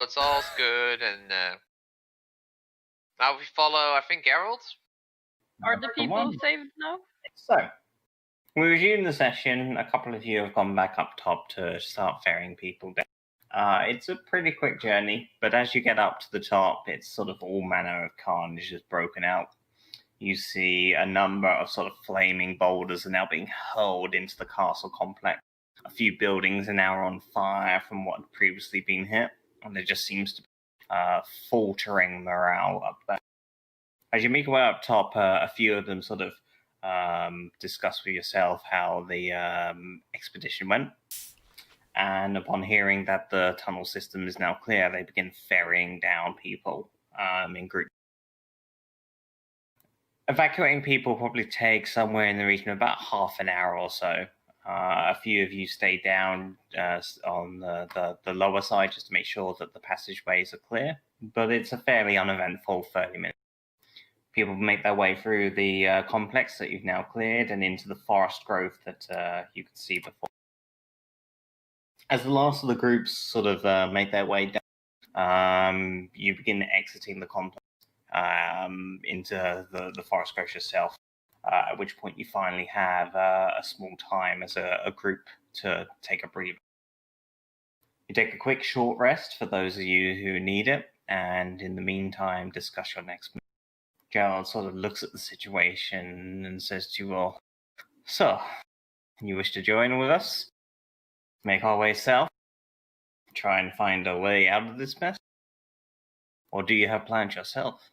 It's all's good, and now we follow, I think, Geralt? Are the people saved now? So, we resume the session. A couple of you have gone back up top to start ferrying people down. It's a pretty quick journey, but as you get up to the top, it's sort of all manner of carnage is broken out. You see a number of sort of flaming boulders are now being hurled into the castle complex. A few buildings are now on fire from what had previously been hit, and there just seems to be faltering morale up there. As you make your way up top, a few of them sort of discuss with yourself how the expedition went. And upon hearing that the tunnel system is now clear, they begin ferrying down people in groups. Evacuating people probably takes somewhere in the region of about half an hour or so. A few of you stay down on the lower side just to make sure that the passageways are clear, but it's a fairly uneventful 30 minutes. People make their way through the complex that you've now cleared and into the forest growth that you could see before. As the last of the groups sort of make their way down, you begin exiting the complex into the forest growth yourself, at which point you finally have a small time as a group to take a breather. You take a quick short rest for those of you who need it, and in the meantime discuss your next move. Gerald sort of looks at the situation and says to you all, "So, you wish to join with us? Make our way south? Try and find a way out of this mess? Or do you have plans yourself?"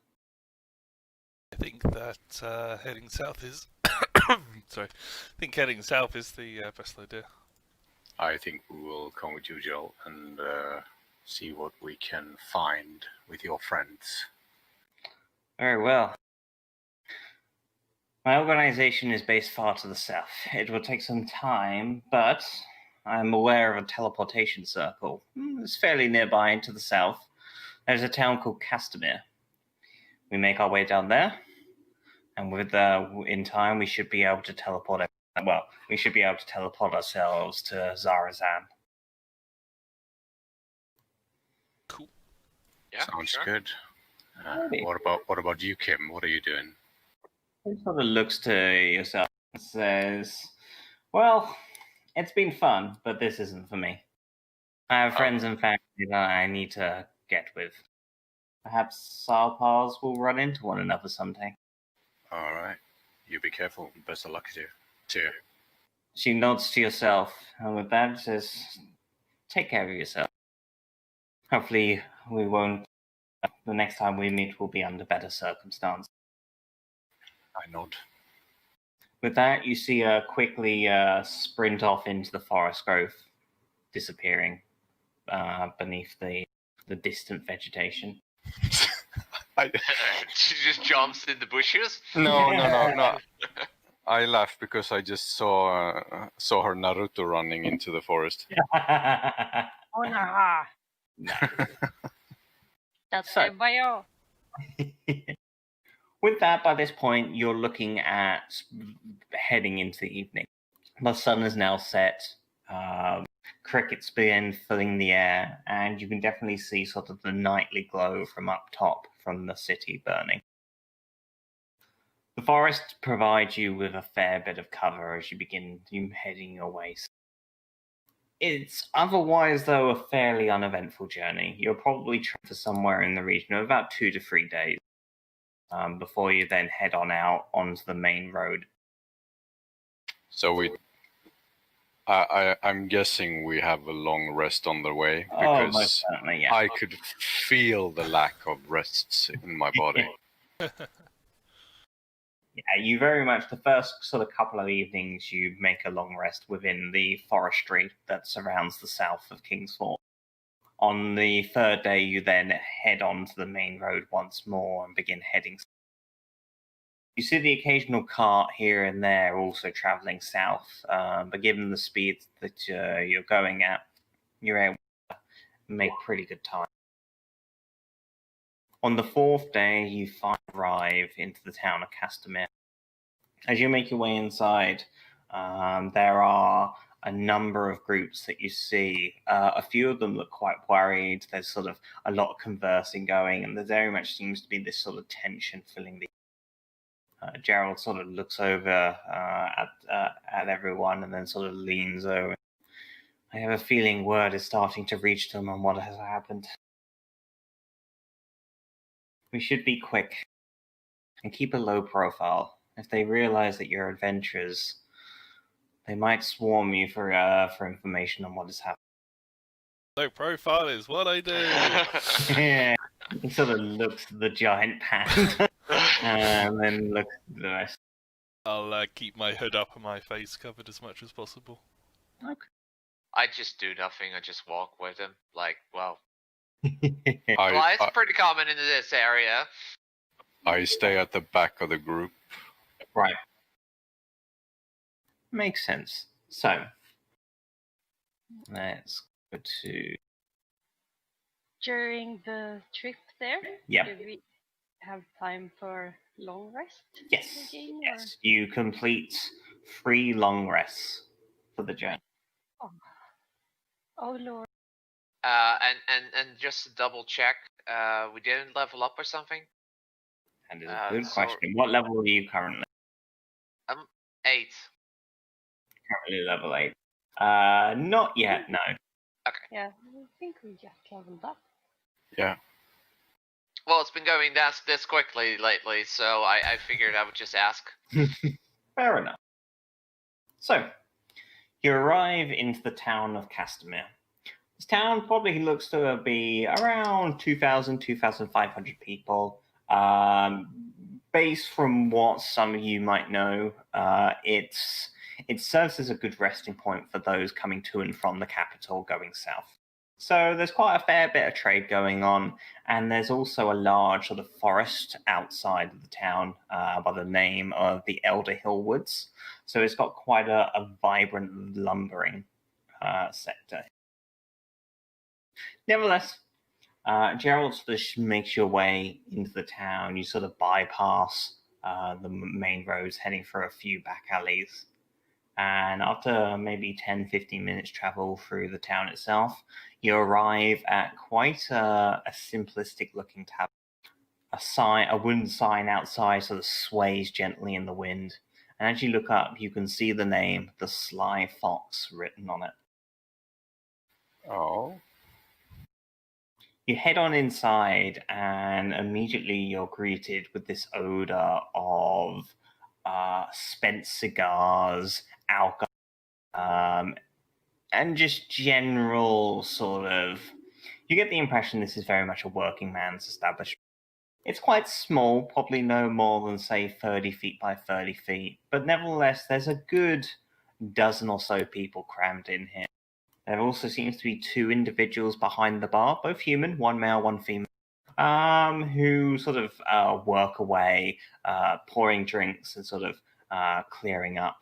I think that heading south is... Sorry. I think heading south is the best idea. I think we will come with you, Joel, and see what we can find with your friends. Very well. My organization is based far to the south. It will take some time, but I'm aware of a teleportation circle. It's fairly nearby to the south. There's a town called Castamere. We make our way down there, and in time we should be able to teleport. Well, we should be able to teleport ourselves to Zarazan. Cool. Yeah, Sounds sure. good. What about you, Kim? What are you doing? He sort of looks to yourself and says, "Well, it's been fun, but this isn't for me. I have friends and family that I need to get with. Perhaps our paths will run into one another someday." All right. You be careful. Best of luck to you. Cheers. She nods to yourself, and with that says, "Take care of yourself. Hopefully we won't... the next time we meet will be under better circumstances." I nod. With that, you see her quickly sprint off into the forest growth, disappearing beneath the distant vegetation. She just jumps in the bushes? No. I laughed because I just saw her Naruto running into the forest. Onaha! Nice. That's So- the bio. With that, by this point, you're looking at heading into the evening. The sun is now set. Crickets begin filling the air, and you can definitely see sort of the nightly glow from up top from the city burning. The forest provides you with a fair bit of cover as you begin heading your way. It's otherwise, though, a fairly uneventful journey. You'll probably travel for somewhere in the region of about 2 to 3 days before you then head on out onto the main road. So I'm guessing we have a long rest on the way, because most certainly, yeah. I could feel the lack of rests in my body. Yeah, you very much, the first sort of couple of evenings, you make a long rest within the forestry that surrounds the south of Kingsford. On the third day, you then head on to the main road once more and begin heading south. You see the occasional cart here and there also traveling south, but given the speed that you're going at, you're able to make pretty good time. On the fourth day, you finally arrive into the town of Castamere. As you make your way inside, there are a number of groups that you see. A few of them look quite worried. There's sort of a lot of conversing going, and there very much seems to be this sort of tension filling the. Gerald sort of looks over at everyone and then sort of leans over. I have a feeling word is starting to reach them on what has happened. We should be quick and keep a low profile. If they realize that you're adventurers, they might swarm you for information on what has happened. Low profile is what I do. Yeah. He sort of looks at the giant panda and then looks at the rest. I'll keep my hood up and my face covered as much as possible. Okay. I just do nothing. I just walk with him. Like, well, I, it's pretty common in this area. I stay at the back of the group. Right. Makes sense. So, let's go to... During the trip there, Yeah. do we have time for long rest? Yes. Again, Yes. You complete 3 long rests for the journey. Oh lord. And just to double check, we didn't level up or something? And it's a good so- question. What level are you currently? 8. Currently level 8. Not yet, no. Yeah, I think we just leveled up. Yeah. Well, it's been going this quickly lately, so I figured I would just ask. Fair enough. So, you arrive into the town of Castamere. This town probably looks to be around 2,000, 2,500 people. Based from what some of you might know, it serves as a good resting point for those coming to and from the capital going south. So there's quite a fair bit of trade going on, and there's also a large sort of forest outside of the town by the name of the Elder Hill Woods. So it's got quite a vibrant lumbering sector. Nevertheless, Gerald sort of makes your way into the town. You sort of bypass the main roads, heading for a few back alleys. And after maybe 10-15 minutes travel through the town itself, you arrive at quite a simplistic looking tavern. A wooden sign outside sort of sways gently in the wind. And as you look up, you can see the name, The Sly Fox, written on it. Oh. You head on inside, and immediately you're greeted with this odor of spent cigars, alcohol, and just general sort of... You get the impression this is very much a working man's establishment. It's quite small, probably no more than, say, 30 feet by 30 feet, but nevertheless, there's a good dozen or so people crammed in here. There also seems to be 2 individuals behind the bar, both human, 1 male, 1 female, who sort of work away, pouring drinks and sort of clearing up.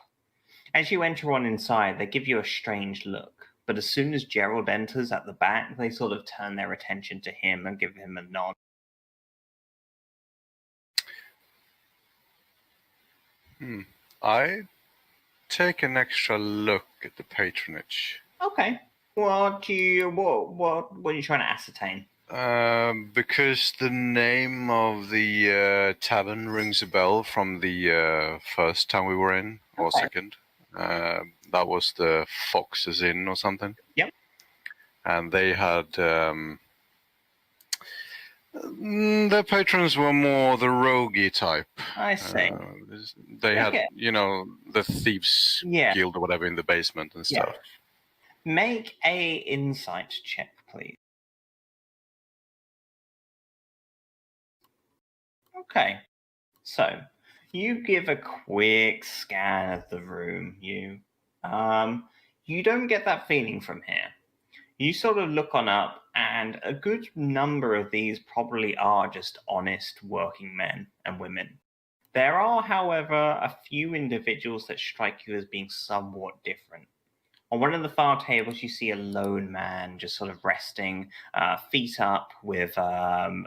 As you enter on inside, they give you a strange look, but as soon as Gerald enters at the back, they sort of turn their attention to him and give him a nod. I take an extra look at the patronage. Okay. What are you trying to ascertain? Because the name of the tavern rings a bell from the first time we were in, or Okay. second. That was the Fox's Inn or something. Yep. And they had... their patrons were more the roguey type. I see. They had, Okay. the Thieves Yeah. Guild or whatever in the basement and Yeah. stuff. Make a insight check, please. Okay. So, you give a quick scan of the room. You don't get that feeling from here. You sort of look on up, and a good number of these probably are just honest working men and women. There are, however, a few individuals that strike you as being somewhat different. On one of the far tables, you see a lone man just sort of resting, feet up, with a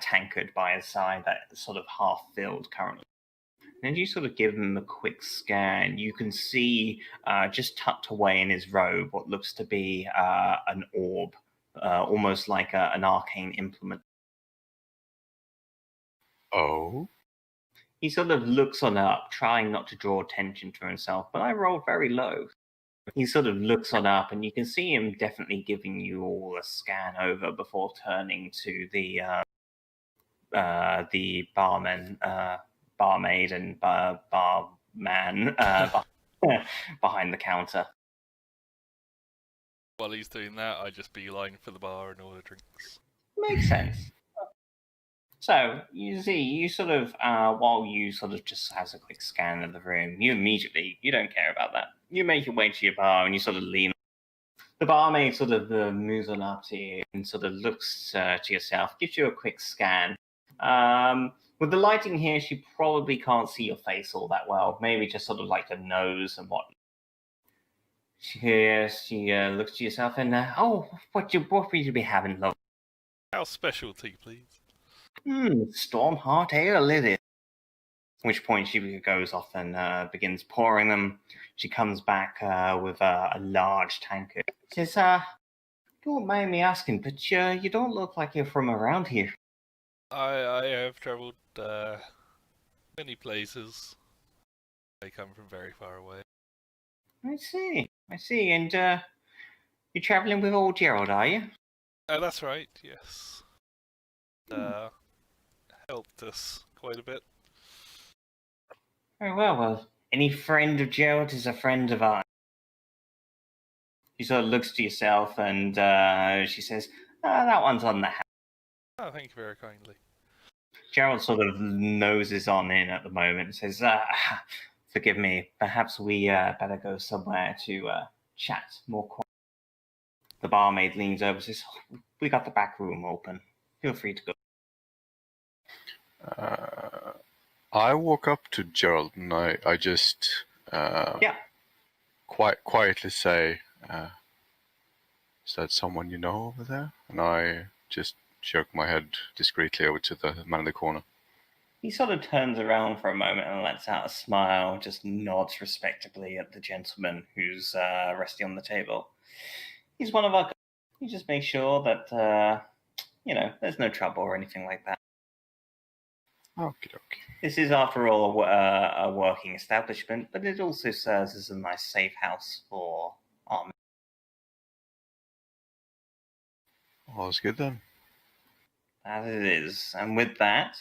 tankard by his side that's sort of half filled currently. And you sort of give him a quick scan. You can see just tucked away in his robe what looks to be an orb, almost like an arcane implement. Oh? He sort of looks on up, trying not to draw attention to himself, but I rolled very low. He sort of looks on up, and you can see him definitely giving you all a scan over before turning to the barman, barmaid, and barman behind the counter. While he's doing that, I just beeline for the bar and order drinks. Makes sense. So, you see, you sort of, while you sort of just has a quick scan of the room, you don't care about that. You make your way to your bar and you sort of lean. The barmaid sort of moves on up to you and sort of looks to yourself, gives you a quick scan. With the lighting here, she probably can't see your face all that well. Maybe just sort of like the nose and whatnot. She looks to yourself and, what will you be having, love? Our specialty, please. Stormheart Ale it is. At which point she goes off and begins pouring them. She comes back with a large tankard. She says, don't mind me asking, but you don't look like you're from around here. I have travelled many places. I come from very far away. I see. And you're travelling with old Gerald, are you? That's right, yes. Helped us quite a bit. Very well. Any friend of Gerald is a friend of ours. She sort of looks to yourself and she says, that one's on the house. Oh, thank you very kindly. Gerald sort of noses on in at the moment and says, forgive me, perhaps we better go somewhere to chat more quietly. The barmaid leans over and says, we got the back room open. Feel free to go. I walk up to Gerald and I just quite quietly say, is that someone you know over there? And I just jerk my head discreetly over to the man in the corner. He sort of turns around for a moment and lets out a smile, just nods respectably at the gentleman who's resting on the table. He's one of our... He just makes sure that, there's no trouble or anything like that. Okie dokie. This is, after all, a working establishment, but it also serves as a nice safe house for our men. All's good then. As it is. And with that,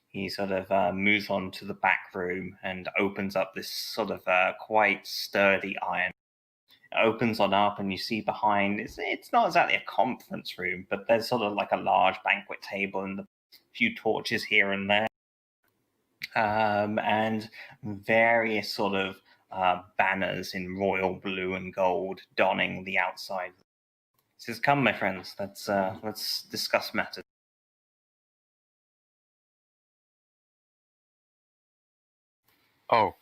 he sort of moves on to the back room and opens up this sort of quite sturdy iron. It opens on up and you see behind, it's not exactly a conference room, but there's sort of like a large banquet table and a few torches here and there. And various sort of banners in royal blue and gold donning the outside. He says, come, my friends, let's discuss matters. Oh,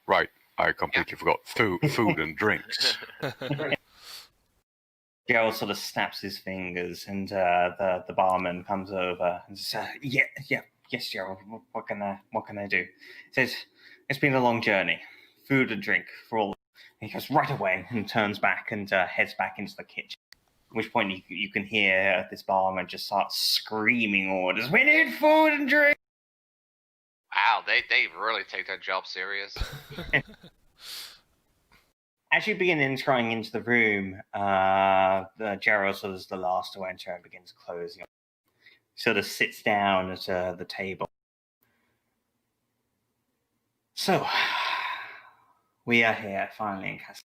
right. I completely forgot food and drinks. Gerald sort of snaps his fingers, and the barman comes over and says, yes, Gerald. What can I do? He says, it's been a long journey. Food and drink for all. And he goes right away and turns back and heads back into the kitchen. At which point you can hear this barman just start screaming orders. We need food and drink. Wow, they really take their job serious. As you begin entering into the room, Gerald sort of is the last to enter and begins closing. He sort of sits down at the table. So, we are here finally in Castle.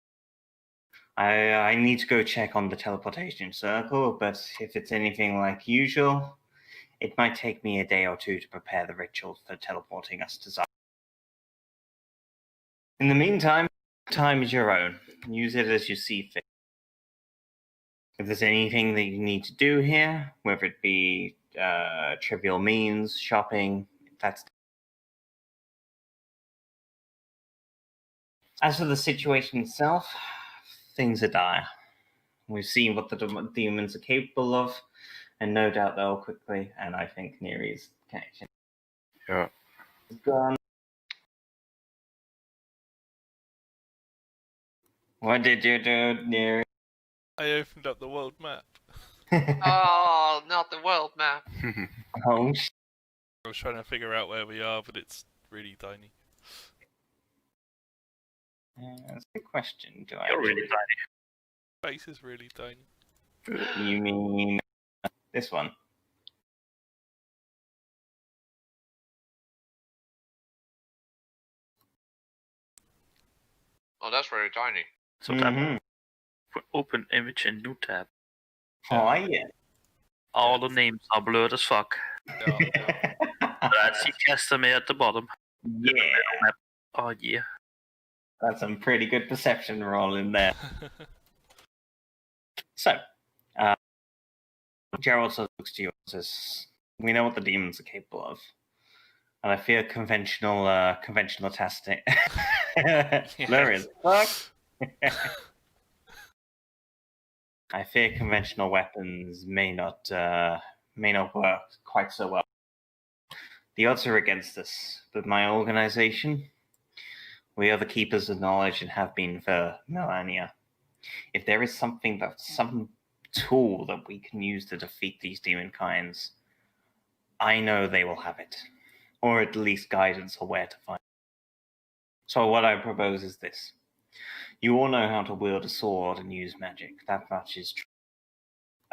I need to go check on the teleportation circle, but if it's anything like usual, it might take me a day or two to prepare the ritual for teleporting us to Zara. In the meantime, time is your own. Use it as you see fit. If there's anything that you need to do here, whether it be trivial means, shopping, that's... As for the situation itself, things are dire. We've seen what the demons are capable of, and no doubt they'll quickly, and I think Neri's connection. Yeah. Gone. What did you do, dear? I opened up the world map. Oh, not the world map. Oh, I was trying to figure out where we are, but it's really tiny. that's a good question. Do I? You're really tiny. Space is really tiny. You mean this one? Oh, that's very tiny. So Mhm. open image in new tab. Oh, yeah. All the names are blurred as fuck. Yeah, yeah. I see Castamere at the bottom. Yeah. Oh yeah. That's some pretty good perception roll in there. So, Gerald sort of looks to you and says, "We know what the demons are capable of, and I fear conventional tastic. Hilarious. Fuck. I fear conventional weapons may not work quite so well. The odds are against us, but my organization, we are the keepers of knowledge and have been for millennia. If there is some tool that we can use to defeat these demon kinds, I know they will have it, or at least guidance on where to find it. So what I propose is this. You all know how to wield a sword and use magic. That much is true.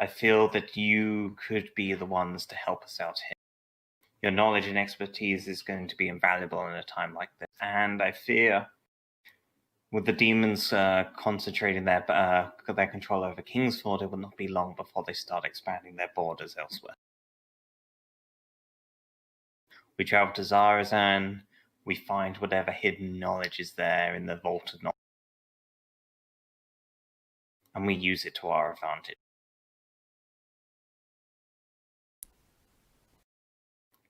I feel that you could be the ones to help us out here. Your knowledge and expertise is going to be invaluable in a time like this. And I fear, with the demons concentrating their control over Kingsford, it will not be long before they start expanding their borders elsewhere. We travel to Zarazan, we find whatever hidden knowledge is there in the Vault of Knowledge, and we use it to our advantage.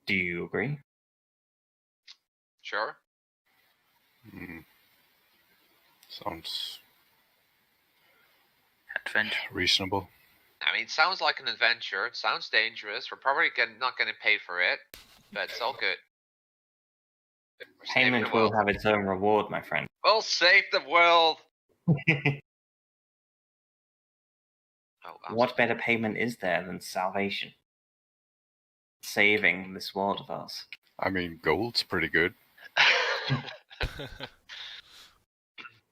Do you agree? Sure. Sounds Adventure. reasonable. I mean, it sounds like an adventure. It sounds dangerous. We're probably not getting paid for it, but it's all good. We're saving Payment the will world. have its own reward, my friend. We'll save the world. Oh, What better payment is there than salvation? Saving this world of ours. I mean, gold's pretty good.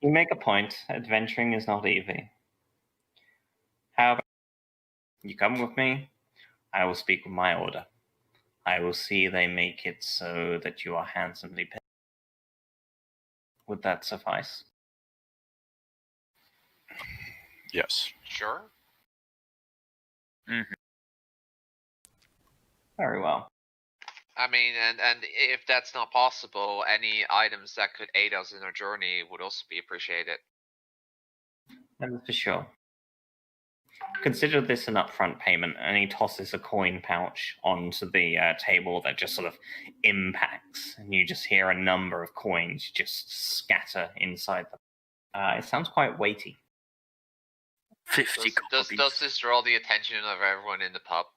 You make a point. Adventuring is not easy. How about you come with me? I will speak with my order. I will see they make it so that you are handsomely paid. Would that suffice? Yes. Sure. Mm-hmm. Very well. I mean, and if that's not possible, any items that could aid us in our journey would also be appreciated. That is for sure. Consider this an upfront payment, and he tosses a coin pouch onto the table that just sort of impacts, and you just hear a number of coins just scatter inside them. It sounds quite weighty. 50 Does this draw the attention of everyone in the pub?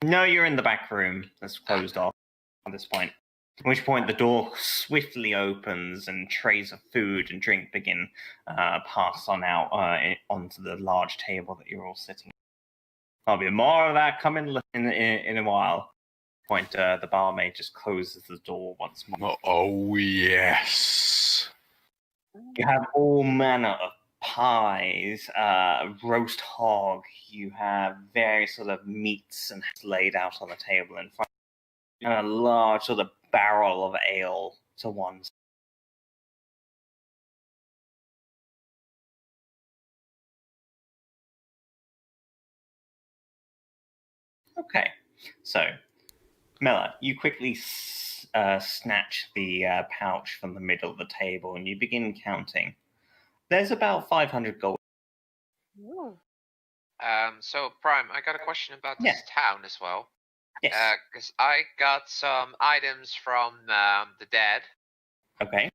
No, you're in the back room that's closed off at this point. At which point the door swiftly opens and trays of food and drink begin passed on out onto the large table that you're all sitting. There'll be more of that coming in a while. Point the barmaid just closes the door once more. Oh yes. You have all manner of pies, roast hog. You have various sort of meats and laid out on the table in front. And a large sort of barrel of ale to one side. Okay, so Mela, you quickly snatch the pouch from the middle of the table and you begin counting. There's about 500 gold. Ooh. So Prime, I got a question about this town as well. Yes. Because I got some items from the dead. Okay.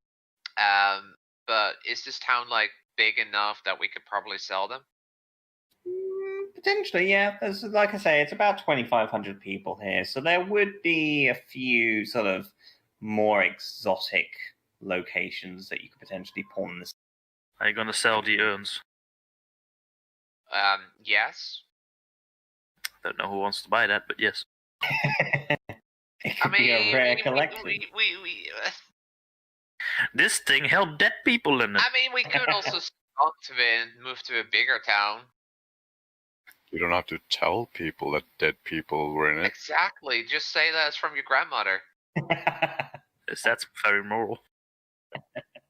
But is this town like big enough that we could probably sell them? Potentially, yeah. There's, like I say, it's about 2,500 people here, so there would be a few sort of more exotic locations that you could potentially pawn this. Are you gonna sell the urns? Yes. Don't know who wants to buy that, but yes. It I could be a rare collection. This thing held dead people in it. I mean, we could also stop to and move to a bigger town. You don't have to tell people that dead people were in it. Exactly. Just say that it's from your grandmother. That's very moral.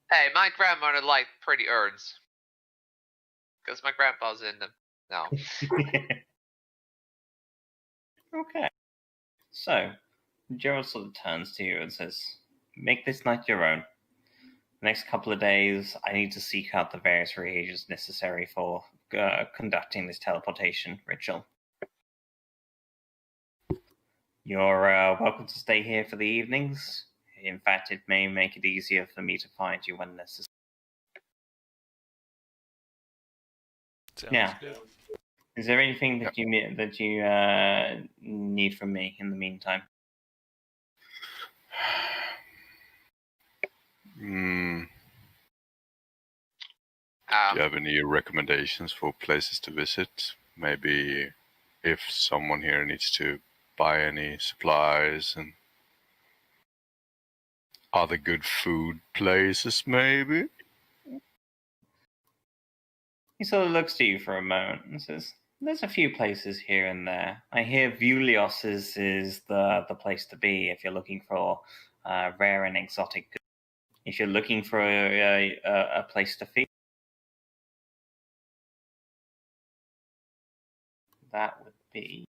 Hey, my grandmother liked pretty urns. Because my grandpa's in them now. Okay. So, Gerald sort of turns to you and says, make this night your own. The next couple of days, I need to seek out the various reagents necessary for conducting this teleportation ritual. You're welcome to stay here for the evenings. In fact, it may make it easier for me to find you when necessary. Sounds Yeah. good. Is there anything that you need from me in the meantime? Do you have any recommendations for places to visit? Maybe if someone here needs to buy any supplies and other good food places, maybe? He sort of looks to you for a moment and says, there's a few places here and there. I hear Vulios is the place to be if you're looking for rare and exotic goods. If you're looking for a place to feed, that would be...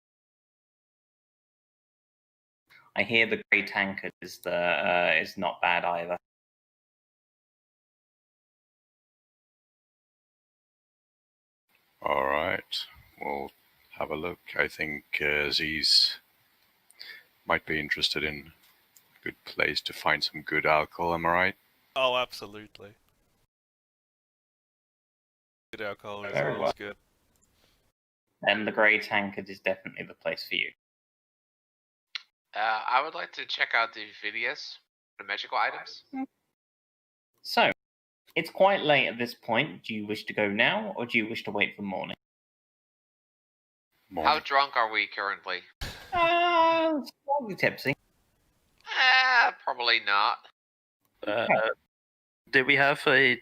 I hear the Grey Tankard is not bad either. All right, we'll have a look. I think Z's might be interested in a good place to find some good alcohol, am I right? Oh, absolutely. Good alcohol is Very always well. good. Then the Grey Tankard is definitely the place for you. I would like to check out the Vidius, the magical items. So, it's quite late at this point. Do you wish to go now, or do you wish to wait for morning? How drunk are we currently? Slightly tipsy. Probably not. Did we have a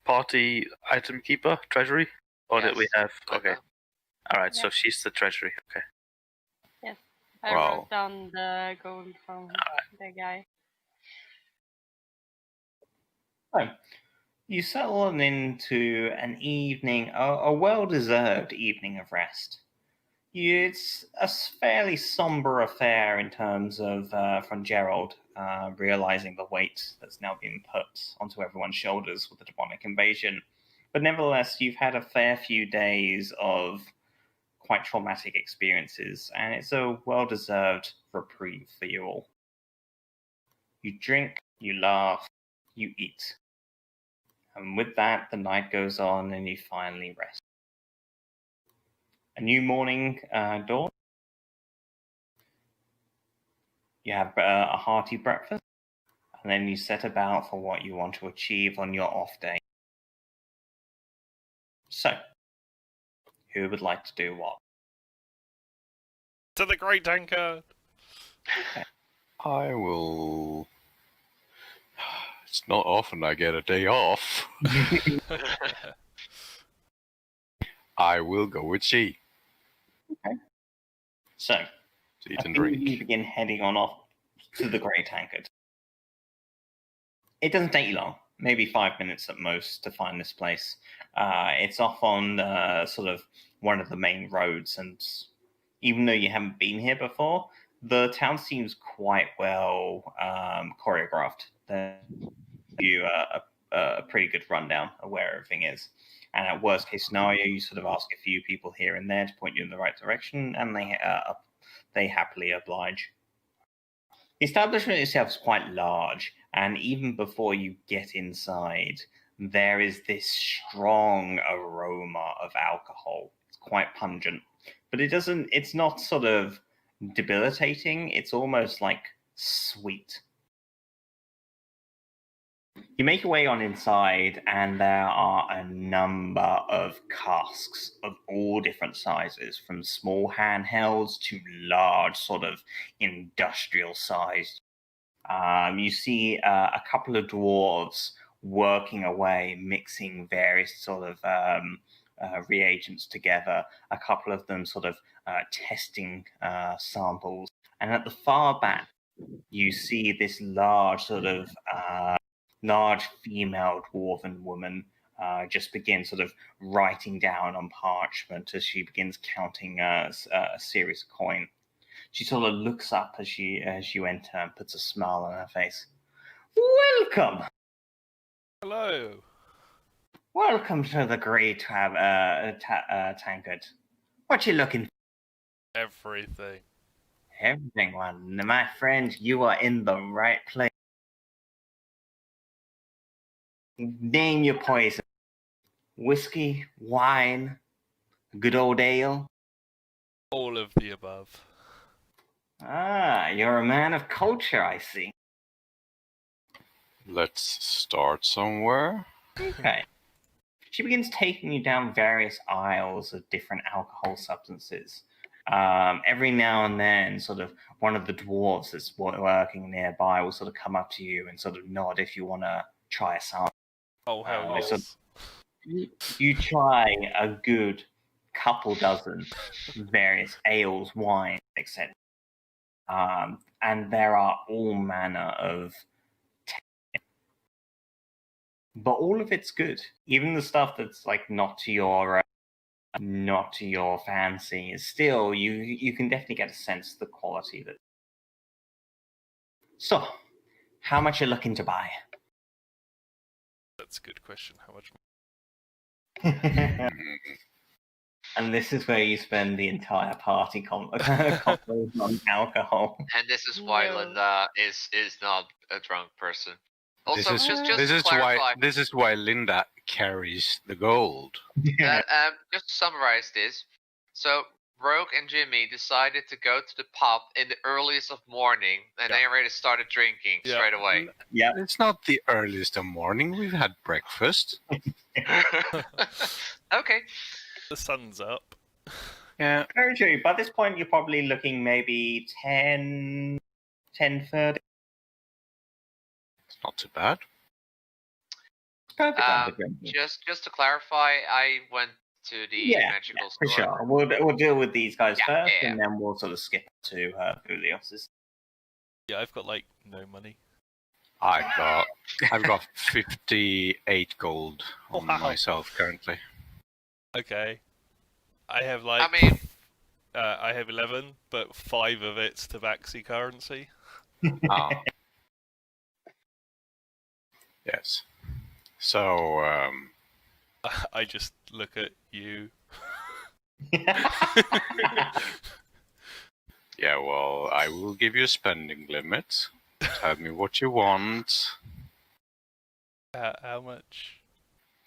party item keeper, treasury? Or did we Yes. have... Okay. Alright, Yeah. so she's the treasury. Okay. I Wow. wrote down the gold from the guy. So, you settle into an evening, a well-deserved evening of rest. It's a fairly somber affair in terms of, from Gerald, realizing the weight that's now been put onto everyone's shoulders with the demonic invasion. But nevertheless, you've had a fair few days of quite traumatic experiences, and it's a well-deserved reprieve for you all. You drink, you laugh, you eat. And with that, the night goes on and you finally rest. A new morning dawns. You have a hearty breakfast, and then you set about for what you want to achieve on your off day. So, who would like to do what? To the Great Tankard! I will... It's not often I get a day off. I will go with C. So, To eat and you drink. begin heading on off to the Grey Tankard. It doesn't take you long, maybe 5 minutes at most to find this place. It's off on sort of one of the main roads, and even though you haven't been here before, the town seems quite well choreographed. They give you a pretty good rundown of where everything is. And at worst case scenario, you sort of ask a few people here and there to point you in the right direction, and they happily oblige. The establishment itself is quite large, and even before you get inside, there is this strong aroma of alcohol. It's quite pungent, but it's not sort of debilitating. It's almost like sweet. You make your way on inside, and there are a number of casks of all different sizes, from small handhelds to large, sort of industrial sized. You see a couple of dwarves working away, mixing various sort of reagents together. A couple of them sort of testing samples, and at the far back, you see this large sort of large female dwarven woman just begin sort of writing down on parchment as she begins counting a series of coin. She sort of looks up as you enter and puts a smile on her face. Welcome! Hello. Welcome to the Great Tankard. What you looking for? Everything. Everything, well, my friend, you are in the right place. Name your poison. Whiskey, wine, good old ale. All of the above. Ah, you're a man of culture, I see. Let's start somewhere. Okay. She begins taking you down various aisles of different alcohol substances. Every now and then, sort of one of the dwarves that's working nearby will sort of come up to you and sort of nod if you want to try a sample. Oh, hell yes. yes. You try a good couple dozen various ales, wines, etc. And there are all manner of but all of it's good. Even the stuff that's like not to your fancy is still you can definitely get a sense of the quality of it. So, how much you're looking to buy? That's a good question. How much? And this is where you spend the entire party conversation on alcohol. And this is why No. Linda is not a drunk person. Also, this is, just this to is clarify, why this is why Linda carries the gold. that, just to summarize this, so Rogue and Jimmy decided to go to the pub in the earliest of morning, and they already started drinking Yeah. straight away. Yeah. It's not the earliest of morning. We've had breakfast. Okay. The sun's up. Yeah. Very true. By this point, you're probably looking maybe 10:30. It's not too bad. Perfect time for drinking. Just to clarify, I went to the magical For store. sure. We'll deal with these guys Yeah, first, yeah. and then we'll sort of skip to Julius's. Yeah, I've got like no money. I've got 58 gold on Wow. myself currently. Okay. I have like. I mean- I have 11, but 5 of it's Tabaxi currency. Ah. Yes. So, I just look at you. yeah, well, I will give you a spending limit. Tell me what you want. How much?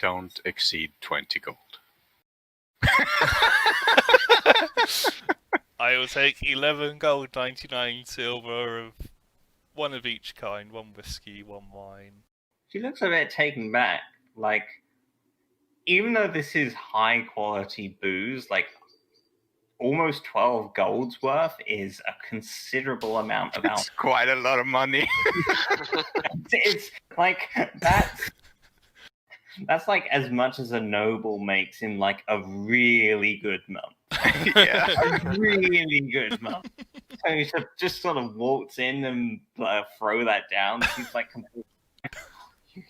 Don't exceed 20 gold. I will take 11 gold, 99 silver of one of each kind, 1 whiskey, 1 wine. She looks a bit taken back. Like, even though this is high quality booze, like almost 12 gold's worth is a considerable amount of It's alcohol. quite a lot of money. It's like that's like as much as a noble makes in like a really good month. Yeah. A really good month. So he just sort of walks in and throw that down. She's like,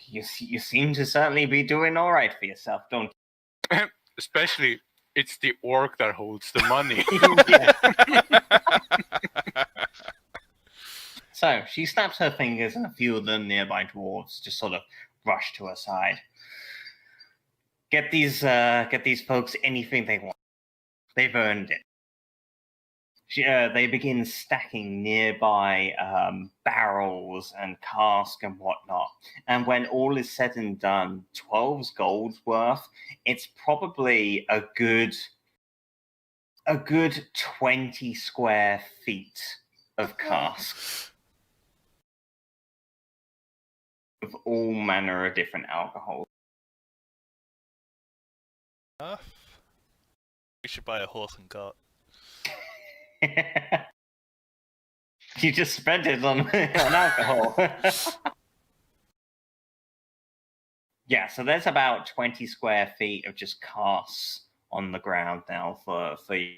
you seem to certainly be doing all right for yourself, don't Especially, it's the orc that holds the money. you? Yeah. So she snaps her fingers, and a few of the nearby dwarves just sort of rush to her side. Get these folks anything they want. They've earned it. They begin stacking nearby barrels and casks and whatnot. And when all is said and done, 12's gold's worth, it's probably a good a good 20 square feet of casks of all manner of different alcohol. Enough. We should buy a horse and cart. You just spent it on alcohol. Yeah, so there's about 20 square feet of just casks on the ground now for you.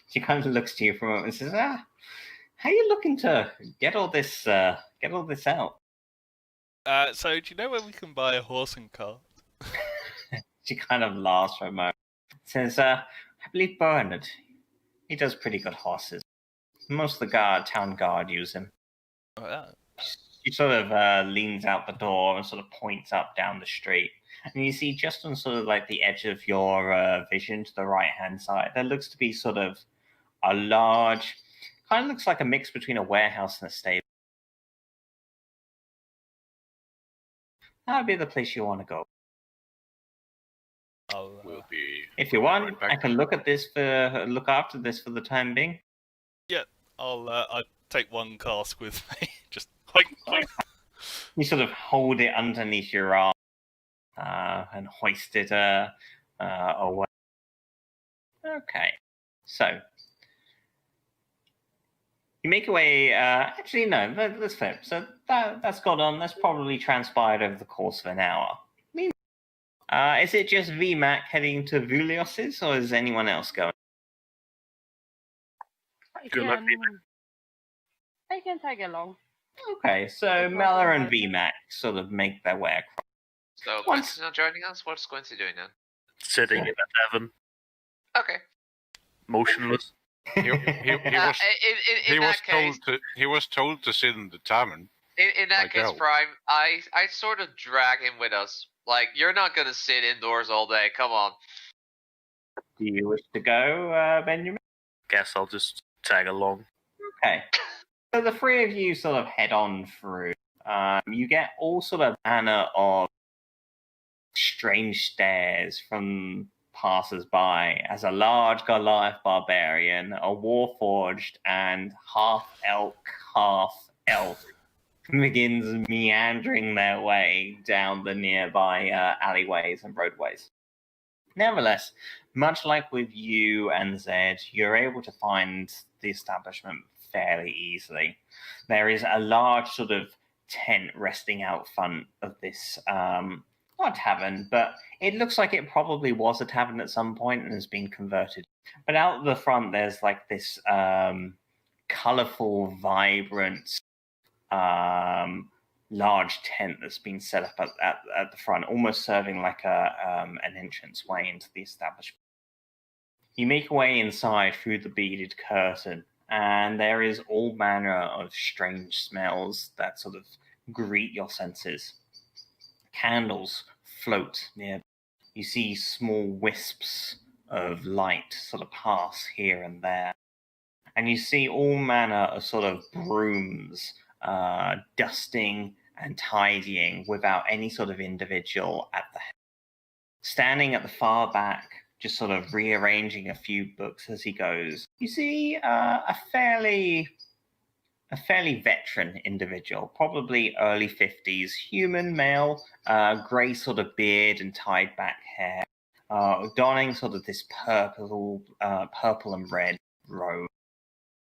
She kind of looks to you for a moment and says, how are you looking to get all this out? So do you know where we can buy a horse and cart? She kind of laughs for a moment. Says, I believe Bernard, he does pretty good horses. Most of the town guard use him. Oh, yeah. She sort of leans out the door and sort of points up down the street. And you see just on sort of like the edge of your vision to the right-hand side, there looks to be sort of a large, kind of looks like a mix between a warehouse and a stable. That would be the place you want to go. We'll be. If you want, right back. I can look after this for the time being. Yeah, I'll take one cask with me. Just hoink. You sort of hold it underneath your arm and hoist it away. Okay, so you make your way. Actually, no, that's fair. So that's gone on. That's probably transpired over the course of an hour. Is it just VMAC heading to Vulios's, or is anyone else going? I Good luck, can tag along. Okay, so Mella and VMAC sort of make their way across. So Quincy's not joining us? What's Quincy doing then? Sitting in a tavern, Okay. motionless. He was, In that case, he was told to sit in the tavern. in that Like case, hell. Prime, I sort of drag him with us. Like, you're not gonna sit indoors all day. Come on. Do you wish to go, Benjamin? Guess I'll just tag along. Okay. So the three of you sort of head on through. You get all sort of manner of strange stares from passers-by as a large Goliath barbarian, a warforged and half-elk, half-elf begins meandering their way down the nearby alleyways and roadways. Nevertheless, much like with you and Zed, you're able to find the establishment fairly easily. There is a large sort of tent resting out front of this, not a tavern, but it looks like it probably was a tavern at some point and has been converted. But out the front, there's like this colorful, vibrant, large tent that's been set up at the front, almost serving like an entrance way into the establishment. You make your way inside through the beaded curtain, and there is all manner of strange smells that sort of greet your senses. Candles float near. You see small wisps of light sort of pass here and there. And you see all manner of sort of brooms dusting and tidying without any sort of individual at the head. Standing at the far back, just sort of rearranging a few books as he goes, you see a fairly veteran individual, probably early 50s, human male, grey sort of beard and tied back hair, donning sort of this purple and red robe.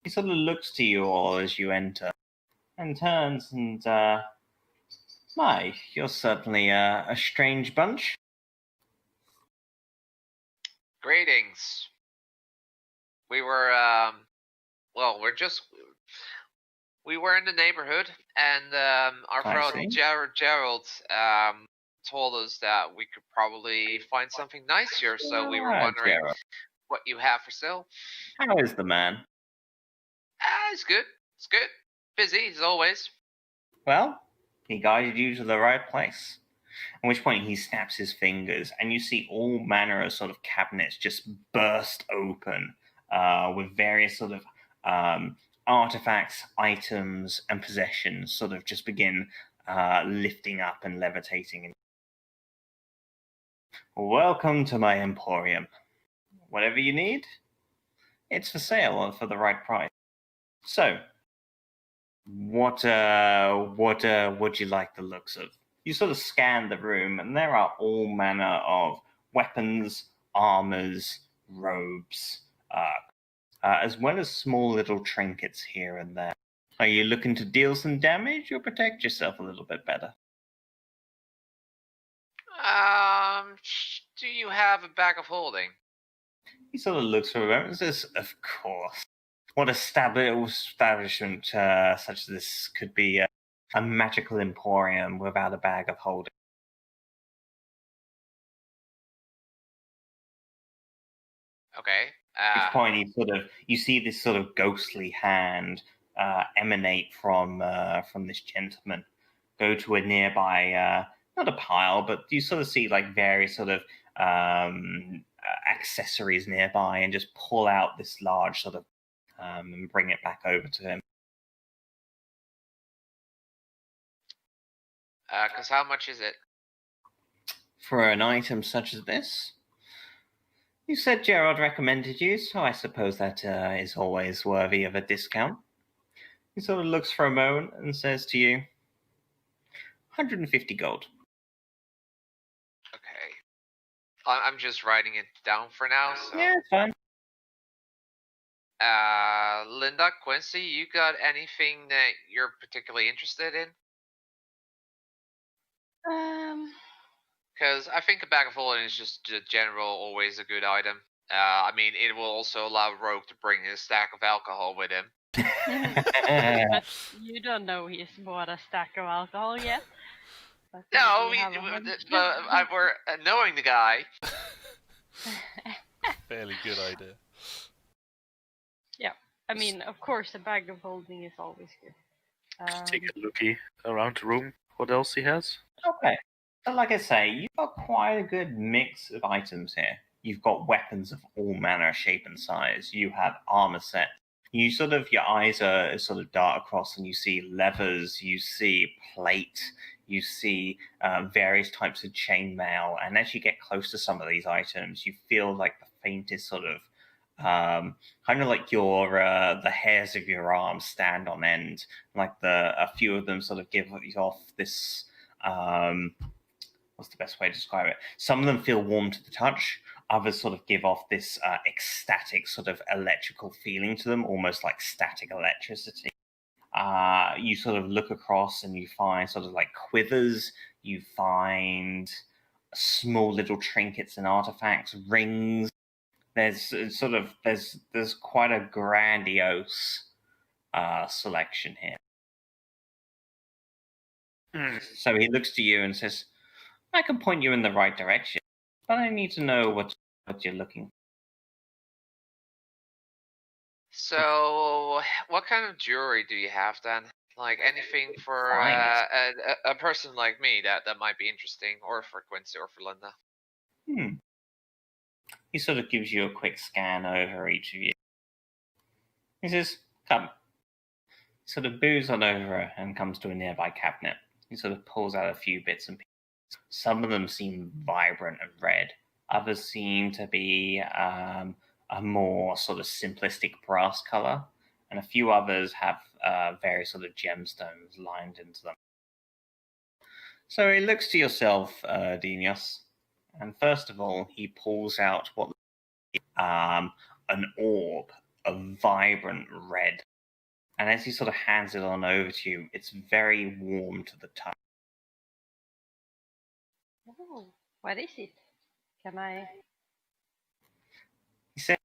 He sort of looks to you all as you enter and turns and, my, you're certainly a strange bunch. Greetings. We were, we were in the neighborhood, and our I friend see. Gerald told us that we could probably find something nice here, so we were Ah, wondering Gerald. what you have for sale. How is the man? It's good. It's good. Busy, as always. Well, he guided you to the right place. At which point he snaps his fingers, and you see all manner of sort of cabinets just burst open with various sort of artifacts, items, and possessions sort of just begin lifting up and levitating. Welcome to my emporium. Whatever you need, it's for sale and for the right price. So, what would you like the looks of? You sort of scan the room, and there are all manner of weapons, armors, robes, as well as small little trinkets here and there. Are you looking to deal some damage or protect yourself a little bit better? Do you have a bag of holding? He sort of looks for a moment and says, "Of course. What establishment such as this could be a magical emporium without a bag of holding?" Okay. At which point you see this sort of ghostly hand emanate from this gentleman, go to a nearby not a pile, but you sort of see like various sort of accessories nearby, and just pull out this large sort of and bring it back over to him. Because how much is it? For an item such as this? You said Gerald recommended you, so I suppose that is always worthy of a discount. He sort of looks for a moment and says to you, 150 gold. Okay. I'm just writing it down for now, so... Yeah, it's fine. Linda, Quincy, you got anything that you're particularly interested in? Because I think a bag of holding is just a general, always a good item. I mean, it will also allow Rogue to bring a stack of alcohol with him. But you don't know he's bought a stack of alcohol yet. But No, we're knowing the guy. Fairly good idea. Yeah, I mean, of course, a bag of holding is always good. Take a looky around the room. What else he has? Okay. So like I say, you've got quite a good mix of items here. You've got weapons of all manner of shape and size. You have armor set. You sort of, your eyes are sort of dart across and you see levers, you see plate, you see various types of chainmail. And as you get close to some of these items, you feel like the faintest sort of, kind of like your the hairs of your arms stand on end. Like a few of them sort of give off this, what's the best way to describe it? Some of them feel warm to the touch. Others sort of give off this ecstatic sort of electrical feeling to them, almost like static electricity. You sort of look across and you find sort of like quivers. You find small little trinkets and artifacts, rings. There's quite a grandiose selection here. So he looks to you and says, I can point you in the right direction, but I need to know what you're looking for. So, what kind of jewelry do you have then? Like anything for a person like me that might be interesting, or for Quincy or for Linda? He sort of gives you a quick scan over each of you. He says, come. He sort of boos on over and comes to a nearby cabinet. He sort of pulls out a few bits and pieces. Some of them seem vibrant and red. Others seem to be a more sort of simplistic brass color. And a few others have various sort of gemstones lined into them. So he looks to yourself, Dinios. And first of all, he pulls out what an orb of vibrant red. And as he sort of hands it on over to you, it's very warm to the touch. Oh, what is it? Can I? He said,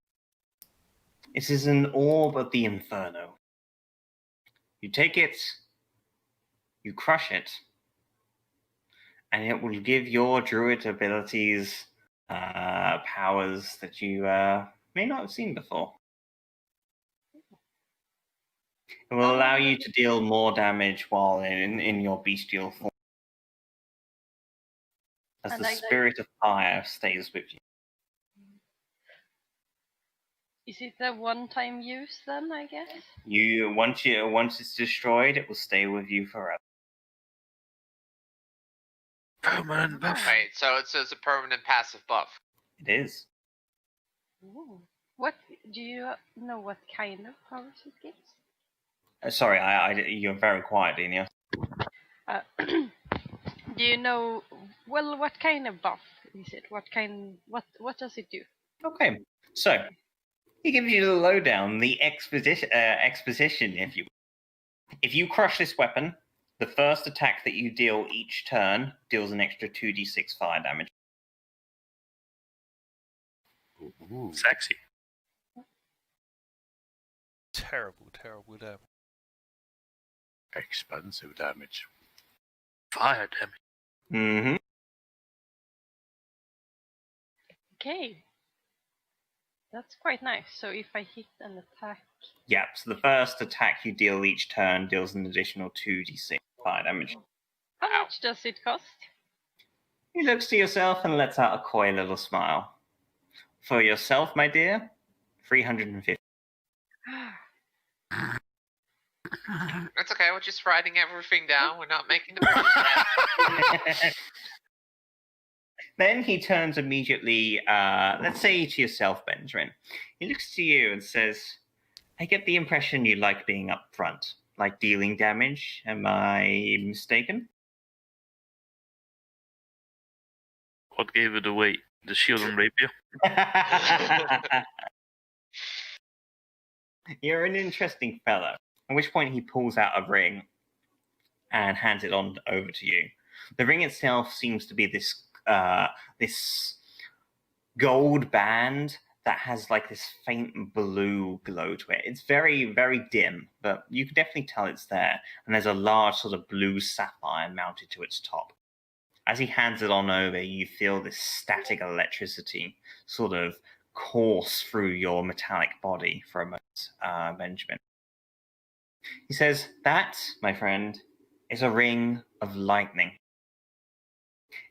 it is an orb of the Inferno. You take it, you crush it, and it will give your druid abilities powers that you may not have seen before. It will allow you to deal more damage while in your bestial form, as the spirit of fire stays with you. Is it a one-time use then, I guess? Once it's destroyed, it will stay with you forever. Permanent buff. Right, so it's a permanent passive buff. It is. Ooh. What do you know? What kind of powers it gives? Sorry, you're very quiet, Dina. Do you know? Well, what kind of buff is it? What does it do? Okay, so he gives you the lowdown, the exposition, if you will. If you crush this weapon, the first attack that you deal each turn deals an extra 2d6 fire damage. Ooh. Sexy. Terrible damage. Expensive damage. Fire damage. Mm-hmm. Okay, that's quite nice. So if I hit an attack, Yeah, so the first attack you deal each turn deals an additional 2d6 fire damage. how much does it cost? He looks to yourself and lets out a coy little smile. For yourself, my dear, 350. That's okay, we're just writing everything down. We're not making the price. Then he turns immediately, let's say to yourself, Benjamin. He looks to you and says, I get the impression you like being up front, like dealing damage. Am I mistaken? What gave it away? The shield and rapier? You're an interesting fellow. At which point he pulls out a ring and hands it on over to you. The ring itself seems to be this gold band that has like this faint blue glow to it. It's very, very dim, but you can definitely tell it's there. And there's a large sort of blue sapphire mounted to its top. As he hands it on over, you feel this static electricity sort of course through your metallic body for a moment, Benjamin. He says, that, my friend, is a ring of lightning.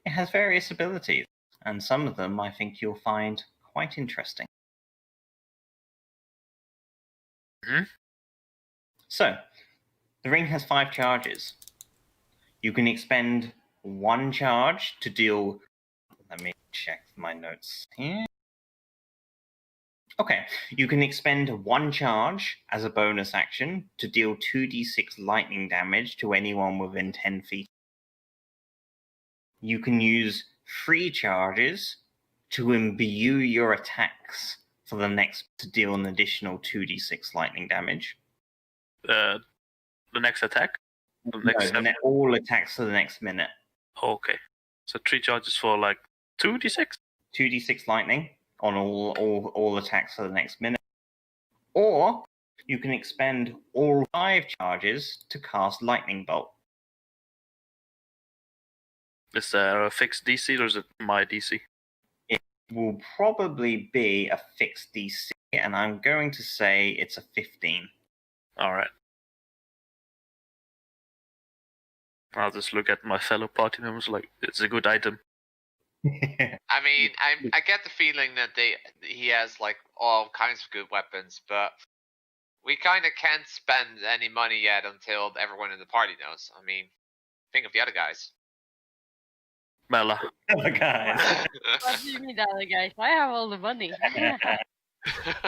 It has various abilities, and some of them I think you'll find quite interesting. Hmm? So, the ring has 5 charges. You can expend 1 charge to deal... Let me check my notes here. Okay, you can expend 1 charge as a bonus action to deal 2d6 lightning damage to anyone within 10 feet. You can use 3 charges to imbue your attacks for the next to deal an additional 2d6 lightning damage. The next attack? The next No, all attacks for the next minute. Okay. So 3 charges for like 2d6? 2d6 lightning on all attacks for the next minute. Or you can expend all 5 charges to cast lightning bolt. Is there a fixed DC or is it my DC? It will probably be a fixed DC, and I'm going to say it's a 15. Alright. I'll just look at my fellow party members like, it's a good item. I mean, I get the feeling that he has like all kinds of good weapons, but we kind of can't spend any money yet until everyone in the party knows. I mean, think of the other guys. Mela. Other guys. What do you mean, other guys? I have all the money.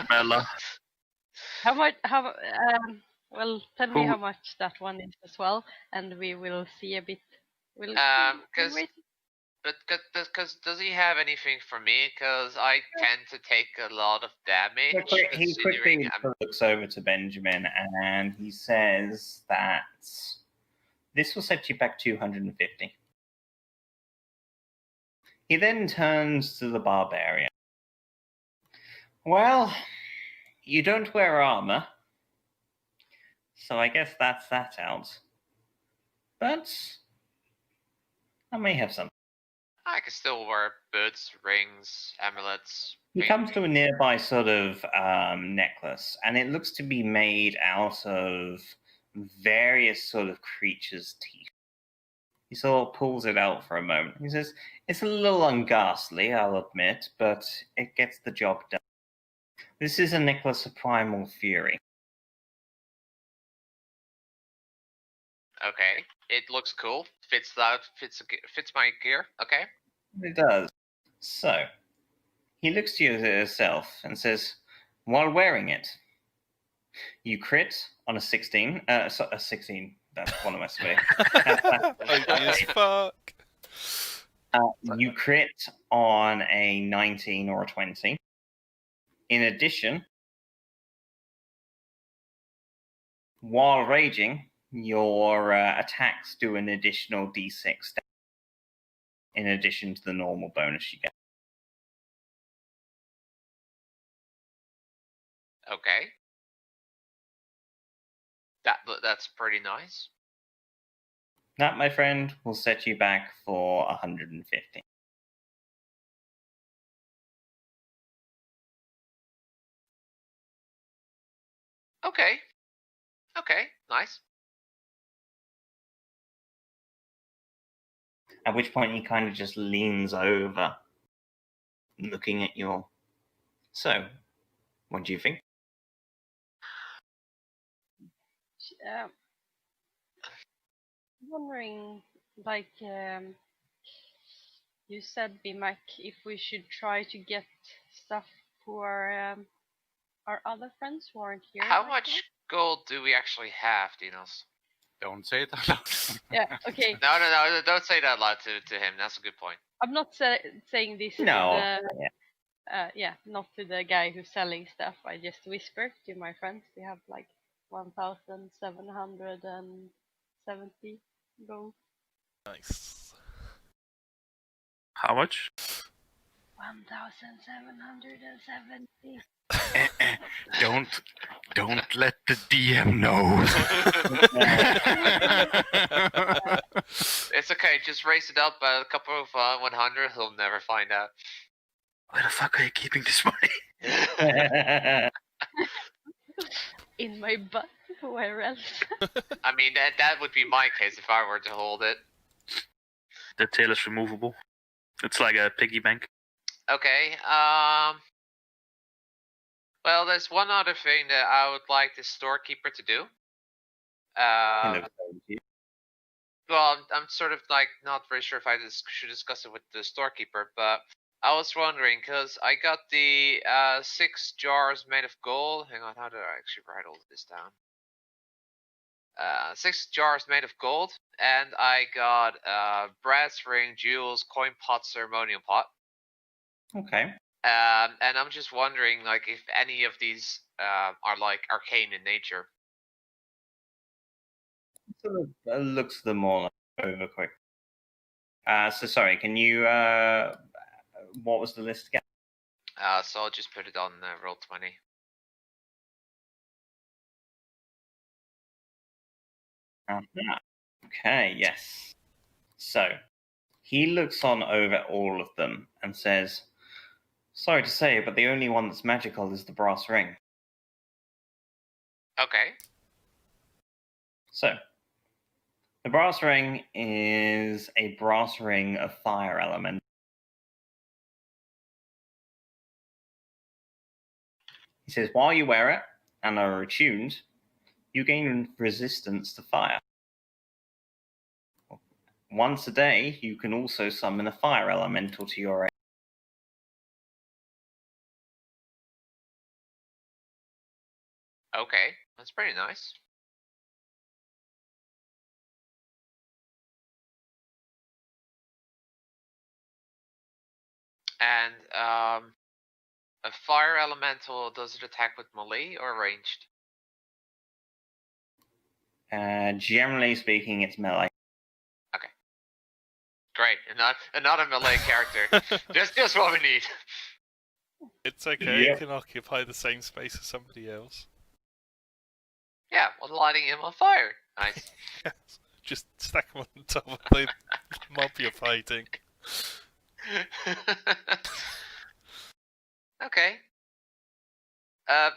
Mela. How much? Well, tell me Who- how much that one is as well, and we will see a bit. We'll Because wait. Because does he have anything for me? Because I tend to take a lot of damage. He quickly considering I'm- looks over to Benjamin and he says that this will set you back 250. He then turns to the barbarian. Well, you don't wear armor, so I guess that's that out. But I may have some. I can still wear boots, rings, amulets. He comes to a nearby sort of necklace, and it looks to be made out of various sort of creatures' teeth. He sort of pulls it out for a moment. He says, it's a little unghastly, I'll admit, but it gets the job done. This is a necklace of primal fury. Okay. it looks cool. Fits my gear. Okay. It does. So, he looks to you yourself and says, while wearing it, you crit on a 16. A 16. That's one of my space. OP as fuck. You crit on a 19 or a 20. In addition, while raging, your attacks do an additional d6 in addition to the normal bonus you get. Okay. That's pretty nice. That, my friend, will set you back for 150. Okay. Okay, nice. At which point he kind of just leans over, looking at you all. So, what do you think? Wondering, like, you said, Bimak, if we should try to get stuff for our other friends who aren't here. How right much gold do we actually have, Dinos? Don't say it out loud. now? Yeah. Okay. No, don't say that loud to him. That's a good point. I'm not saying this. No. Not to the guy who's selling stuff. I just whisper to my friends. We have like 1,770 gold. Nice. How much? 1,770. Don't let the DM know. It's okay. Just raise it up by a couple of 100. He'll never find out. Where the fuck are you keeping this money? In my butt. Where else? I mean, that would be my case if I were to hold it. The tail is removable. It's like a piggy bank. Okay. Well, there's one other thing that I would like the storekeeper to do. Well, I'm sort of like not very sure if I should discuss it with the storekeeper, but I was wondering because I got the 6 jars made of gold. Hang on, how did I actually write all this down? 6 jars made of gold, and I got brass ring, jewels, coin pot, ceremonial pot. Okay. And I'm just wondering, like, if any of these are like arcane in nature. Sort of looks them all over quick. So sorry, can you? What was the list again? So I'll just put it on Roll20. Okay, yes. So he looks on over all of them and says, "Sorry to say, but the only one that's magical is the brass ring." Okay. So the brass ring is a brass ring of fire element. He says, while you wear it and are attuned, you gain resistance to fire. Once a day, you can also summon a fire elemental to your aid. Okay, that's pretty nice. And a fire elemental, does it attack with melee or ranged? Generally speaking, it's melee. Okay. Great, another melee character. Just what we need. It's okay, Yep. You can occupy the same space as somebody else. Yeah, well, lighting him on fire. Nice. Just stack them on top of the mob you're fighting. Okay.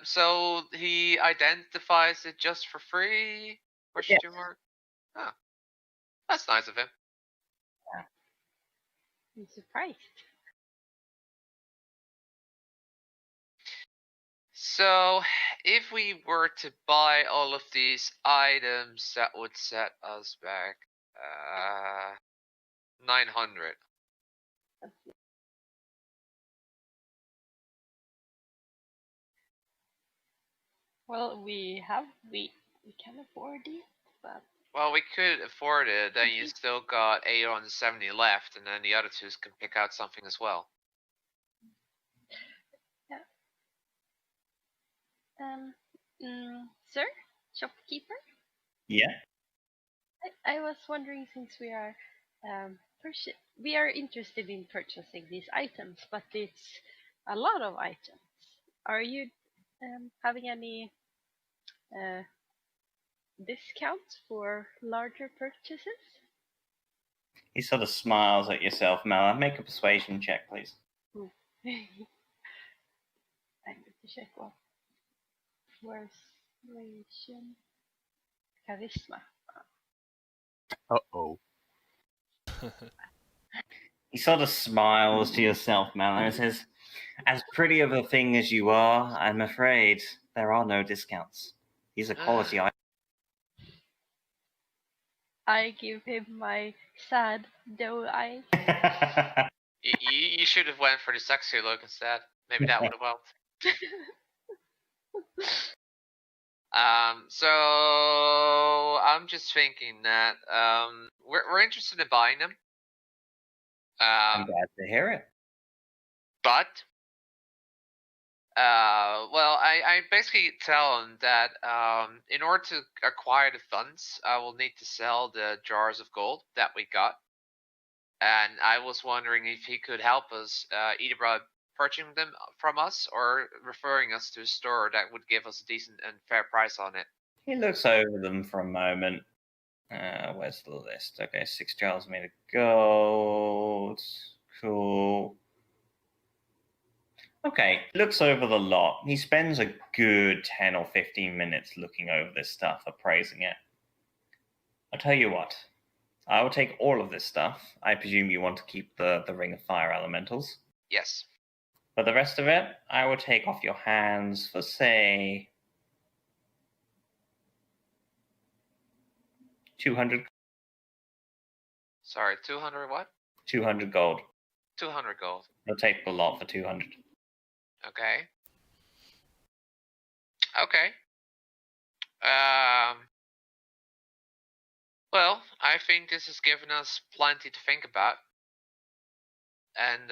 So he identifies it just for free? Question mark? Oh. That's nice of him. I'm surprised. So, if we were to buy all of these items, that would set us back 900. Well, we can afford it, but Well, we could afford it. Then you still got 870 left, and then the other two can pick out something as well. yeah. Sir, shopkeeper. Yeah. I was wondering, since we are we are interested in purchasing these items, but it's a lot of items. Are you having any discounts for larger purchases? He sort of smiles at yourself, Mala. Make a persuasion check, please. I need to check what. Persuasion. Charisma. Uh-oh. He sort of smiles to yourself, Mala, and says, "As pretty of a thing as you are, I'm afraid there are no discounts. These are quality items." I give him my sad doe eye. You should have went for the sexy look instead. Maybe that would have helped. So I'm just thinking that we're interested in buying them. I'm glad to hear it. But well, I basically tell him that in order to acquire the funds, I will need to sell the jars of gold that we got. And I was wondering if he could help us either by purchasing them from us or referring us to a store that would give us a decent and fair price on it. He looks over them for a moment. Where's the list? Okay, 6 jars made of gold. Cool. Okay, looks over the lot. He spends a good 10 or 15 minutes looking over this stuff, appraising it. I'll tell you what. I will take all of this stuff. I presume you want to keep the Ring of Fire elementals. Yes. But the rest of it, I will take off your hands for, say, 200. Sorry, 200 what? 200 gold. 200 gold. I'll take the lot for 200. Okay. Okay. Well, I think this has given us plenty to think about. And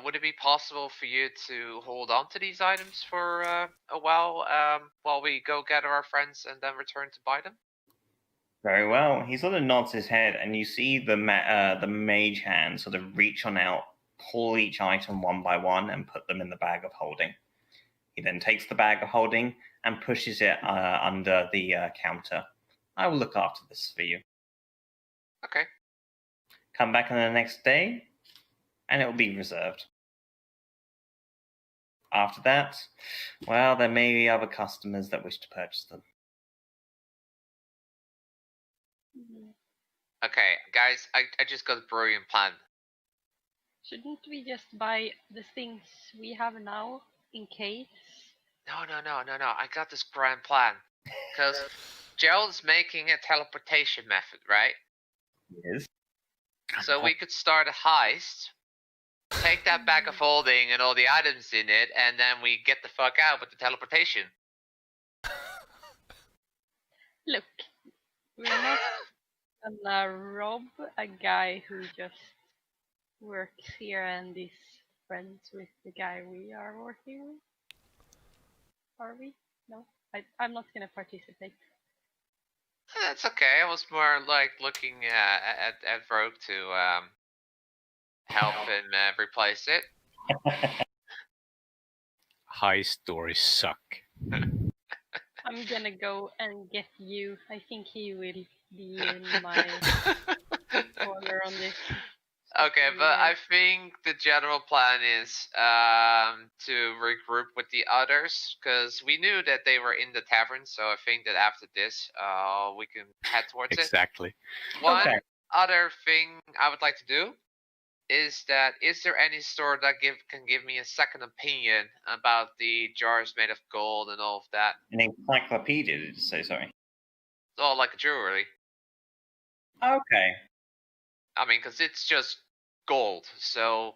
would it be possible for you to hold on to these items for a while we go gather our friends and then return to buy them? Very well. He sort of nods his head, and you see the mage hand sort of reach on out, pull each item one by one, and put them in the bag of holding. He then takes the bag of holding and pushes it under the counter. I will look after this for you. Okay. Come back on the next day, and it will be reserved. After that, well, there may be other customers that wish to purchase them. Okay, guys, I just got a brilliant plan. Shouldn't we just buy the things we have now in case? No. I got this grand plan. Because Gerald's making a teleportation method, right? Yes. So we could start a heist, take that bag of holding and all the items in it, and then we get the fuck out with the teleportation. Look, we're not gonna rob a guy who just works here and is friends with the guy we are working with. Are we? No, I'm not gonna participate. That's okay. I was more like looking at Rogue to help him replace it. High stories suck. I'm gonna go and get you. I think he will be in my corner on this. Okay, but I think the general plan is to regroup with the others, because we knew that they were in the tavern, so I think that after this, we can head towards Exactly. it. One other thing I would like to do is there any store that can give me a second opinion about the jars made of gold and all of that? An encyclopedia, did you say? Sorry. Oh, like a jewelry. Okay. I mean, because it's just gold, so...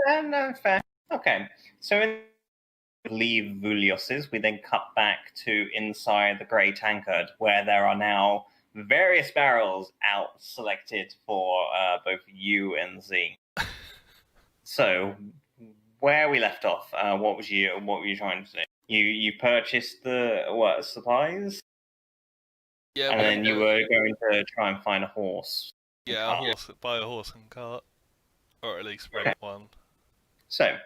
No, fair. Okay, so in leave Vulios's, we then cut back to inside the Grey Tankard, where there are now various barrels out selected for both you and Z. So, where we left off, what were you trying to do? You purchased the supplies? Yeah, And then you were going to try and find a horse. Yeah, a horse. Buy a horse and cart, or at least rent one. So,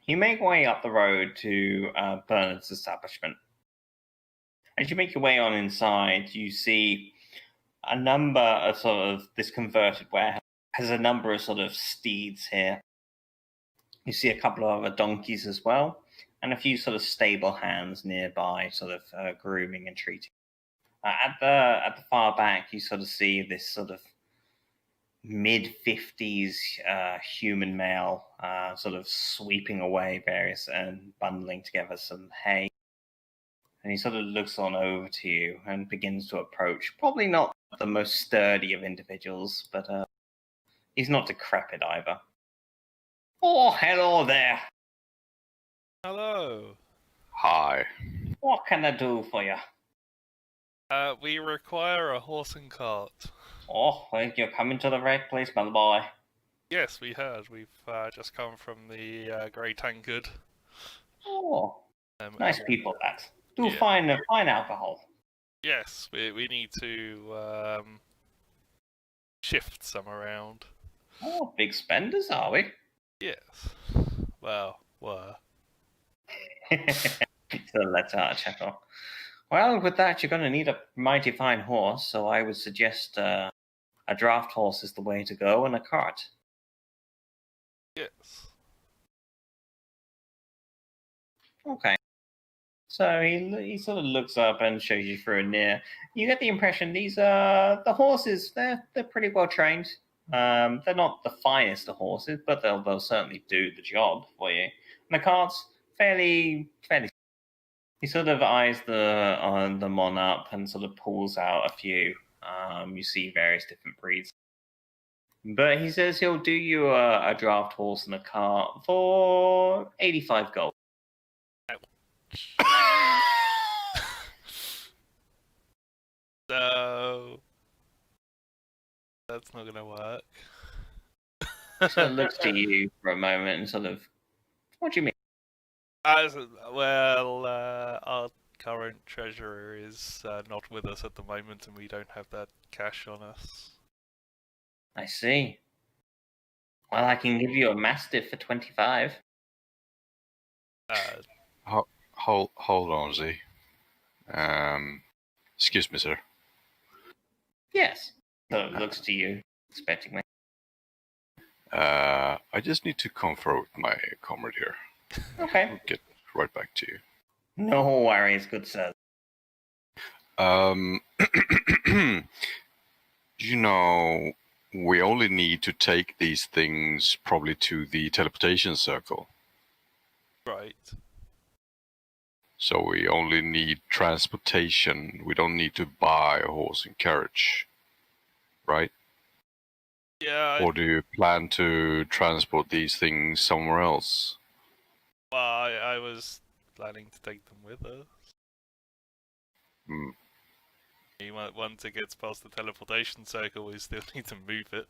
you make your way up the road to Bernard's establishment. As you make your way on inside, you see a number of sort of this converted warehouse has a number of sort of steeds here. You see a couple of other donkeys as well, and a few sort of stable hands nearby, sort of grooming and treating. At the far back, you sort of see this sort of mid-50s human male sort of sweeping away various and bundling together some hay. And he sort of looks on over to you and begins to approach. Probably not the most sturdy of individuals, but he's not decrepit either. Oh, hello there. Hello. Hi. What can I do for you? We require a horse and cart. Oh, well, you're coming to the right place, my boy. Yes, we heard. We've just come from the Grey Tankard. Oh, nice people, that. Do yeah. fine alcohol. Yes, we need to shift some around. Oh, big spenders, are we? Yes. Well, were. So let's out a chuckle. Well, with that, you're going to need a mighty fine horse, so I would suggest a draft horse is the way to go, and a cart. Yes. Okay. So he sort of looks up and shows you through a near. You get the impression these the horses. They're pretty well trained. They're not the finest of horses, but they'll certainly do the job for you. And the carts fairly. He sort of eyes them on up and sort of pulls out a few. You see various different breeds. But he says he'll do you a draft horse and a cart for 85 gold. So that's not gonna work. So it looks to you for a moment and sort of, what do you mean? Well, our current treasurer is not with us at the moment, and we don't have that cash on us. I see. Well, I can give you a mastiff for 25. Hold on, Z. Excuse me, sir. Yes. So it looks to you, expectingly. I just need to confer with my comrade here. Okay. I'll get right back to you. No worries, good sir. You know, we only need to take these things probably to the teleportation circle. Right. So we only need transportation. We don't need to buy a horse and carriage. Right? Yeah. Or do you plan to transport these things somewhere else? Well, I was planning to take them with us. Once it gets past the teleportation circle, we still need to move it.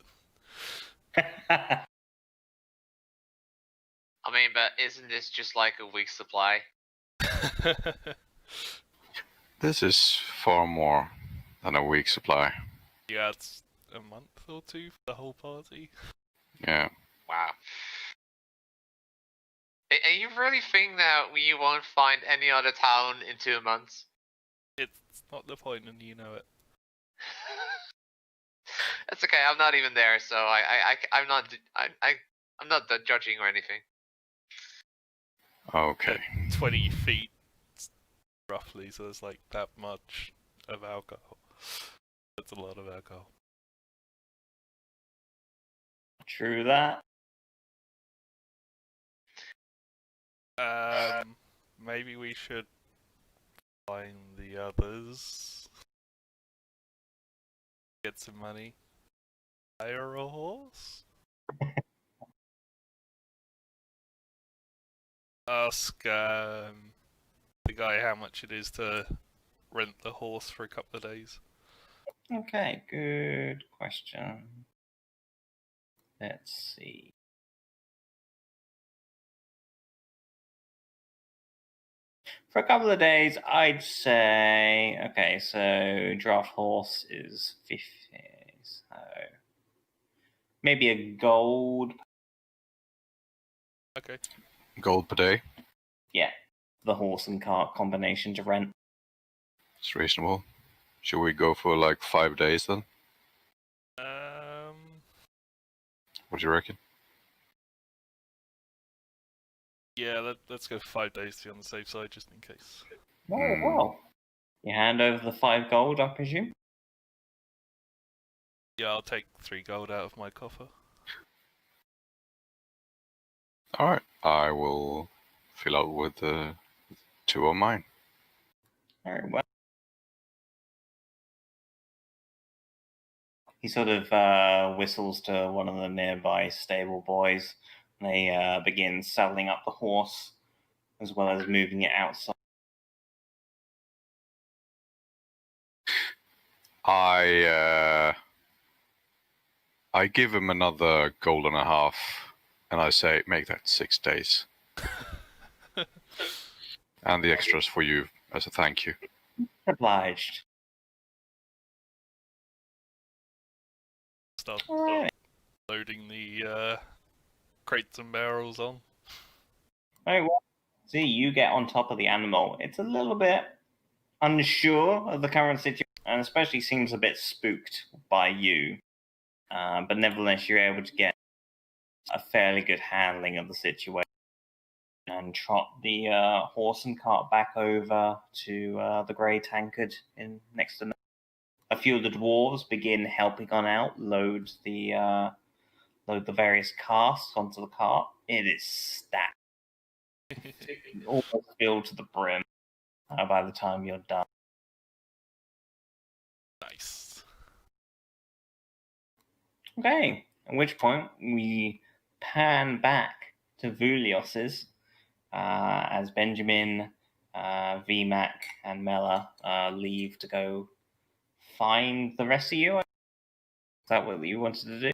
I mean, but isn't this just like a week's supply? This is far more than a week's supply. Yeah, it's a month or two for the whole party. Yeah. Wow. And you really think that you won't find any other town in 2 months? It's not the point, and you know it. That's okay. I'm not even there, so I'm not judging or anything. Okay. 20 feet, roughly, so it's like that much of alcohol. That's a lot of alcohol. True that. Maybe we should find the others. Get some money. hire a horse? Ask the guy how much it is to rent the horse for a couple of days. Okay, good question. Let's see. For a couple of days, I'd say, okay, so draft horse is 50, so maybe a gold. Okay. Gold per day. Yeah, the horse and cart combination to rent. It's reasonable. Should we go for like 5 days then? What do you reckon? Yeah, let's go 5 days to be on the safe side, just in case. Oh, well. You hand over the 5 gold, I presume? Yeah, I'll take 3 gold out of my coffer. Alright, I will fill out with 2 of mine. Very well. He sort of whistles to one of the nearby stable boys. And they begin saddling up the horse, as well as moving it outside. I give him another gold and a half, and I say, make that 6 days. And the extras for you as a thank you. Obliged. Start Alright. loading the crates and barrels on. Very well. See, you get on top of the animal. It's a little bit unsure of the current situation, and especially seems a bit spooked by you. But nevertheless, you're able to get a fairly good handling of the situation and trot the horse and cart back over to the grey tankard in next to. A few of the dwarves begin helping on out, load the various casks onto the cart. It is stacked, almost filled to the brim by the time you're done. Nice. Okay, at which point we pan back to Vulios's as Benjamin, VMAC, and Mela leave to go find the rest of you. Is that what you wanted to do?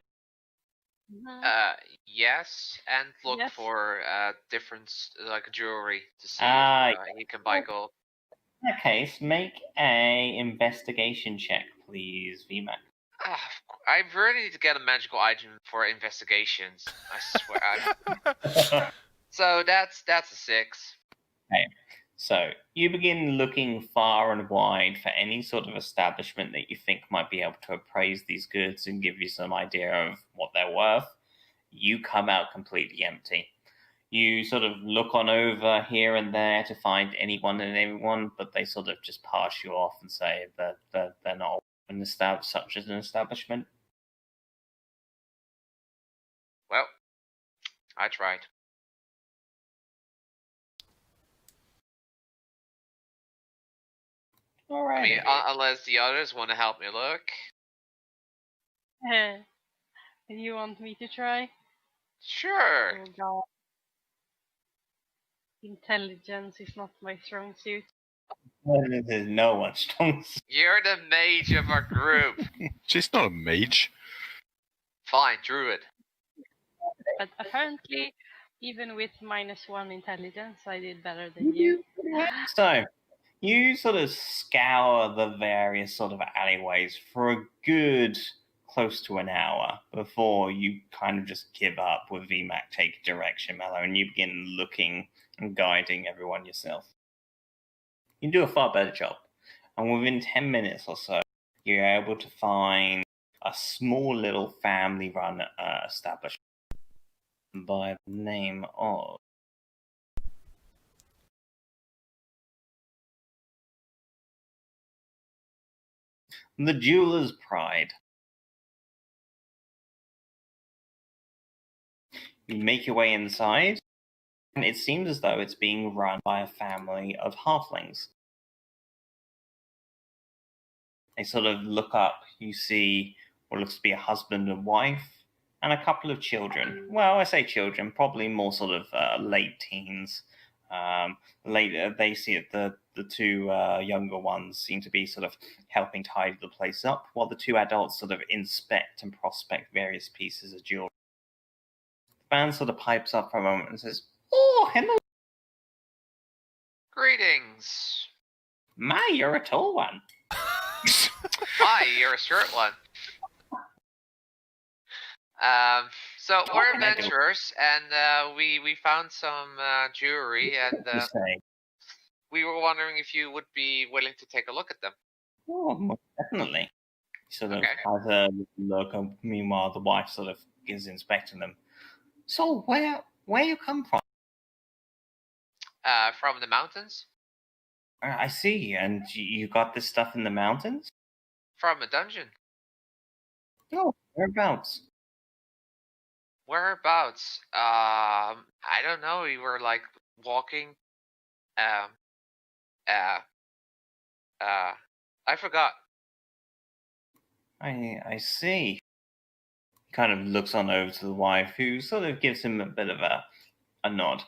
Yes, and look Yes. for different like jewelry to see if he can buy gold. In that case, make a investigation check, please, VMAC. I really need to get a magical item for investigations. I swear. So that's a 6. Okay. So you begin looking far and wide for any sort of establishment that you think might be able to appraise these goods and give you some idea of what they're worth. You come out completely empty. You sort of look on over here and there to find anyone and everyone, but they sort of just pass you off and say that they're not such as an establishment. Well, I tried. All right. I mean, unless the others want to help me look. You want me to try? Sure. Oh god. Intelligence is not my strong suit. There's no one strong. You're the mage of our group. She's not a mage. Fine, druid. But apparently, even with -1 intelligence, I did better than you. So, you sort of scour the various sort of alleyways for a good close to an hour before you kind of just give up with VMAC taking direction, Mello, and you begin looking and guiding everyone yourself. You do a far better job. And within 10 minutes or so, you're able to find a small little family-run establishment by the name of the Jeweler's Pride. You make your way inside, and it seems as though it's being run by a family of halflings. They sort of look up, you see what looks to be a husband and wife, and a couple of children. Well, I say children, probably more sort of late teens. Later, they see it. The two younger ones seem to be sort of helping tidy the place up, while the two adults sort of inspect and prospect various pieces of jewelry. The man sort of pipes up for a moment and says, "Oh, hello. Greetings. My, you're a tall one." My, you're a short one. So we're can I do? adventurers, and we found some jewelry, and You say, we were wondering if you would be willing to take a look at them. "Oh, most definitely." Sort of Okay. has a look, and meanwhile the wife sort of is inspecting them. "So where you come from?" From the mountains? I see, and you got this stuff in the mountains? From a dungeon. Oh, whereabouts? Whereabouts? I don't know. We were like walking. I forgot. I see. He kind of looks on over to the wife, who sort of gives him a bit of a nod.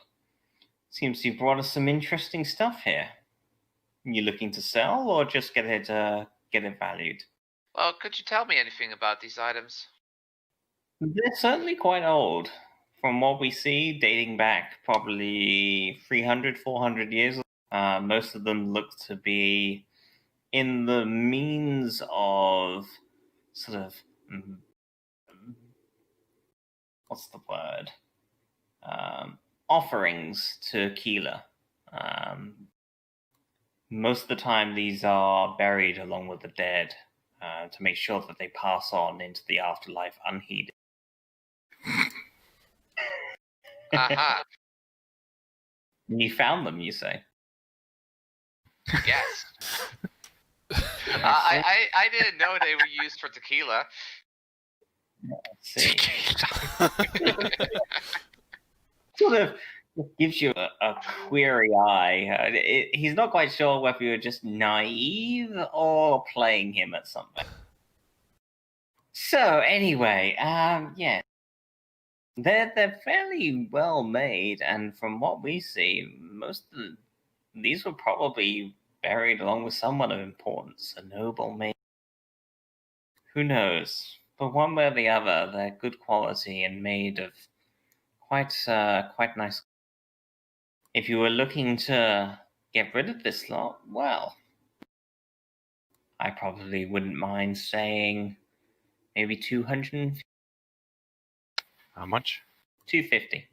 "Seems you brought us some interesting stuff here. You looking to sell or just get it valued?" Well, could you tell me anything about these items? They're certainly quite old. From what we see, dating back probably 300, 400 years. Most of them look to be in the means of sort of, what's the word? Offerings to Keela. Most of the time, these are buried along with the dead to make sure that they pass on into the afterlife unheeded. Aha. You found them, you say? Yes. I didn't know they were used for tequila. Let's see. Sort of gives you a query eye. He's not quite sure whether you're just naive or playing him at something. So anyway, yeah. They're fairly well made, and from what we see, most of these were probably buried along with someone of importance, a noble maid. Who knows? But one way or the other, they're good quality and made of quite nice. If you were looking to get rid of this lot, well, I probably wouldn't mind saying maybe 200. How much? 250.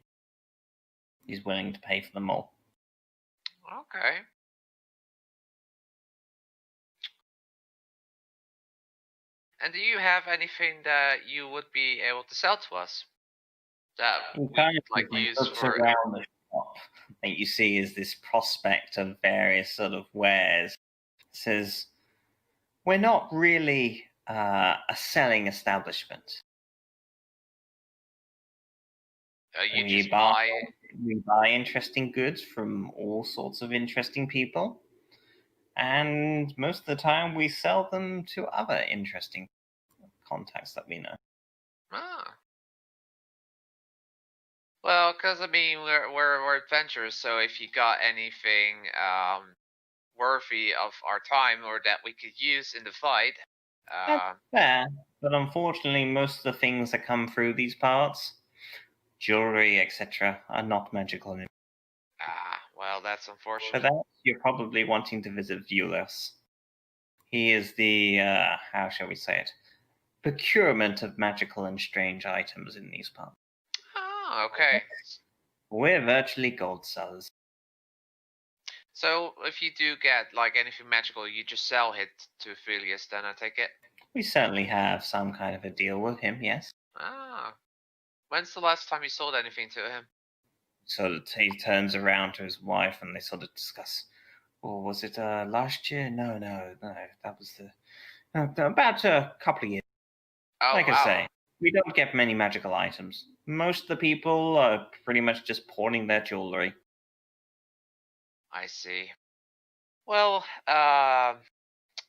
He's willing to pay for them all. Okay. And do you have anything that you would be able to sell to us? That He we kind of like use looks for around the shop. And you see is this prospect of various sort of wares. It says, "We're not really a selling establishment. you We just buy. buy interesting goods from all sorts of interesting people. And most of the time we sell them to other interesting contacts that we know." Ah. Well, because I mean we're adventurers, so if you got anything worthy of our time or that we could use in the fight, That's fair, but unfortunately most of the things that come through these parts, jewelry, etc., are not magical. well, that's For unfortunate. that, you're probably wanting to visit Vulos. He is the, how shall we say it, procurement of magical and strange items in these parts. Oh, okay. We're virtually gold sellers. So if you do get like anything magical, you just sell it to Phileas, then I take it. We certainly have some kind of a deal with him, yes. Ah. When's the last time you sold anything to him? So he turns around to his wife and they sort of discuss, or was it last year? No, that was about a couple of years. Oh, Like wow. I say, we don't get many magical items. Most of the people are pretty much just pawning their jewelry. I see. Well,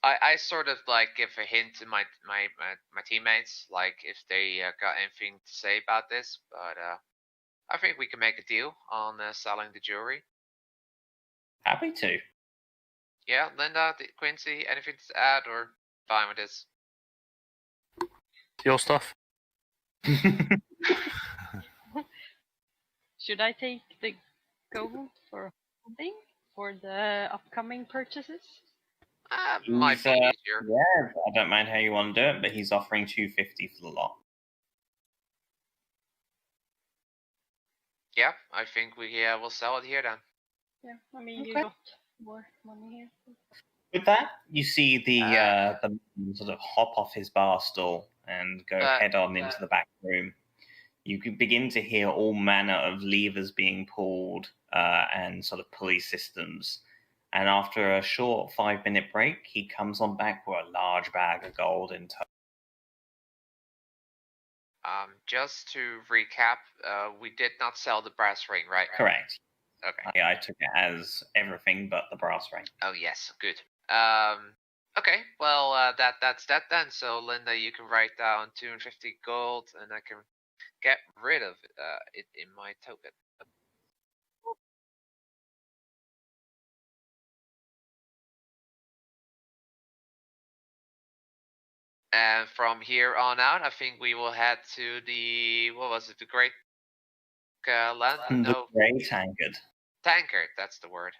I sort of like give a hint to my teammates, like if they got anything to say about this. But I think we can make a deal on selling the jewelry. Happy to. Yeah, Linda, Quincy, anything to add or fine with this? Your stuff. Should I take the gold for holding for the upcoming purchases? Might be easier. Yeah, I don't mind how you want to do it, but he's offering 250 for the lot. Yeah, I think we will sell it here then. Yeah, I mean you Okay. got more money here. With that, you see the man sort of hop off his bar stool and go head on into the back room. You can begin to hear all manner of levers being pulled and sort of police systems. And after a short 5-minute break, he comes on back with a large bag of gold in tow. Just to recap, we did not sell the brass ring, right? Correct. Okay. I took it as everything but the brass ring. Oh yes, good. Okay, well that's that then. So Linda, you can write down 250 gold, and I can get rid of it in my token. And from here on out, I think we will head to the the Great Land? The Grey Tankard. Tankard, that's the word.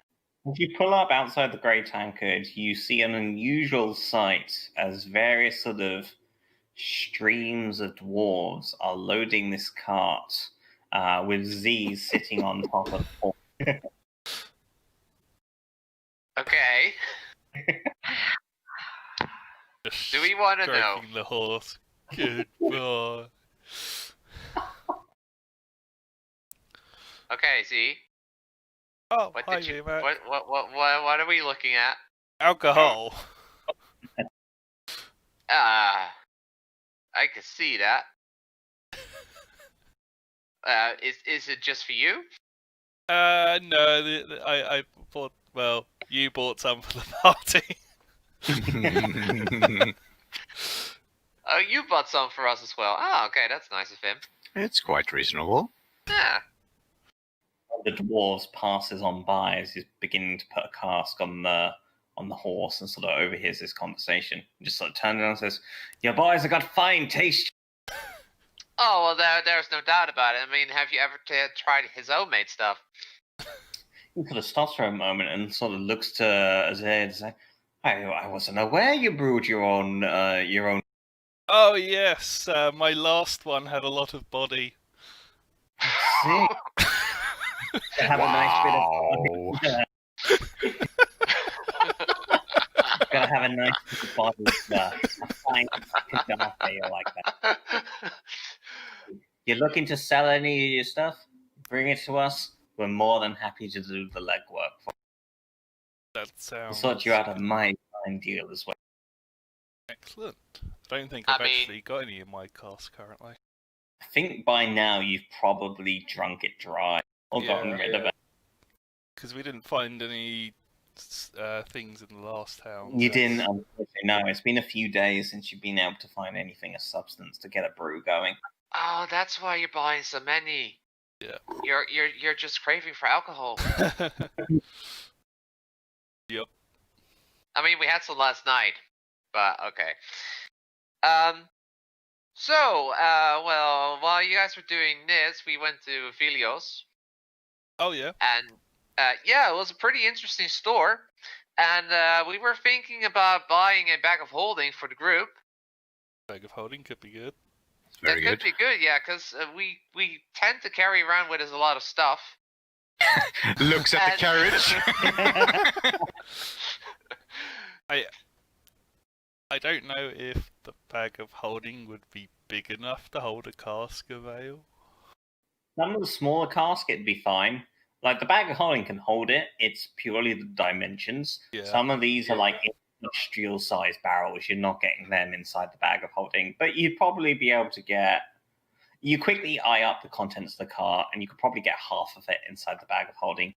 If you pull up outside the Grey Tankard, you see an unusual sight as various sort of streams of dwarves are loading this cart with Z sitting on top of the Okay. Do we want to know? Stroking the horse. Good boy. Okay, Z. Oh, What hi did you? there, Matt. What are we looking at? Alcohol. I can see that. Is it just for you? No, I bought. Well, you bought some for the party. Oh, you bought some for us as well. Oh, okay, that's nice of him. It's quite reasonable. Yeah. The dwarves passes on by as he's beginning to put a cask on the horse and sort of overhears this conversation. He just sort of turns around and says, "Your boys have got fine taste." Oh, well, there's no doubt about it. I mean, have you ever tried his own-made stuff? He sort of stops for a moment and sort of looks to Azir and says, I wasn't aware you brewed your own. Oh yes, my last one had a lot of body. See? Have a nice bit of Gotta have a nice bit of body. A fine Gaddafi like that. You're looking to sell any of your stuff? Bring it to us. We're more than happy to do the legwork for That you. sounds. Sort you out a my fine deal as well. Excellent. I don't think I've actually got any in my cask currently. I think by now you've probably drunk it dry or gotten rid of it. Because we didn't find any things in the last town. You didn't, unfortunately. No, it's been a few days since you've been able to find anything of substance to get a brew going. Oh, that's why you're buying so many. Yeah. You're just craving for alcohol. Yep. I mean, we had some last night, but okay. So, well, while you guys were doing this, we went to Philios. Oh yeah. And yeah, it was a pretty interesting store. And we were thinking about buying a bag of holding for the group. Bag of holding could be good. Very It could be good, yeah, because we tend to carry around with us a lot of stuff. Looks at the carriage. I don't know if the bag of holding would be big enough to hold a cask of ale. Some of the smaller casks it'd be fine. Like the bag of holding can hold it. It's purely the dimensions. Yeah. Some of these are like industrial sized barrels. You're not getting them inside the bag of holding, but you'd probably be able to get. You quickly eye up the contents of the cart, and you could probably get half of it inside the bag of holding.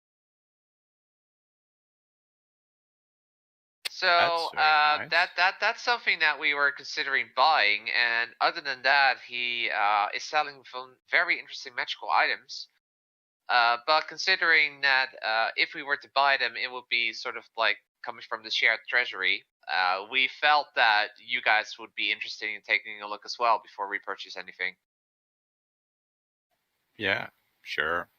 So That's very nice. that's something that we were considering buying, and other than that, he is selling some very interesting magical items. But considering that if we were to buy them, it would be sort of like coming from the shared treasury. We felt that you guys would be interested in taking a look as well before we purchase anything. Yeah, sure.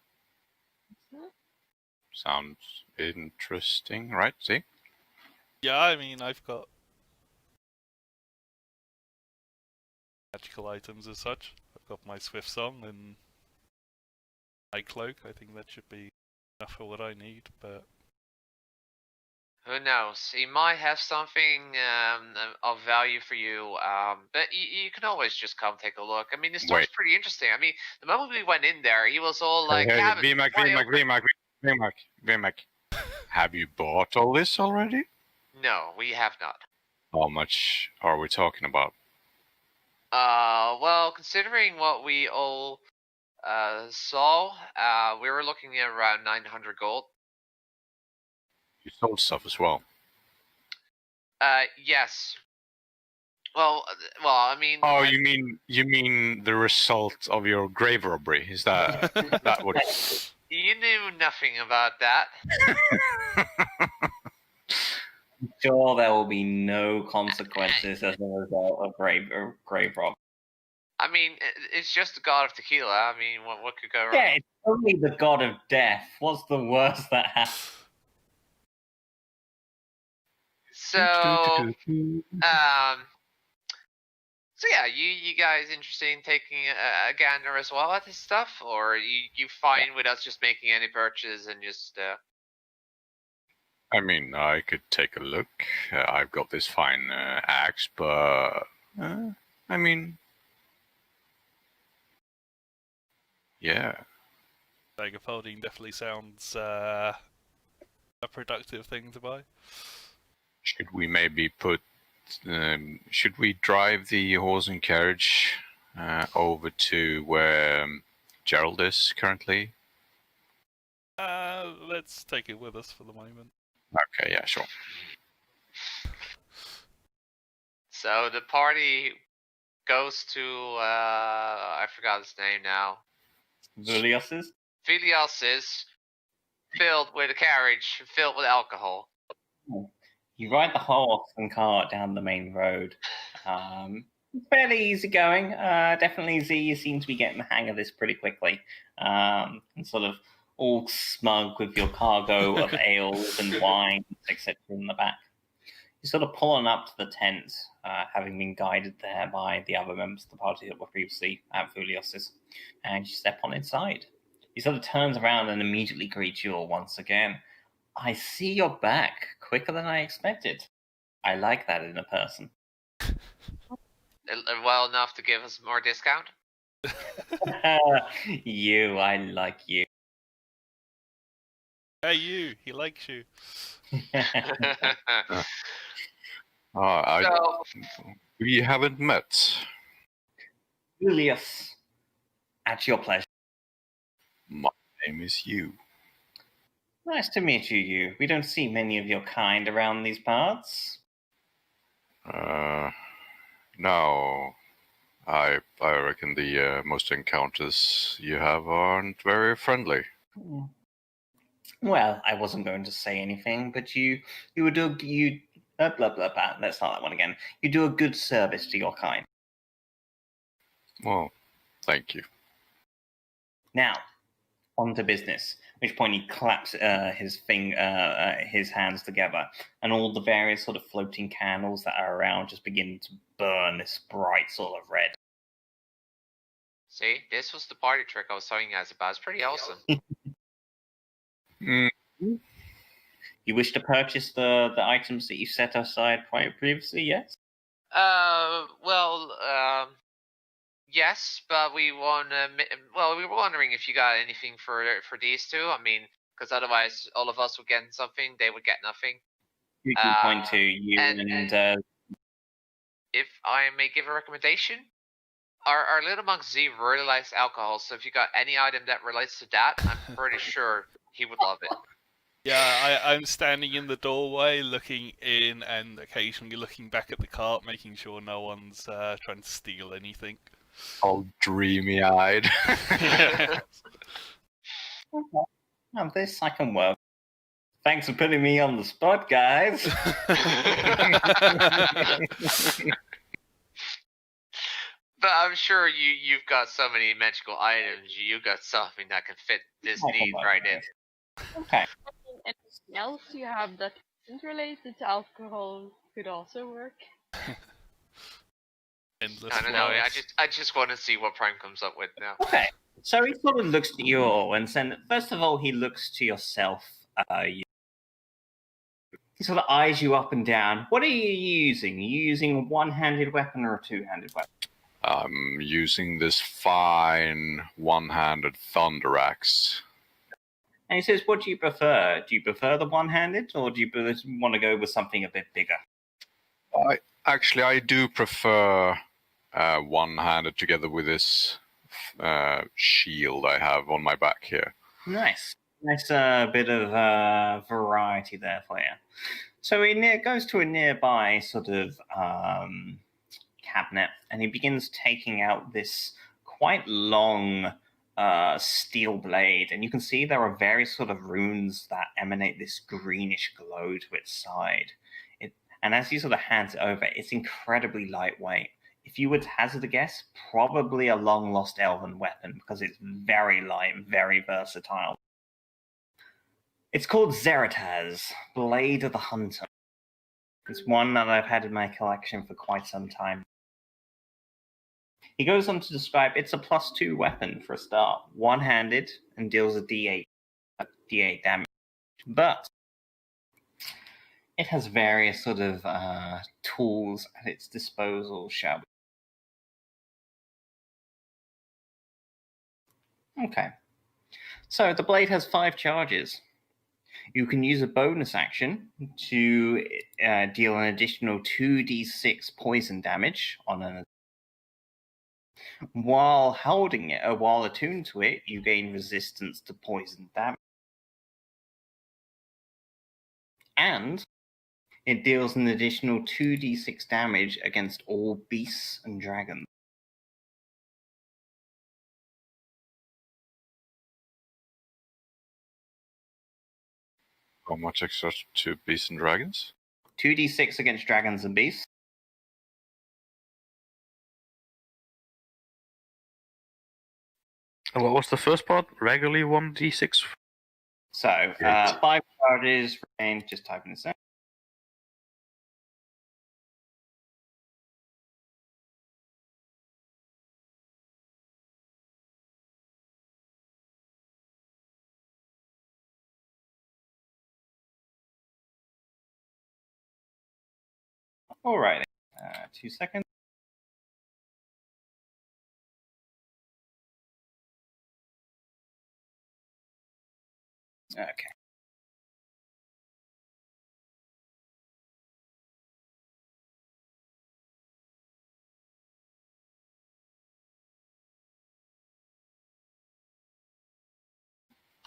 Sounds interesting, right? See? Yeah, I mean, I've got magical items as such. I've got my Swift Song and my cloak. I think that should be enough for what I need, but Who knows? He might have something of value for you, but you can always just come take a look. I mean, the store's Wait. pretty interesting. I mean, the moment we went in there, he was all like, Hey, "Yeah, VMAC. Have you bought all this already? No, we have not. How much are we talking about? Well, considering what we all saw, we were looking at around 900 gold. You sold stuff as well. Yes. Well, I mean. Oh, you mean the result of your grave robbery? Is that what? You knew nothing about that. I'm sure there will be no consequences as a result of grave rob. I mean, it's just the god of tequila. I mean, what could go wrong? Yeah, it's only the god of death. What's the worst that happens? So, so yeah, you guys interested in taking a gander as well at this stuff, or you fine with us just making any purchase and just? I mean, I could take a look. I've got this fine axe, but I mean, yeah. Bag of Holding definitely sounds a productive thing to buy. Should we maybe should we drive the horse and carriage over to where Gerald is currently? Let's take it with us for the moment. Okay, yeah, sure. So the party goes to I forgot his name now. Vilios's? Vilios's, filled with a carriage filled with alcohol. You ride the horse and cart down the main road. Fairly easy going. Definitely Z, you seem to be getting the hang of this pretty quickly. And sort of all smug with your cargo of ales and wine, etc. in the back. You're sort of pulling up to the tent, having been guided there by the other members of the party that were previously at Vilios's. And you step on inside. He sort of turns around and immediately greets you all once again. I see you're back quicker than I expected. I like that in a person. Well enough to give us more discount? You, I like you. Hey, you, he likes you. We haven't met. Julius, at your pleasure. My name is Yu. Nice to meet you, Yu. We don't see many of your kind around these parts. No. I reckon the most encounters you have aren't very friendly. Well, I wasn't going to say anything, but you would do blah blah blah. Let's start that one again. You do a good service to your kind. Well, thank you. Now, on to business. At which point he claps his hands together, and all the various sort of floating candles that are around just begin to burn this bright sort of red. See, this was the party trick I was telling you guys about. It's pretty awesome. You wish to purchase the items that you set aside previously, yes? Yes, but we want to. Well, we were wondering if you got anything for these two. I mean, because otherwise, all of us would get something, they would get nothing. You can point to you and if I may give a recommendation, our little monk Z really likes alcohol. So if you got any item that relates to that, I'm pretty sure he would love it. Yeah, I'm standing in the doorway, looking in, and occasionally looking back at the cart, making sure no one's trying to steal anything. All dreamy-eyed. Okay. Oh, this I can work. Thanks for putting me on the spot, guys. But I'm sure you've got so many magical items. You've got something that can fit this I can need work right with in. this. Okay. Anything else you have that isn't related to alcohol could also work. Endless I don't know. flowers. I just want to see what Prime comes up with now. Okay. So he sort of looks at you all, and then first of all, he looks to yourself. He sort of eyes you up and down. What are you using? Are you using a one-handed weapon or a two-handed weapon? I'm using this fine one-handed thunder axe. And he says, what do you prefer? Do you prefer the one-handed, or do you want to go with something a bit bigger? I do prefer one-handed together with this shield I have on my back here. Nice. Nice bit of variety there for you. So he goes to a nearby sort of cabinet, and he begins taking out this quite long steel blade, and you can see there are various sort of runes that emanate this greenish glow to its side. And as he sort of hands it over, it's incredibly lightweight. If you would hazard a guess, probably a long-lost elven weapon, because it's very light and very versatile. It's called Zerataz, Blade of the Hunter. It's one that I've had in my collection for quite some time. He goes on to describe it's a +2 weapon for a start, one-handed, and deals a D8 damage. But it has various sort of tools at its disposal, shall we? Okay. So the blade has 5 charges. You can use a bonus action to deal an additional 2d6 poison damage on an. While holding it, or while attuned to it, you gain resistance to poison damage. And it deals an additional 2d6 damage against all beasts and dragons. How much extra to beasts and dragons? 2d6 against dragons and beasts. And what was the first part? Regularly 1d6? So, 5 charges remain, just typing this out. Alrighty, 2 seconds. Okay.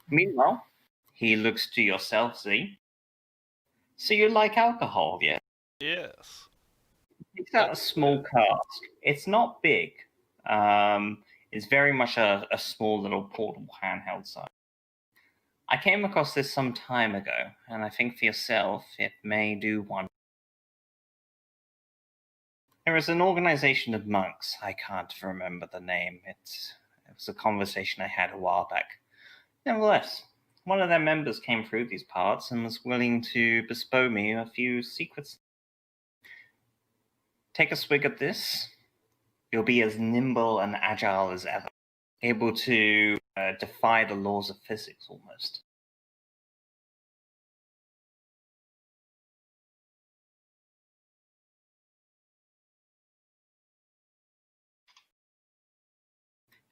Meanwhile, he looks to yourself, Z. So you like alcohol, yeah? Yes. It's got a small cask. It's not big. It's very much a small little portable handheld size. I came across this some time ago, and I think for yourself, it may do one. There is an organization of monks. I can't remember the name. It was a conversation I had a while back. Nevertheless, one of their members came through these parts and was willing to bestow me a few secrets. Take a swig at this. You'll be as nimble and agile as ever, able to defy the laws of physics almost.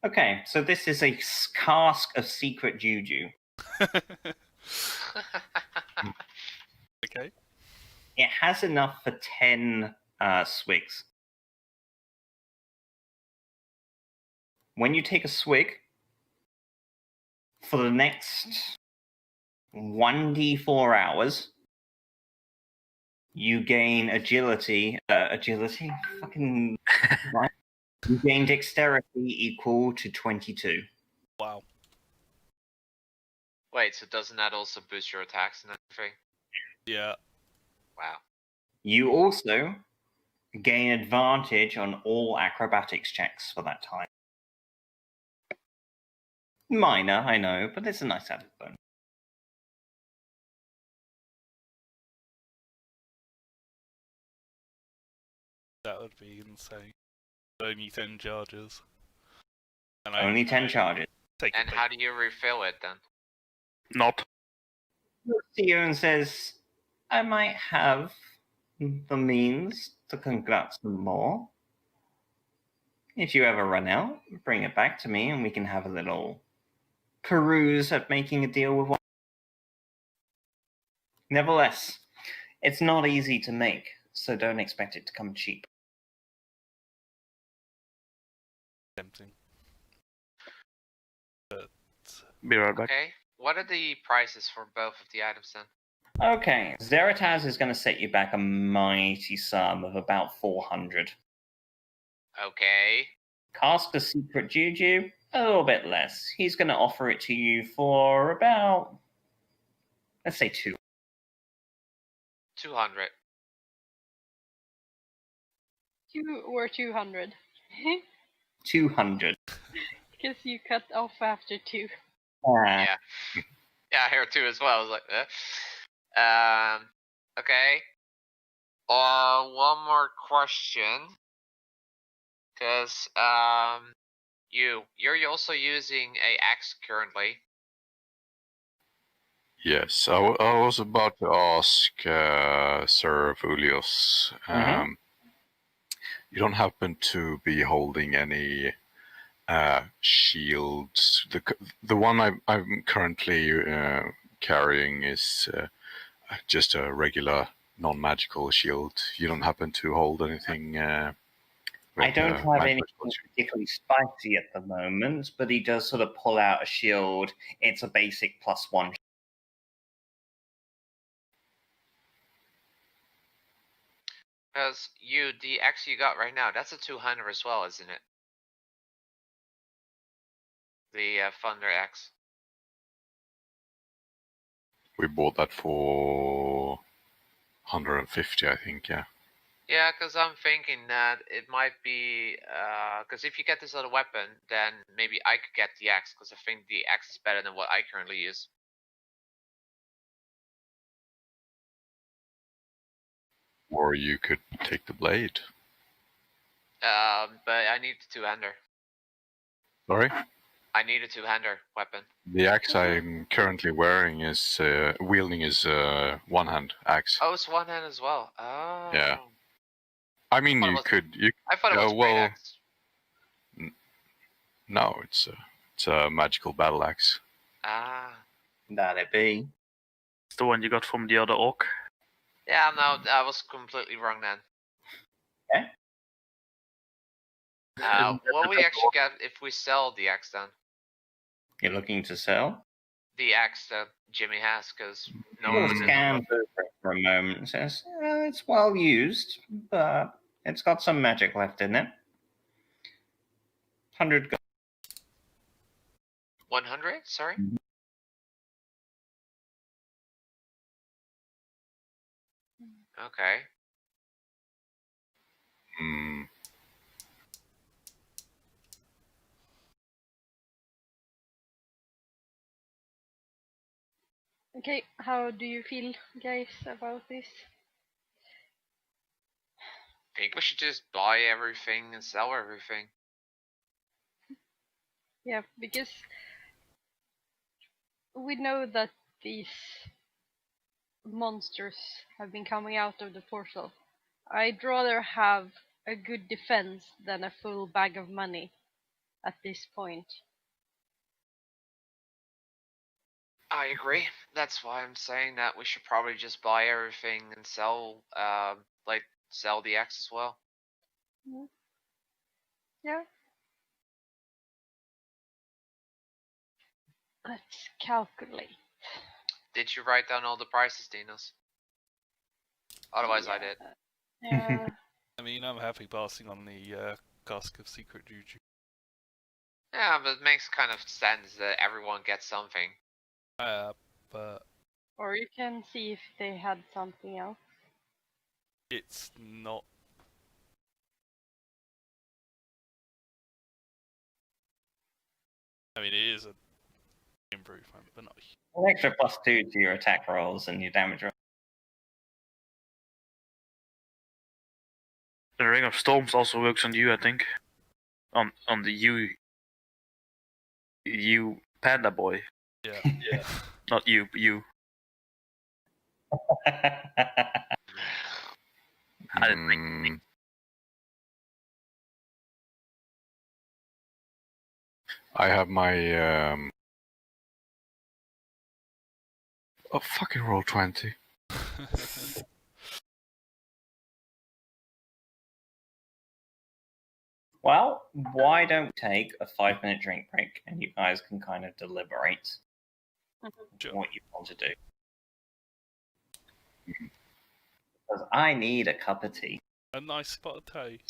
Okay, so this is a cask of secret juju. Okay. It has enough for 10 swigs. When you take a swig, for the next 1d4 hours. You gain agility. Agility? Fucking. Right. You gain dexterity equal to 22. Wow. Wait, so doesn't that also boost your attacks and everything? Yeah. Wow. You also gain advantage on all acrobatics checks for that time. Minor, I know, but it's a nice added bonus. That would be insane. Only 10 charges. And Only 10 charges. Take And how do you refill it then? Not. Looks to you and says, I might have the means to conduct some more. If you ever run out, bring it back to me and we can have a little peruse at making a deal with one. Nevertheless, it's not easy to make, so don't expect it to come cheap. tempting. But Be right back. Okay. What are the prices for both of the items then? Okay, Zeratas is going to set you back a mighty sum of about 400. Okay. Cast a secret juju, a little bit less. He's going to offer it to you for about, let's say 2. 200. 200. 200. Because you cut off after 2. Yeah. Yeah, I heard 2 as well. I was like, okay. One more question. Because, you're also using a axe currently. Yes, I was about to ask Sir Fulios. You don't happen to be holding any shields? The one I'm currently carrying is just a regular non-magical shield. You don't happen to hold anything? I don't have anything particularly spicy at the moment, but he does sort of pull out a shield. It's a basic +1. Because the axe you got right now, that's a 200 as well, isn't it? The Thunder axe. We bought that for 150, I think, yeah. Yeah, because I'm thinking that it might be, because if you get this other weapon, then maybe I could get the axe, because I think the axe is better than what I currently use. Or you could take the blade. But I need the two-hander. Sorry? I need a two-hander weapon. The axe I'm currently wearing is, wielding is one-hand axe. Oh, it's one hand as well. Oh. Yeah. I mean, I you could. I thought it was a great axe. No, it's a magical battle axe. Ah. That it be. It's the one you got from the other orc. Yeah, no, I was completely wrong then. Okay. What we actually get if we sell the axe then? You're looking to sell? The axe that Jimmy has, because no We'll one was in scan the through it for a moment and says, it's well used, but it's got some magic left in it. 100 gold. 100? Sorry? Okay. Hmm. Okay, how do you feel, guys, about this? I think we should just buy everything and sell everything. Yeah, because we know that these monsters have been coming out of the portal. I'd rather have a good defense than a full bag of money at this point. I agree. That's why I'm saying that we should probably just buy everything and sell, sell the axe as well. Yeah. Let's calculate. Did you write down all the prices, Dinos? Otherwise, I did. Yeah. I mean, I'm happy passing on the Cask of Secret Juju. Yeah, but it makes kind of sense that everyone gets something. But Or you can see if they had something else. it's not. I mean, it is an improvement, but not. An extra +2 to your attack rolls and your damage rolls. The Ring of Storms also works on you, I think. On the you panda boy. Yeah. Yeah. Not you, you. I didn't think. Mm. I have my oh fucking roll 20. Well, why don't we take a 5-minute drink break and you guys can kind of deliberate Sure. what you want to do. Because I need a cup of tea. A nice spot of tea.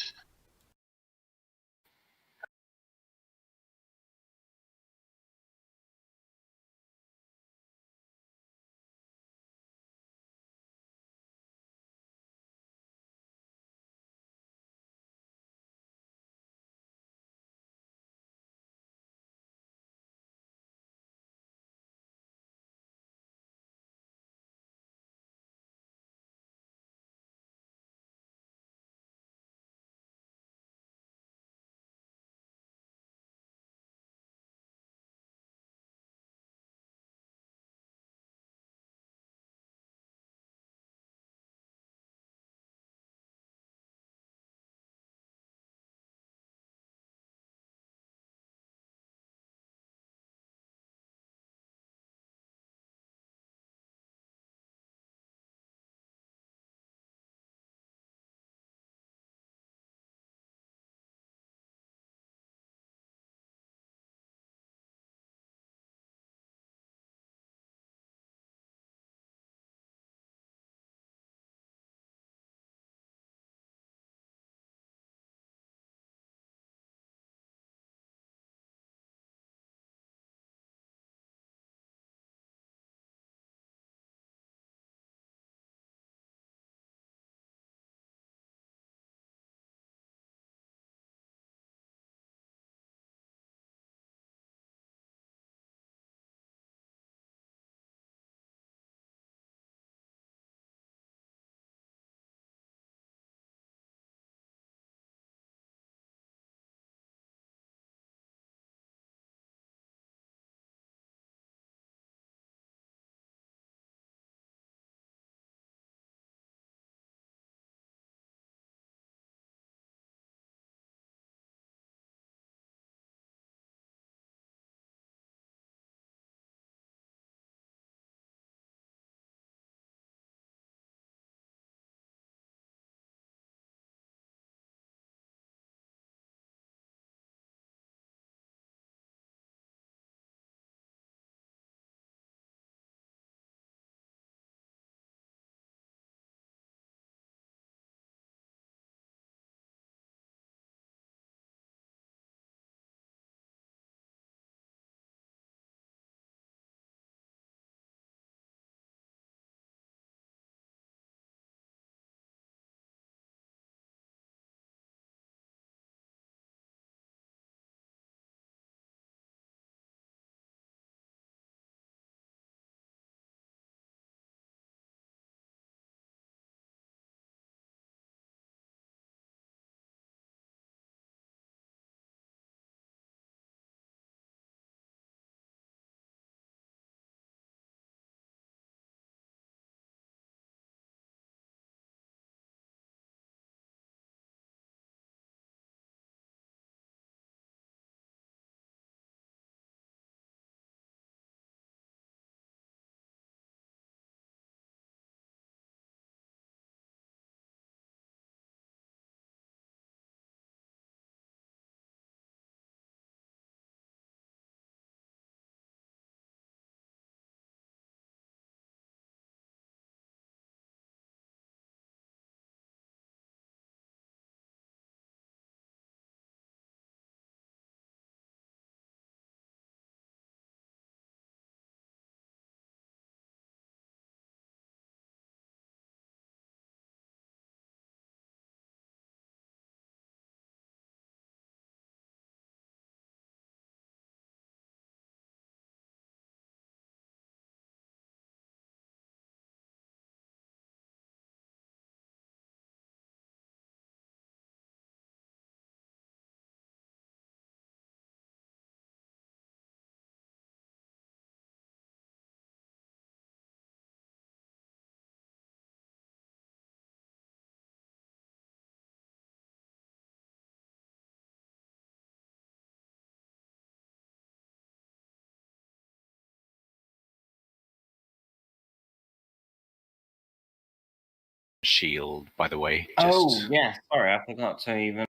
shield, by the way. Oh, yeah. Sorry, I forgot to even.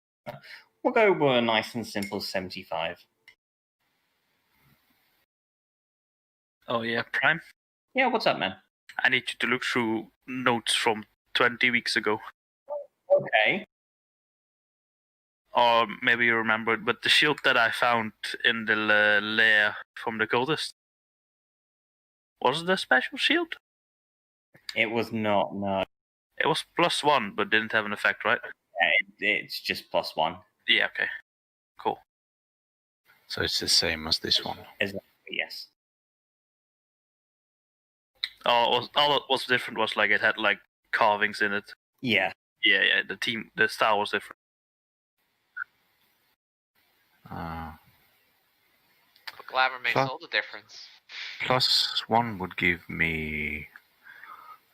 We'll go with a nice and simple 75. Oh yeah, Prime. Yeah, what's up, man? I need you to look through notes from 20 weeks ago. Okay. Or maybe you remember it, but the shield that I found in the lair from the cultist. Was it a special shield? It was not, no. It was +1, but didn't have an effect, right? It's just +1. Yeah, okay. Cool. So it's the same as this one. Yes. All that was different was like it had like carvings in it. Yeah. Yeah, the style was different. Glamour makes all the difference. +1 would give me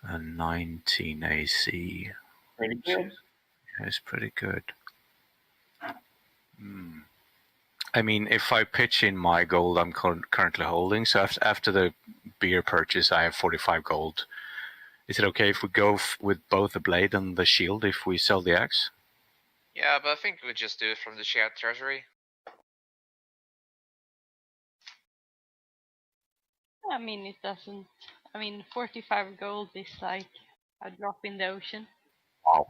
a 19 AC. Pretty good. Yeah, it's pretty good. I mean, if I pitch in my gold I'm currently holding, so after the beer purchase I have 45 gold. Is it okay if we go with both the blade and the shield if we sell the axe? Yeah, but I think we just do it from the shared treasury. I mean, it doesn't. I mean, 45 gold is like a drop in the ocean. Wow.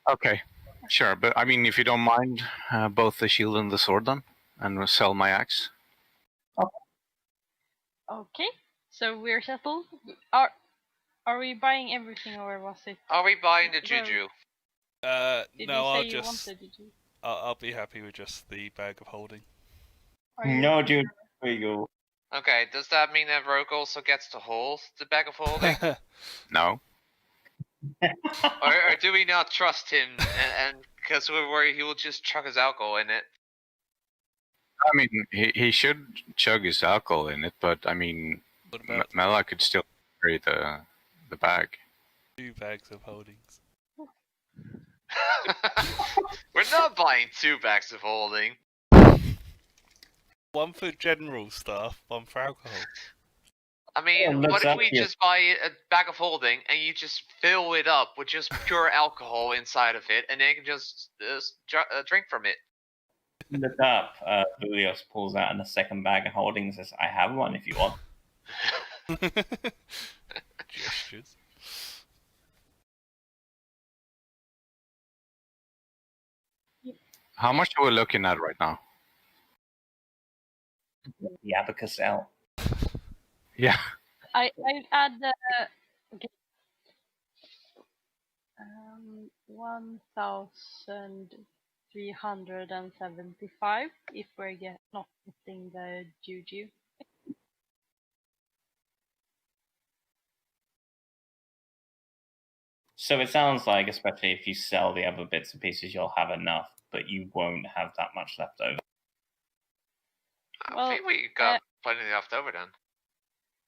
Okay, sure. But I mean, if you don't mind, both the shield and the sword then, and we'll sell my axe. Okay, so we're settled. Are we buying everything, or was it? Are we buying the Well, juju? Did No, you I'll say just. you wanted to do? I'll be happy with just the bag of holding. Are you- No, dude. There you go. Okay, does that mean that Rogue also gets to hold the bag of holding? No. or do we not trust him? And because we're worried he will just chuck his alcohol in it. I mean, he should chug his alcohol in it, but I mean, What about Mela could still carry the bag. 2 bags of holdings? We're not buying 2 bags of holding. 1 for general stuff, 1 for alcohol. I mean, Yeah, what if we exactly. just buy a bag of holding and you just fill it up with just pure alcohol inside of it, and then you can just drink from it? Look up. Julius pulls out in the second bag of holding and says, I have one if you want. Gestures. How much are we looking at right now? The abacus out. Yeah. I add okay. 1,375 if we're not getting the juju. So it sounds like, especially if you sell the other bits and pieces, you'll have enough, but you won't have that much left over. I think we got plenty left over then.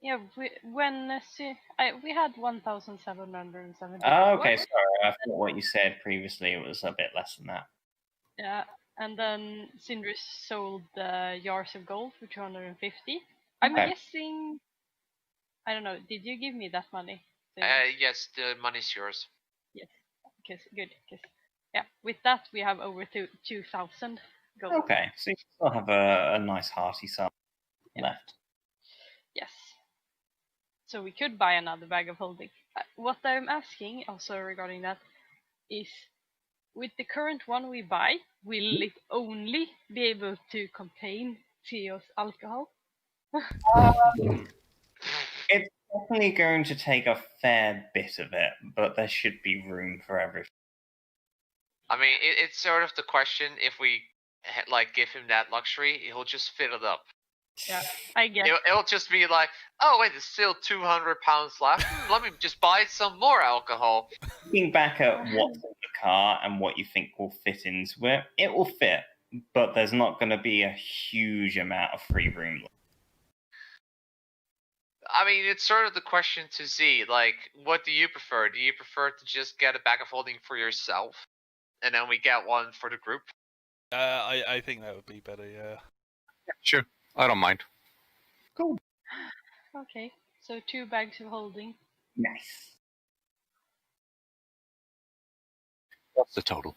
Yeah, we had 1,770. Oh, okay, sorry. I thought what you said previously was a bit less than that. Yeah, and then Sindris sold the Yards of Gold for 250. I'm Okay. guessing. I don't know. Did you give me that money? Yes, the money's yours. Yes. Good. Yeah, with that we have over 2,000 gold. Okay, so you still have a nice hearty sum left. Yes. So we could buy another bag of holding. What I'm asking also regarding that is, with the current one we buy, will it only be able to contain Theo's alcohol? It's definitely going to take a fair bit of it, but there should be room for everything. I mean, it's sort of the question, if we like give him that luxury, he'll just fill it up. Yeah, I guess. It'll just be like, oh wait, there's still 200 pounds left. Let me just buy some more alcohol. Looking back at what's in the car and what you think will fit into it, it will fit, but there's not going to be a huge amount of free room. I mean, it's sort of the question to Z, like, what do you prefer? Do you prefer to just get a bag of holding for yourself, and then we get one for the group? I think that would be better, yeah. Sure. I don't mind. Cool. Okay, so 2 bags of holding. Nice. What's the total?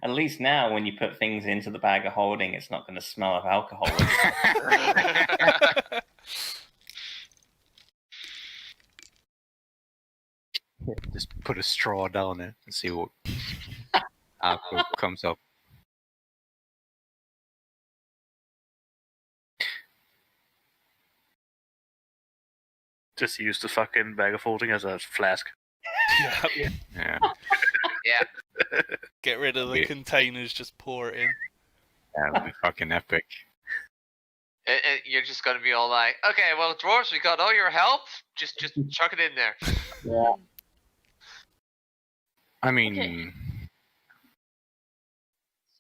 At least now, when you put things into the bag of holding, it's not going to smell of alcohol. Just put a straw down it and see what alcohol comes up. Just use the fucking bag of holding as a flask. Yeah. Yeah. Yeah. Get rid of the Yeah. containers, just pour it in. That would be fucking epic. And you're just gonna be all like, okay, well, dwarves, we got all your help. Just chuck it in there. Yeah. I mean, Okay.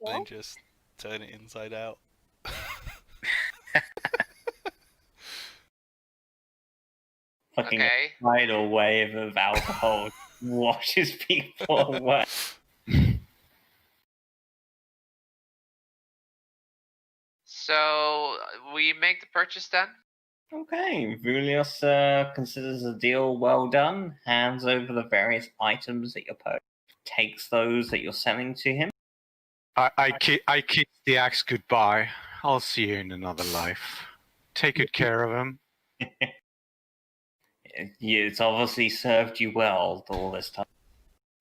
Then So, just turn it inside out. Fucking Okay. tidal wave of alcohol washes people away. So we make the purchase then. Okay, Vulius considers the deal well done, hands over the various items that you're purchasing, takes those that you're selling to him. I kiss the axe goodbye. I'll see you in another life. Take good care of him. It's obviously served you well all this time,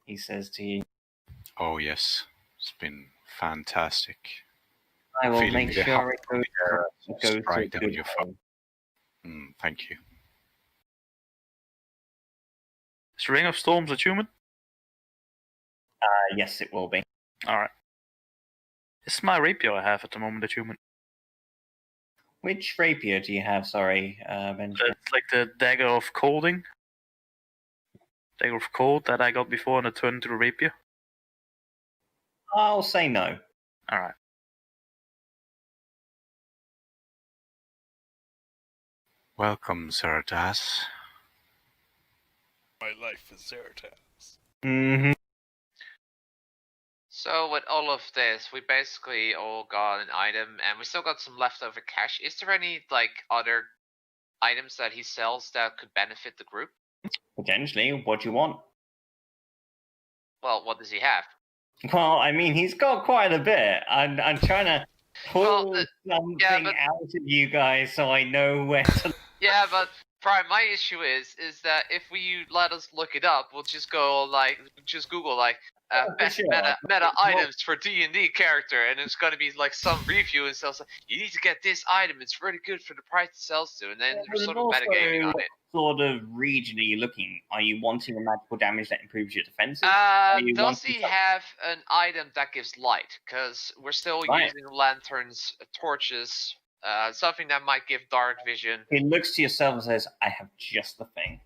he says to you. Oh yes, it's been fantastic. I will Feeling make the sure heart it goes to right a down good your home. Thank you. Is Ring of Storms a human? Yes, it will be. Alright. It's my rapier I have at the moment a human. Which rapier do you have, sorry, Benjamin? It's like the Dagger of Colding. Dagger of Cold that I got before and it turned into a rapier. I'll say no. Alright. Welcome, Zeratas. My life is Zeratas. Mm-hmm. So with all of this, we basically all got an item, and we still got some leftover cash. Is there any like other items that he sells that could benefit the group? Potentially, what do you want? Well, what does he have? Well, I mean, he's got quite a bit. I'm trying to pull Well, something but- out of you guys so I know where to. Yeah, but Prime, my issue is that if you let us look it up, we'll just go like just Google like best sure. meta items for D&D character, and it's gonna be like some review and stuff. So you need to get this item; it's really good for the price it sells to, and then Yeah, there's but sort of metagaming on it. Sort of regionally looking. Are you wanting a magical damage that improves your defenses? you Does wanting he something- have an item that gives light? Because we're still Right. using lanterns, torches, something that might give dark vision. He looks to yourself and says, I have just the thing.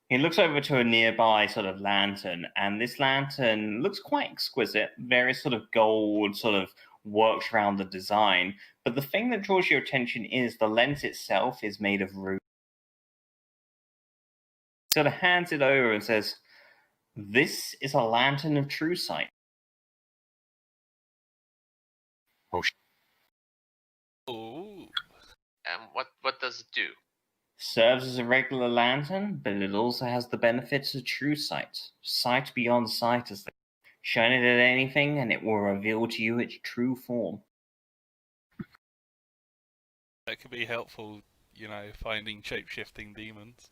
He looks over to a nearby sort of lantern, and this lantern looks quite exquisite. Very sort of gold, sort of works around the design. But the thing that draws your attention is the lens itself is made of ruby. Sort of hands it over and says, this is a lantern of true sight. Ooh. And what does it do? Serves as a regular lantern, but it also has the benefits of true sight. Sight beyond sight, as they shine it at anything, and it will reveal to you its true form. That could be helpful, finding shape-shifting demons.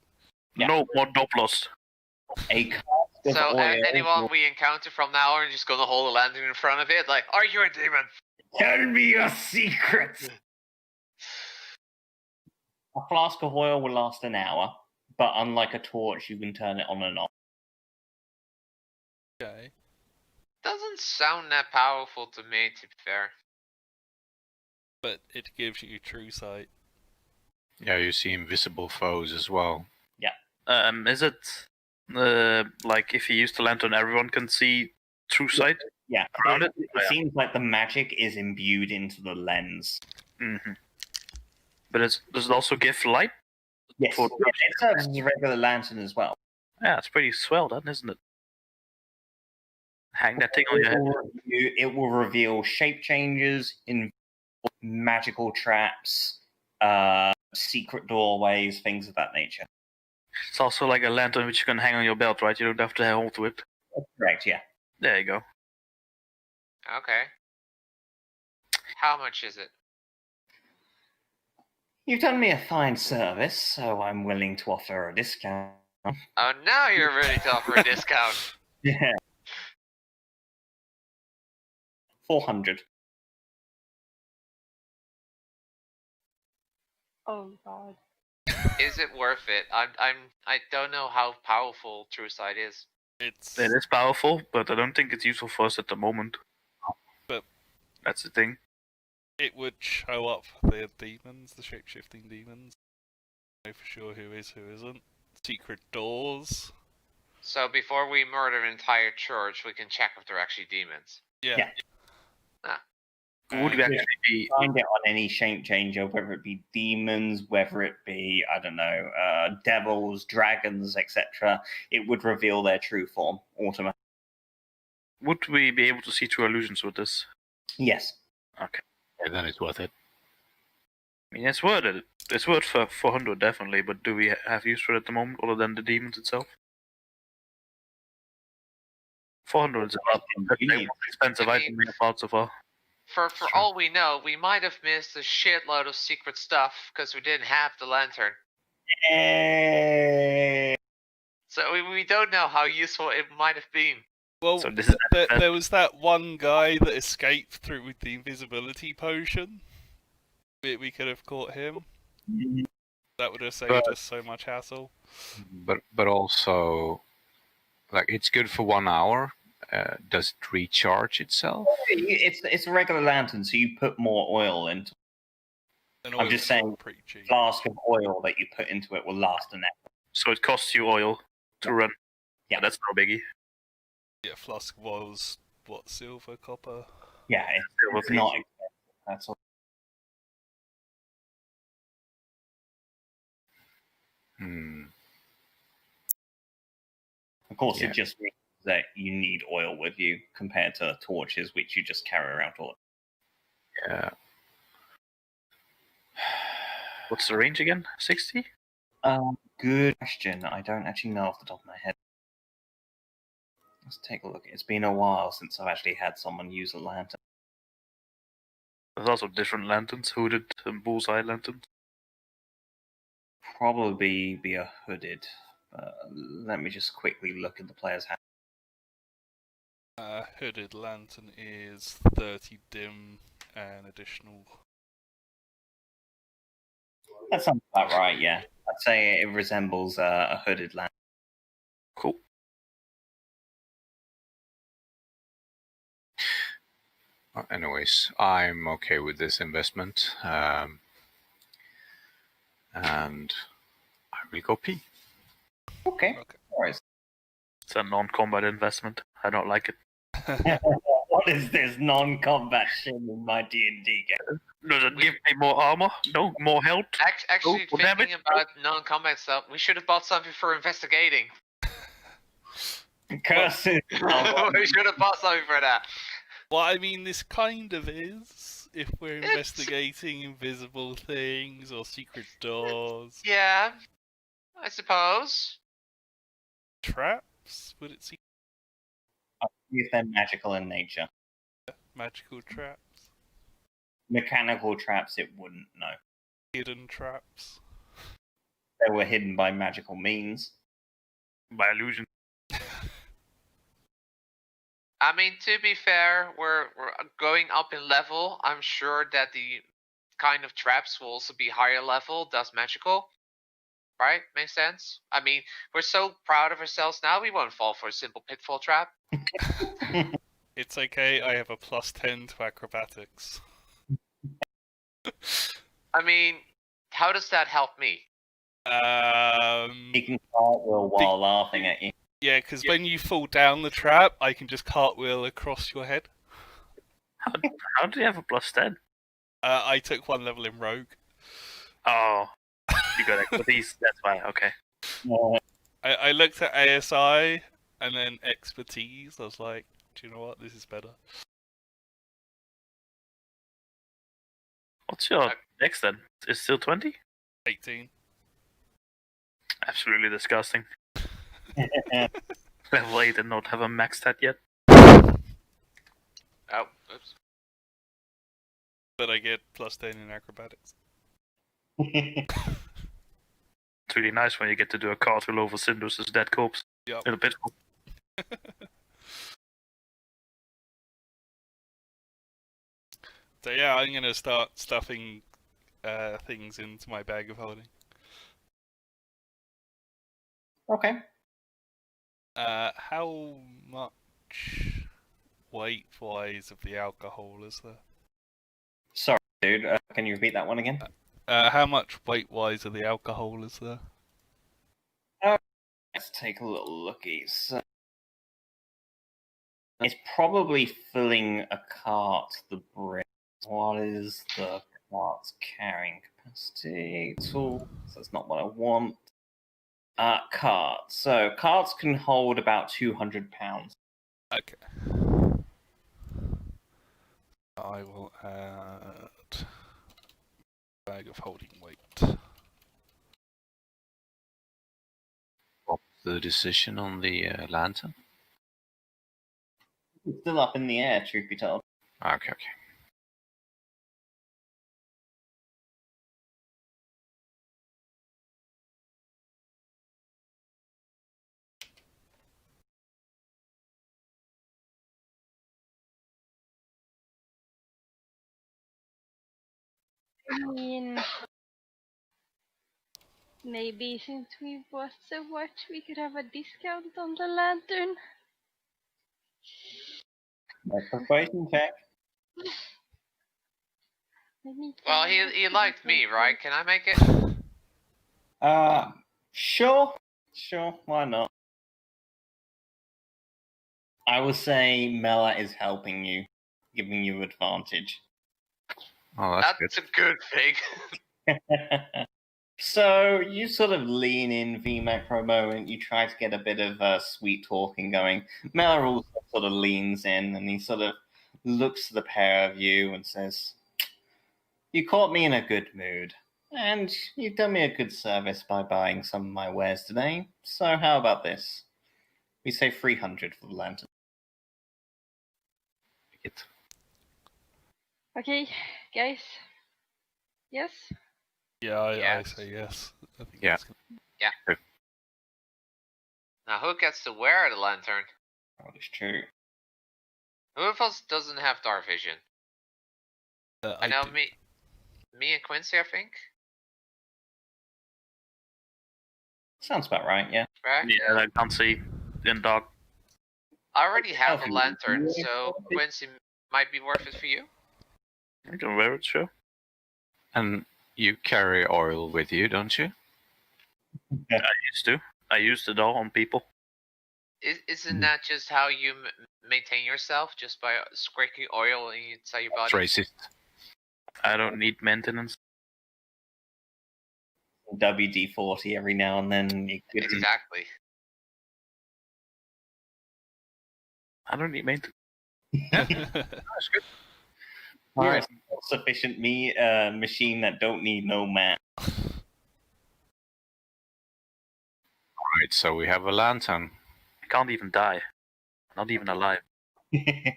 Yeah. No more Doblos. A cast of So oil anyone will- we encounter from now on, just gonna hold a lantern in front of it, like, are you a demon? Tell me your secrets! A flask of oil will last an hour, but unlike a torch, you can turn it on and off. Okay. Doesn't sound that powerful to me, to be fair. But it gives you true sight. Yeah, you see invisible foes as well. Is it like if you use the lantern, everyone can see true sight Yeah, around it? it seems like the magic is imbued into the lens. Mm-hmm. But does it also give light? Yes, For- it serves as a regular lantern as well. Yeah, it's pretty swell, then, isn't it? Hang that thing on your head. It will reveal shape changes, in magical traps, secret doorways, things of that nature. It's also like a lantern which you can hang on your belt, right? You don't have to hold to it. Correct, yeah. There you go. Okay. How much is it? You've done me a fine service, so I'm willing to offer a discount. Oh, now you're ready to offer a discount. Yeah. 400. Oh god. Is it worth it? I don't know how powerful True Sight is. It is powerful, but I don't think it's useful for us at the moment. But that's the thing. It would show up the demons, the shape-shifting demons. Know for sure who is, who isn't. Secret doors. So before we murder an entire church, we can check if they're actually demons. Yeah. Would we actually be find it on any shape changer, whether it be demons, whether it be, I don't know, devils, dragons, etc., it would reveal their true form automatically. Would we be able to see true illusions with this? Yes. Okay. Yeah, then it's worth it. I mean, it's worth it. It's worth for 400 definitely, but do we have use for it at the moment other than the demons itself? 400 is about the most expensive item we have bought so far. For all we know, we might have missed a shitload of secret stuff because we didn't have the lantern. So we don't know how useful it might have been. Well, So this is there was that one guy that escaped through with the invisibility potion. We could have caught him. That would have saved us so much hassle. But also, like, it's good for 1 hour. Does it recharge itself? It's a regular lantern, so you put more oil into it. I'm just saying, flask of oil that you put into it will last an hour. So it costs you oil to run. Yeah, that's no biggie. Yeah, flask of oil's what, silver, copper? Yeah, it's not expensive. That's all. Of course, Yeah. it just means that you need oil with you compared to torches, which you just carry around all. Yeah. What's the range again? 60? Good question. I don't actually know off the top of my head. Let's take a look. It's been a while since I've actually had someone use a lantern. There's also different lanterns, hooded and bullseye lanterns. Probably be a hooded. Let me just quickly look at the player's hand. Hooded lantern is 30 dim and additional. That sounds about right, yeah. I'd say it resembles a hooded lantern. Cool. Anyways, I'm okay with this investment. And I will go pee. Okay. Alright. It's a non-combat investment. I don't like it. What is this non-combat shit in my D&D game? Does it give me more armor? No, more health? Actually, Oh, damn thinking it. about non-combat stuff, we should have bought something for investigating. Curses! We should have bought something for that. Well, I mean, this kind of is. If we're investigating invisible things or secret doors. Yeah, I suppose. Traps? Would it seem? If they're magical in nature. Magical traps? Mechanical traps, it wouldn't, no. Hidden traps? They were hidden by magical means. By illusion. I mean, to be fair, we're going up in level. I'm sure that the kind of traps will also be higher level, thus magical. Right? Makes sense? I mean, we're so proud of ourselves now, we won't fall for a simple pitfall trap. It's okay, I have a +10 to acrobatics. I mean, how does that help me? He can cartwheel while laughing at you. Yeah, because when you fall down the trap, I can just cartwheel across your head. How do you have a +10? I took 1 level in Rogue. Oh, you got expertise. That's why. Okay. I looked at ASI and then expertise. I was like, do you know what? This is better. What's your dex then? Is it still 20? 18. Absolutely disgusting. Level 8 and not have a max stat yet. Oh, oops. But I get +10 in acrobatics. It's really nice when you get to do a cartwheel over Syndus' dead corpse. Yep. In a pit. So yeah, I'm gonna start stuffing things into my bag of holding. Okay. How much weight-wise of the alcohol is there? Sorry, dude. Can you repeat that one again? How much weight-wise of the alcohol is there? Let's take a little looky. So it's probably filling a cart to the brim. What is the cart's carrying capacity? Tool. So that's not what I want. Cart. So carts can hold about 200 pounds. Okay. I will add bag of holding weight. What's the decision on the lantern? It's still up in the air, truth be told. Okay. I mean, maybe since we bought so much, we could have a discount on the lantern. My persuasion check. Well, he liked me, right? Can I make it? Sure. Why not? I will say Mela is helping you, giving you advantage. Oh, that's a good thing. So you sort of lean in, VMAC, for a moment. You try to get a bit of sweet talking going. Mela also sort of leans in, and he sort of looks at the pair of you and says, "You caught me in a good mood, and you've done me a good service by buying some of my wares today. So how about this? We say 300 for the lantern." Okay, guys. Yes? Yeah, I Yes. say yes. I think Yeah. that's Now, who gets to wear the lantern? That is true. Who of us doesn't have dark vision? I know do. me and Quincy, I think. Sounds about right, yeah. Right? Yeah, I can't see in dark. I already have a Okay. lantern, so Quincy might be worth it for you. I can wear it, sure. And you carry oil with you, don't you? I used to. I used it all on people. Isn't that just how you maintain yourself? Just by squirting oil inside your body? Tracy. I don't need maintenance. WD-40 every now and then. You could Exactly. I don't need maintenance. That's good. You're Alright. a self-sufficient machine that don't need no man. Alright, so we have a lantern. I can't even die. Not even alive. You're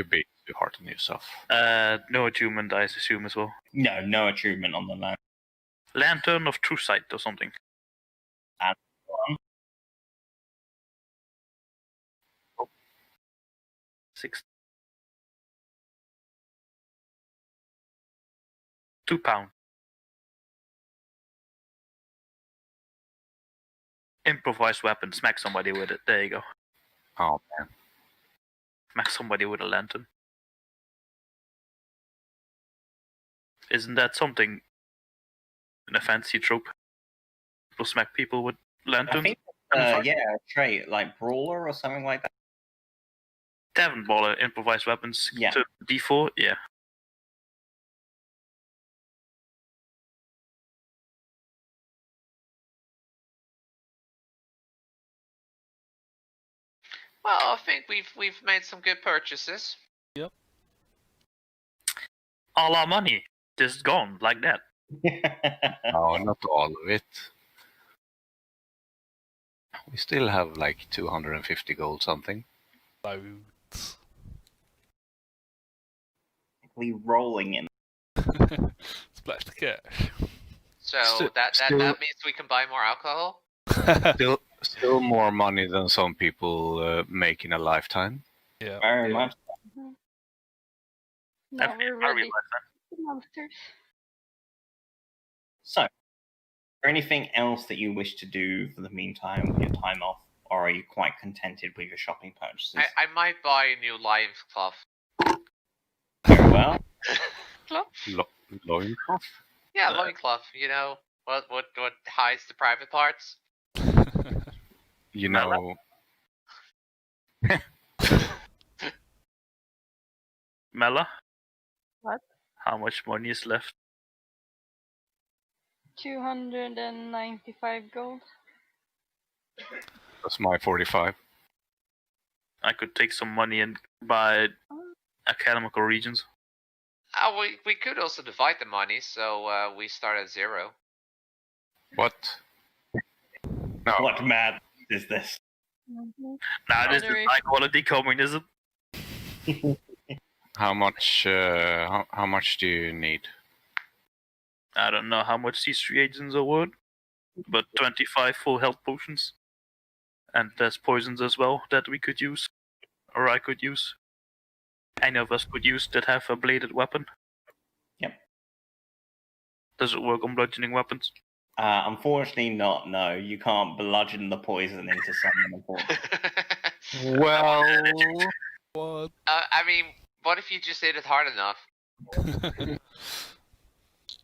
being too hard on yourself. No attunement, I assume, as well. No achievement on the lantern. Lantern of True Sight or something. Oh. 6. 2 pounds. Improvised weapon. Smack somebody with it. There you go. Oh man. Smack somebody with a lantern. Isn't that something in a fancy trope? People smack people with I lanterns? think, a trait, like Brawler or something like that. Tavern Baller, improvised weapons. Yeah. To D4, yeah. Well, I think we've made some good purchases. Yep. All our money just gone like that. Oh, not all of it. We still have like 250 gold something. Loads. We rolling in. Splash the cash. So Still- that still- means we can buy more alcohol. Still more money than some people make in a lifetime. Yeah. Very much. Now we're I ready realize that. for monsters. So, is there anything else that you wish to do for the meantime with your time off, or are you quite contented with your shopping purchases? I might buy a new lion's cloth. Very well. Loincloth? Yeah, loincloth. You know what hides the private parts. You know, Mela? What? How much money is left? 295 gold. that's my 45. I could take some money and buy academical regions. We could also divide the money, so we start at 0. What? No. What mad is this? Nah, this is Very- high quality communism. How much? How much do you need? I don't know how much these reagents are worth, but 25 full health potions. And there's poisons as well that we could use, or I could use. Any of us could use that have a bladed weapon. Yep. Does it work on bludgeoning weapons? Unfortunately not, no. You can't bludgeon the poison into someone, unfortunately. Well, What? I mean, what if you just hit it hard enough? Then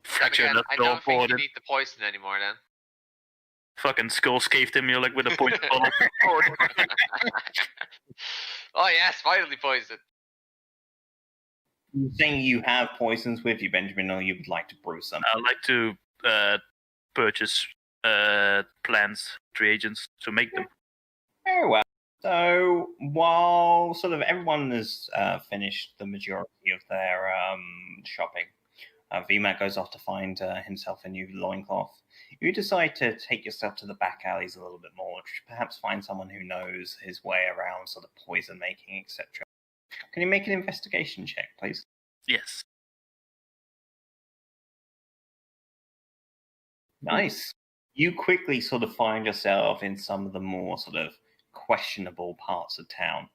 Fracture again, that I door don't think you boarded. need the poison anymore then. Fucking skull scathed him, you're like with a point bullet. Oh yes, finally poison. You're saying you have poisons with you, Benjamin, or you would like to brew some? I'd like to purchase plants, reagents to make them. Very well. So while sort of everyone has finished the majority of their shopping, VMAT goes off to find himself a new loincloth. You decide to take yourself to the back alleys a little bit more, perhaps find someone who knows his way around sort of poison making, etc. Can you make an investigation check, please? Yes. Nice. You quickly sort of find yourself in some of the more sort of questionable parts of town.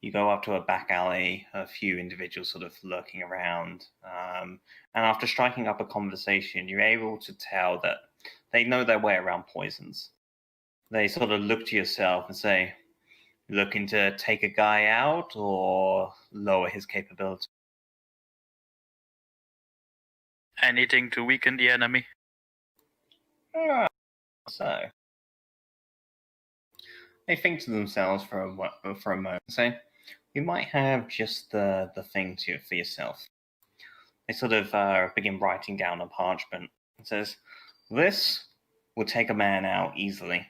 You go up to a back alley, a few individuals sort of lurking around, and after striking up a conversation, you're able to tell that they know their way around poisons. They sort of look to yourself and say, looking to take a guy out or lower his capability? Anything to weaken the enemy. So they think to themselves for a moment and say, you might have just the thing for yourself. They sort of begin writing down on parchment. It says, this will take a man out easily.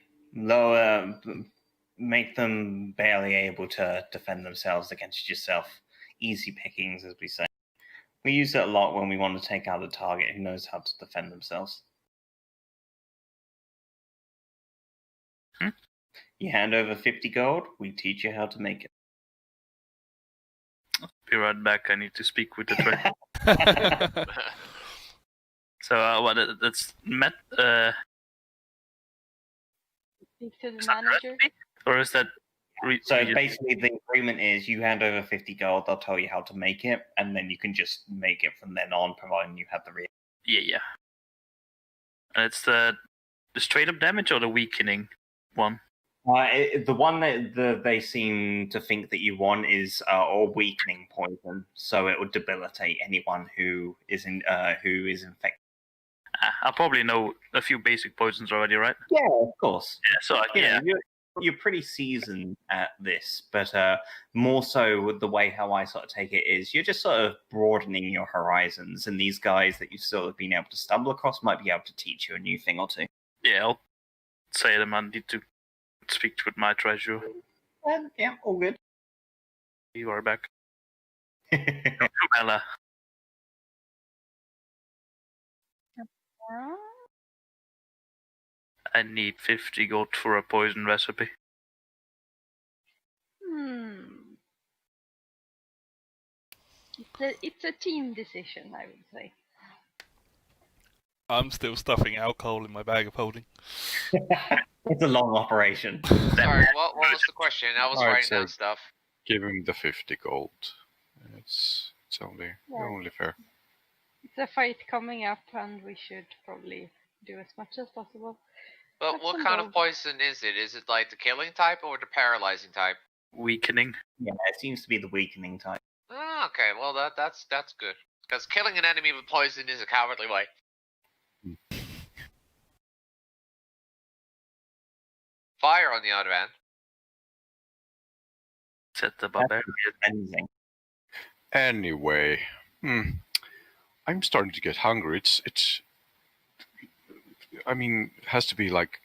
Make them barely able to defend themselves against yourself. Easy pickings, as we say. We use it a lot when we want to take out a target who knows how to defend themselves. You hand over 50 gold, we teach you how to make it. Be right back. I need to speak with the treasurer. So what? That's met. Speak to the Is that manager. recipe? Or is that? So basically, the agreement is you hand over 50 gold, they'll tell you how to make it, and then you can just make it from then on, providing you have the real. Yeah. And it's the straight up damage or the weakening one. The one that they seem to think that you want is a weakening poison, so it would debilitate anyone who is infected. I probably know a few basic poisons already, right? Yeah, of course. Yeah. So Yeah, you're pretty seasoned at this, but more so with the way how I sort of take it is you're just sort of broadening your horizons, and these guys that you've sort of been able to stumble across might be able to teach you a new thing or two. Yeah, I'll say them. I need to speak with my treasurer. Yeah, all good. You are back. Mela. I need 50 gold for a poison recipe. It's a team decision, I would say. I'm still stuffing alcohol in my bag of holding. It's a long operation. Sorry, what was the question? I was I'd writing say- down stuff. Give him the 50 gold. It's only fair. It's a fight coming up, and we should probably do as much as possible. But That's what some kind of gold. poison is it? Is it like the killing type or the paralyzing type? Weakening. Yeah, it seems to be the weakening type. Oh, okay, well that's good. Because killing an enemy with poison is a cowardly way. Fire, on the other hand. Set the barbarian. Amazing. Anyway, I'm starting to get hungry. It's. I mean, it has to be like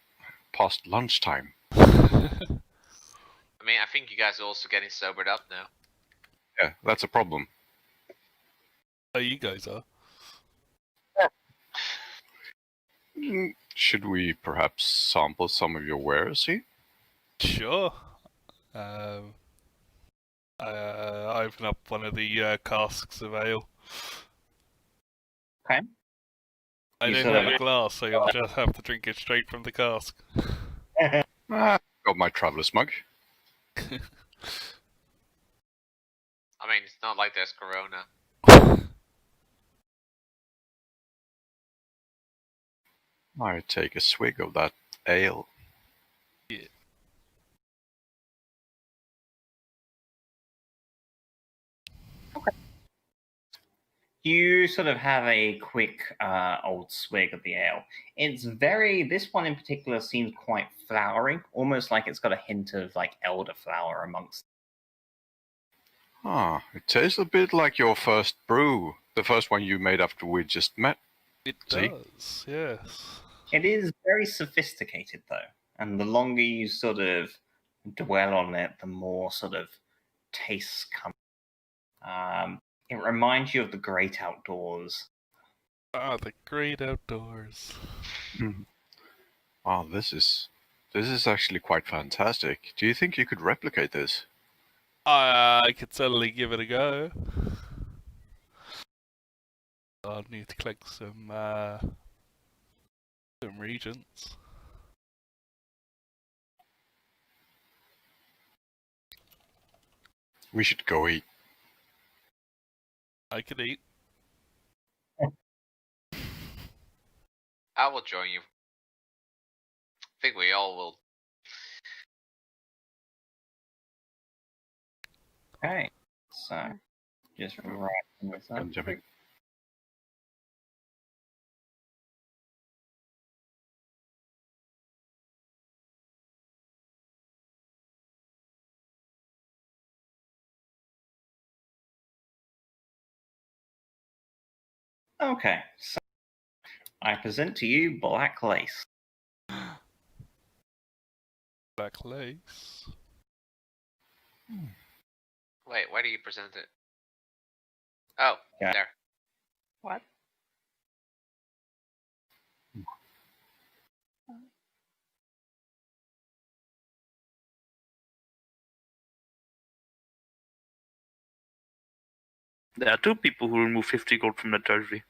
past lunchtime. I mean, I think you guys are also getting sobered up now. Yeah, that's a problem. Oh, you guys are. Should we perhaps sample some of your wares, see? Sure. I open up one of the casks of ale. Okay. I You don't sort have of- a glass, so you'll just have to drink it straight from the cask. Got my traveler's mug. I mean, it's not like there's Corona. I take a swig of that ale. Yeah. You sort of have a quick old swig of the ale. This one in particular seems quite flowery, almost like it's got a hint of like elderflower amongst. It tastes a bit like your first brew, the first one you made after we just met. It See? does, yes. It is very sophisticated though, and the longer you sort of dwell on it, the more sort of tastes come. It reminds you of the great outdoors. Ah, the great outdoors. Oh, this is actually quite fantastic. Do you think you could replicate this? I could certainly give it a go. I'll need to collect some regents. We should go eat. I could eat. I will join you. I think we all will. Okay, so just writing this up. Benjamin. Okay, so I present to you Black Lace. Black lace. Wait, where do you present it? Oh, Yeah. there. What? There are two people who remove 50 gold from the treasury.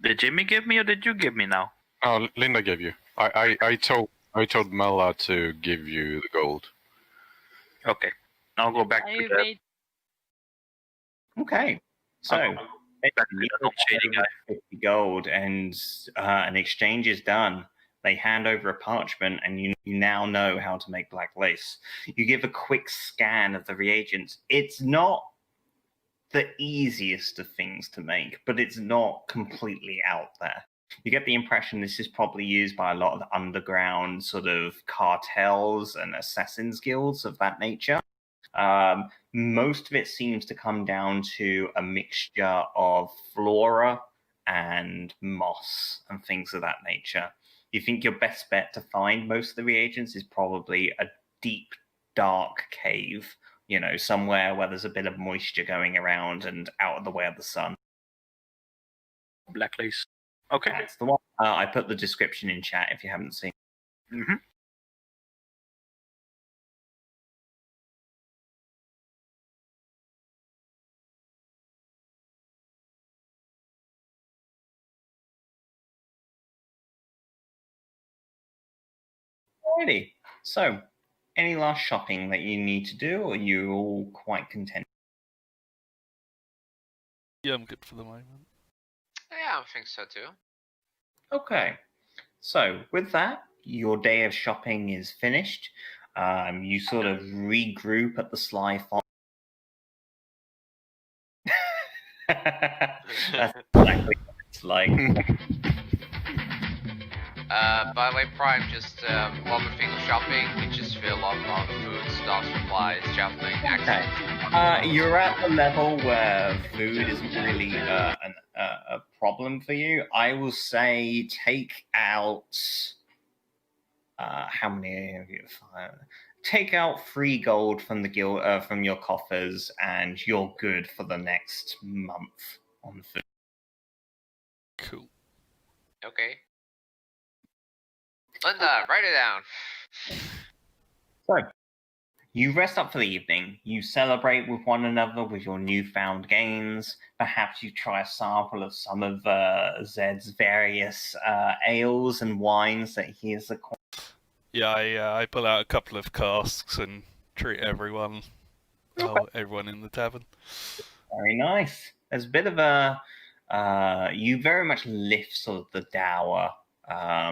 Did Jimmy give me or did you give me now? Oh, Linda gave you. I told Mela to give you the gold. Okay. I'll go back Are to you the made? Okay, so back to the non-shady guy. 50 gold, and an exchange is done. They hand over a parchment, and you now know how to make black lace. You give a quick scan of the reagents. It's not the easiest of things to make, but it's not completely out there. You get the impression this is probably used by a lot of underground sort of cartels and assassins guilds of that nature. Most of it seems to come down to a mixture of flora and moss and things of that nature. You think your best bet to find most of the reagents is probably a deep, dark cave, you know, somewhere where there's a bit of moisture going around and out of the way of the sun. Black lace. Okay. That's the one. I put the description in chat if you haven't seen. Mm-hmm. Alrighty. So, any last shopping that you need to do, or are you all quite content? Yeah, I'm good for the moment. Yeah, I think so too. Okay. So, with that, your day of shopping is finished. You sort of regroup at the Sly Fox. That's exactly what it's like. By the way, Prime, just one more thing of shopping. We just fill up on food, stuff, supplies, shopping, Okay. You're at the level where food isn't really a problem for you. I will say take out how many of you? Take out 3 gold from the guild from your coffers, and you're good for the next month on food. Cool. Okay. Linda, write it down. So, you rest up for the evening. You celebrate with one another with your newfound gains. Perhaps you try a sample of some of Zed's various ales and wines that he has acquired. Yeah, I pull out a couple of casks and treat everyone, everyone in the tavern. Very nice. There's a bit of a you very much lift sort of the dour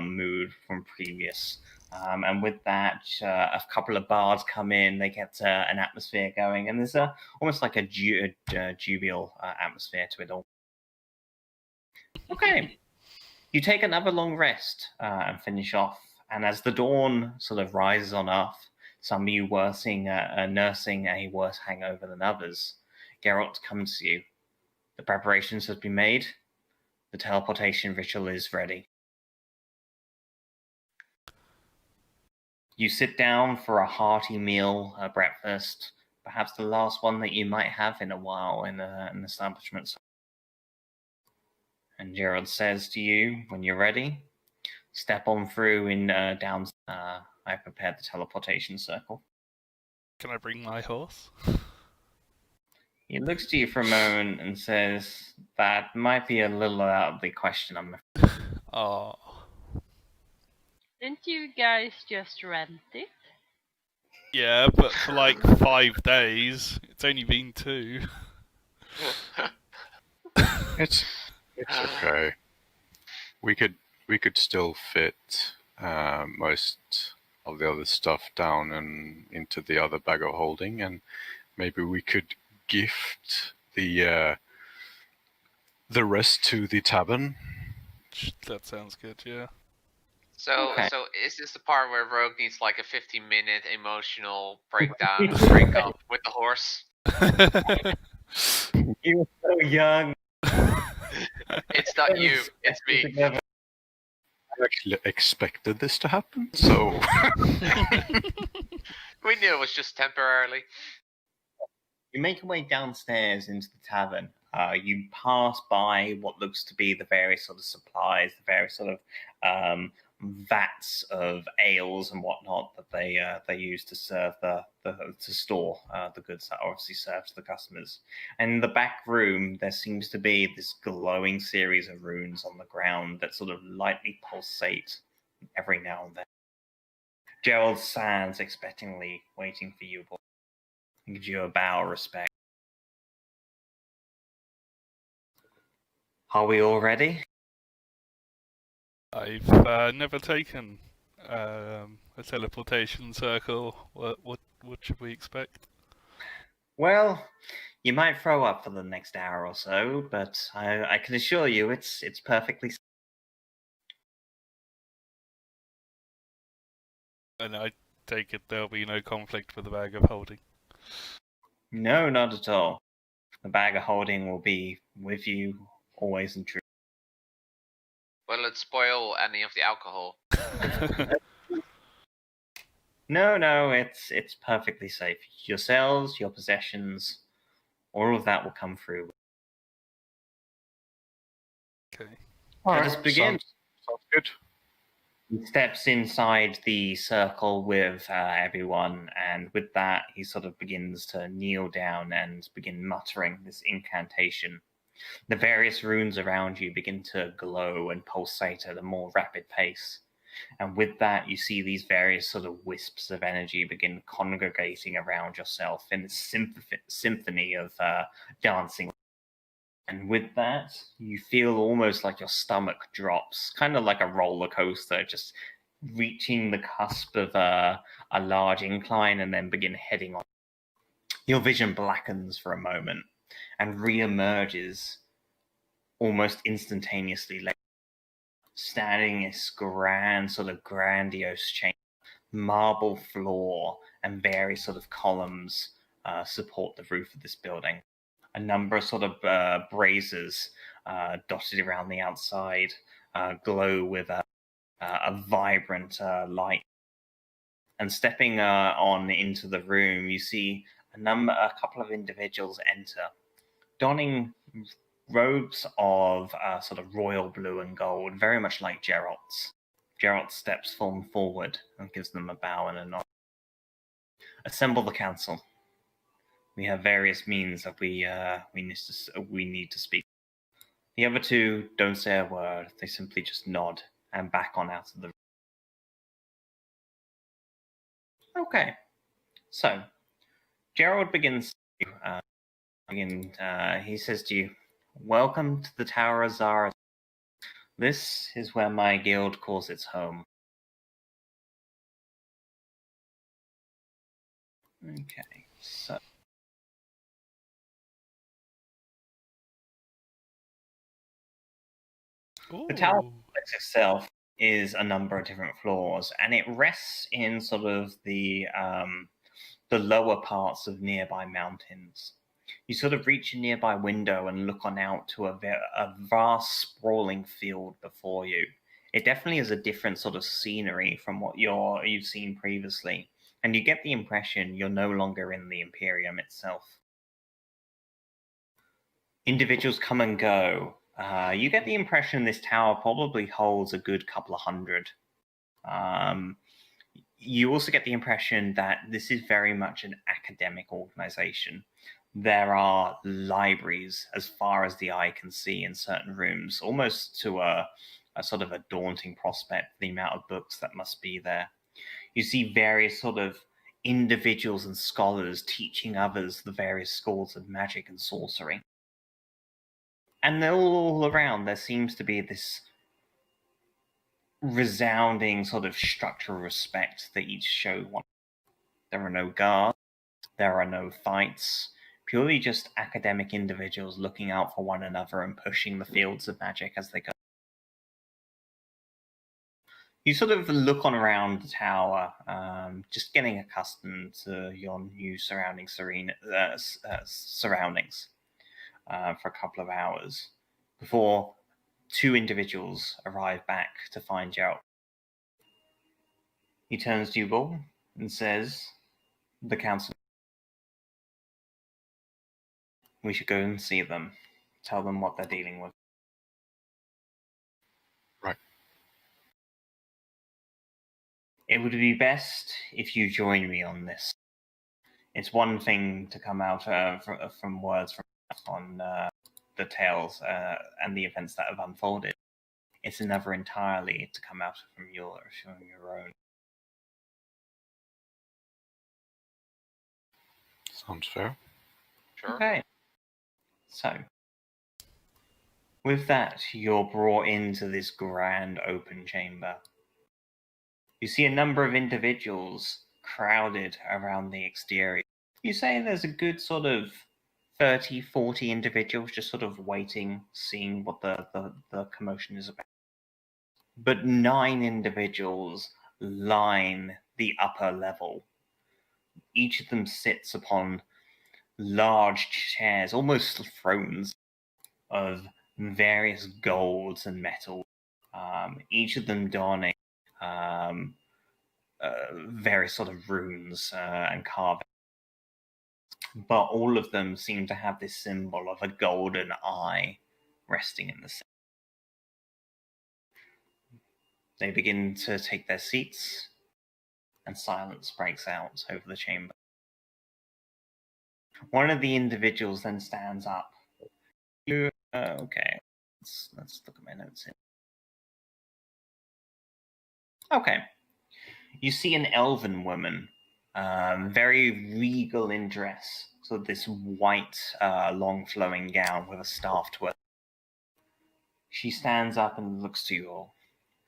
mood from previous. And with that, a couple of bards come in. They get an atmosphere going, and there's almost like a jubial atmosphere to it all. Okay, you take another long rest and finish off. And as the dawn sort of rises on Earth, some of you nursing a worse hangover than others. Geralt comes to you. The preparations have been made. The teleportation ritual is ready. You sit down for a hearty meal, a breakfast, perhaps the last one that you might have in a while in an establishment. And Gerald says to you, when you're ready, step on through in down. I prepared the teleportation circle. Can I bring my horse? He looks to you for a moment and says, that might be a little out of the question, I'm afraid. Oh. Didn't you guys just rent it? Yeah, but for like 5 days. It's only been 2. It's okay. We could still fit most of the other stuff down and into the other bag of holding, and maybe we could gift the rest to the tavern. That sounds good, yeah. So, Okay. so is this the part where Rogue needs like a 15-minute emotional breakdown, breakup with the horse? You were so young. It's not you, it's me. Together. I actually expected this to happen, so We knew it was just temporarily. You make your way downstairs into the tavern. You pass by what looks to be the various sort of supplies, the various sort of vats of ales and whatnot that they use to serve to store the goods that are obviously served to the customers. And in the back room, there seems to be this glowing series of runes on the ground that sort of lightly pulsate every now and then. Gerald stands expectantly, waiting for you. He gives you a bow of respect. Are we all ready? I've never taken a teleportation circle. What should we expect? Well, you might throw up for the next hour or so, but I can assure you it's perfectly safe. And I take it there'll be no conflict with the bag of holding. No, not at all. The bag of holding will be with you always and true. Will it spoil any of the alcohol? No, it's perfectly safe. Yourselves, your possessions, all of that will come through. Okay. Let us begin. Sounds good. He steps inside the circle with everyone, and with that, he sort of begins to kneel down and begin muttering this incantation. The various runes around you begin to glow and pulsate at a more rapid pace. And with that, you see these various sort of wisps of energy begin congregating around yourself in this symphony of dancing. And with that, you feel almost like your stomach drops, kind of like a roller coaster, just reaching the cusp of a large incline and then begin heading on. Your vision blackens for a moment and re-emerges almost instantaneously later, standing in this grand, sort of grandiose chamber. Marble floor and various sort of columns support the roof of this building. A number of sort of braziers dotted around the outside glow with a vibrant light. And stepping on into the room, you see a couple of individuals enter, donning robes of sort of royal blue and gold, very much like Geralt's. Geralt steps forward and gives them a bow and a nod. Assemble the council. We have various means that we need to speak. The other two don't say a word. They simply just nod and back on out of the room. Okay. So, Gerald begins to he says to you, "Welcome to the Tower of Zara. This is where my guild calls its home." Okay, so the tower complex itself is a number of different floors, and it rests in sort of the lower parts of nearby mountains. You sort of reach a nearby window and look on out to a vast, sprawling field before you. It definitely is a different sort of scenery from what you've seen previously, and you get the impression you're no longer in the Imperium itself. Individuals come and go. You get the impression this tower probably holds a good couple of hundred. You also get the impression that this is very much an academic organization. There are libraries as far as the eye can see in certain rooms, almost to a sort of a daunting prospect, the amount of books that must be there. You see various sort of individuals and scholars teaching others the various schools of magic and sorcery. And all around there seems to be this resounding sort of structural respect that each show one. There are no guards, there are no fights, purely just academic individuals looking out for one another and pushing the fields of magic as they go. You sort of look on around the tower, just getting accustomed to your new surroundings for a couple of hours before two individuals arrive back to find Geralt. He turns to you all and says, "The council. We should go and see them. Tell them what they're dealing with." Right. It would be best if you join me on this. It's one thing to come out from words on the tales and the events that have unfolded. It's another entirely to come out from your own. Sounds fair. Sure. Okay. So, with that, you're brought into this grand open chamber. You see a number of individuals crowded around the exterior. You say there's a good sort of 30, 40 individuals just sort of waiting, seeing what the commotion is about. But 9 individuals line the upper level. Each of them sits upon large chairs, almost thrones, of various golds and metals. Each of them donning various sort of runes and carvings. But all of them seem to have this symbol of a golden eye resting in the center. They begin to take their seats, and silence breaks out over the chamber. One of the individuals then stands up. Okay, let's look at my notes here. Okay. You see an elven woman, very regal in dress. So this white, long flowing gown with a staff to her. She stands up and looks to you all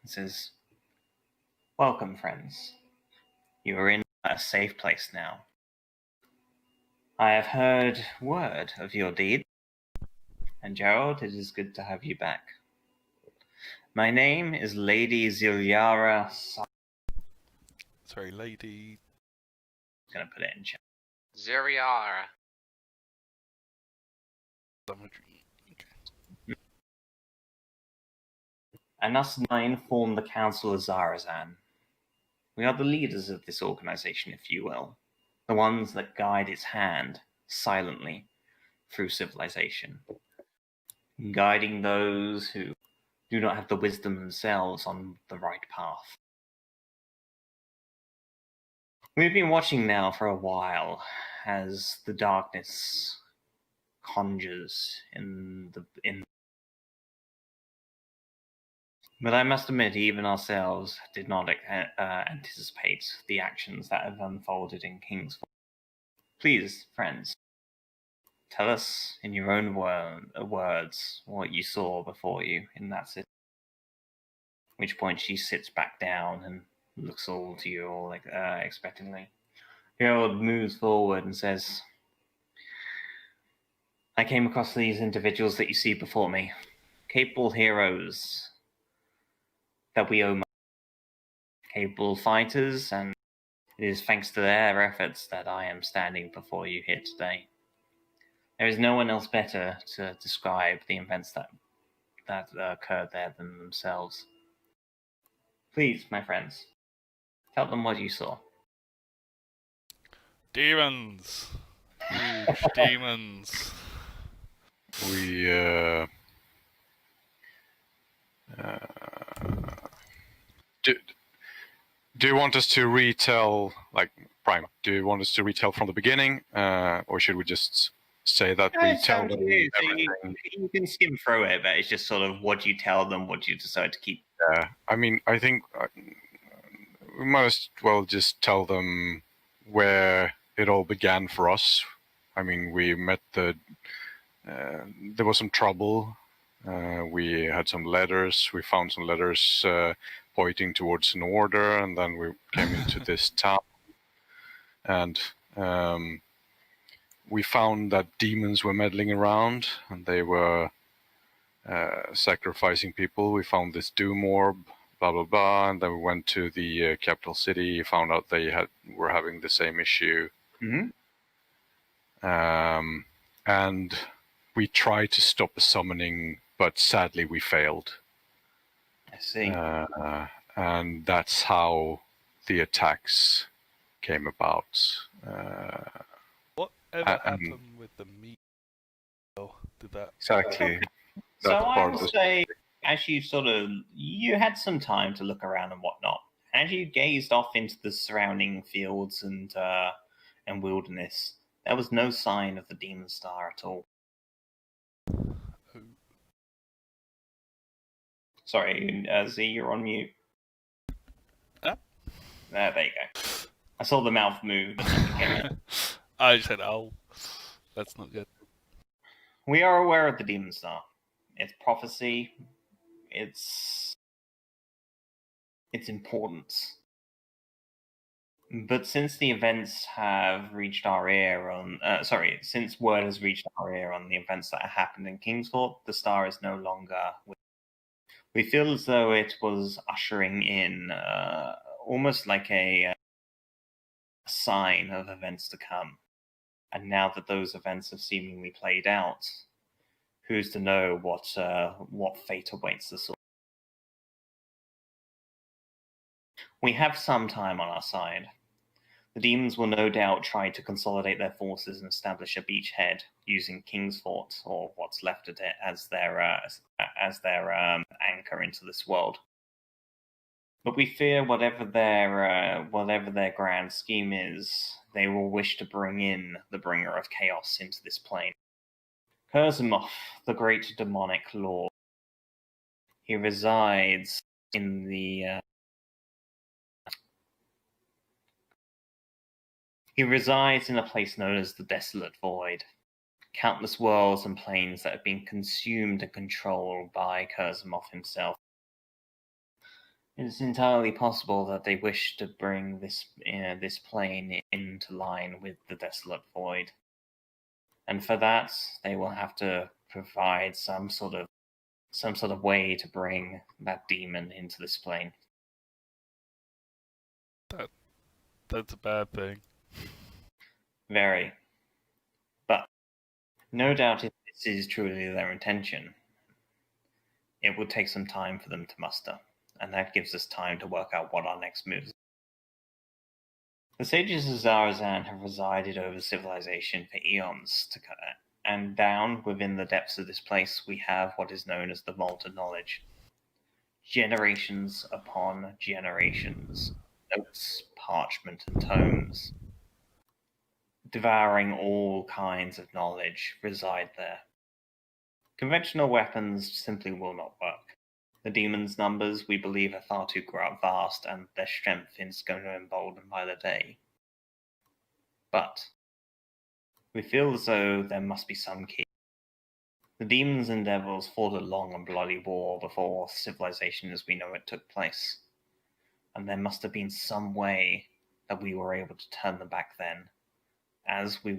and says, "Welcome, friends. You are in a safe place now. I have heard word of your deed, and Gerald, it is good to have you back. My name is Lady Ziliara. Sorry, Lady. I'm gonna put it in chat. Zeriara. And us 9 form the Council of Zarazan. We are the leaders of this organization, if you will. The ones that guide its hand, silently, through civilization. Guiding those who do not have the wisdom themselves on the right path. We've been watching now for a while as the darkness conjures But I must admit, even ourselves did not anticipate the actions that have unfolded in Kingsford. Please, friends, tell us in your own words what you saw before you in that city. At which point she sits back down and looks all to you all expectantly. Gerald moves forward and says, I came across these individuals that you see before me. Capable heroes that we owe much. Capable fighters, and it is thanks to their efforts that I am standing before you here today. There is no one else better to describe the events that occurred there than themselves. Please, my friends, tell them what you saw. Demons! Huge demons. We do you want us to retell, like, Prime, do you want us to retell from the beginning, or should we just say that we tell them everything? You can skim through it, but it's just sort of what you tell them, what you decide to keep. Yeah, I mean, I think we might as well just tell them where it all began for us. I mean, we met there was some trouble. We had some letters. We found some letters pointing towards an order, and then we came into this town. And we found that demons were meddling around, and they were sacrificing people. We found this doom orb, blah, blah, blah. And then we went to the capital city, found out they were having the same issue. Mm-hmm. And we tried to stop the summoning, but sadly we failed. I see. And that's how the attacks came about. Whatever happened with the meat? Did that Exactly. So I will say, as you had some time to look around and whatnot, as you gazed off into the surrounding fields and wilderness, there was no sign of the Demon Star at all. Sorry, Z, you're on mute. Huh? There you go. I saw the mouth move. I said, "Oh, that's not good." We are aware of the Demon Star. Its prophecy, its importance. But since the events have reached our ear since word has reached our ear on the events that happened in Kingsford, the star is no longer with us. We feel as though it was ushering in almost like a sign of events to come. And now that those events have seemingly played out, who's to know what fate awaits us all? We have some time on our side. The demons will no doubt try to consolidate their forces and establish a beachhead using Kingsfort, or what's left of it, as their anchor into this world. But we fear whatever their grand scheme is, they will wish to bring in the bringer of chaos into this plane. Kurzimov, the great demonic lord, he resides in the he resides in a place known as the Desolate Void. Countless worlds and planes that have been consumed and controlled by Kurzimov himself. It is entirely possible that they wish to bring this plane into line with the Desolate Void. And for that, they will have to provide some sort of way to bring that demon into this plane. That's a bad thing. Very. But no doubt if this is truly their intention, it will take some time for them to muster, and that gives us time to work out what our next moves are. The sages of Zarazan have resided over civilization for eons, and down within the depths of this place we have what is known as the Vault of Knowledge. Generations upon generations, notes, parchment, and tomes, devouring all kinds of knowledge, reside there. Conventional weapons simply will not work. The demons' numbers, we believe, are far too vast, and their strength is going to embolden by the day. But we feel as though there must be some key. The demons and devils fought a long and bloody war before civilization as we know it took place, and there must have been some way that we were able to turn them back then, as we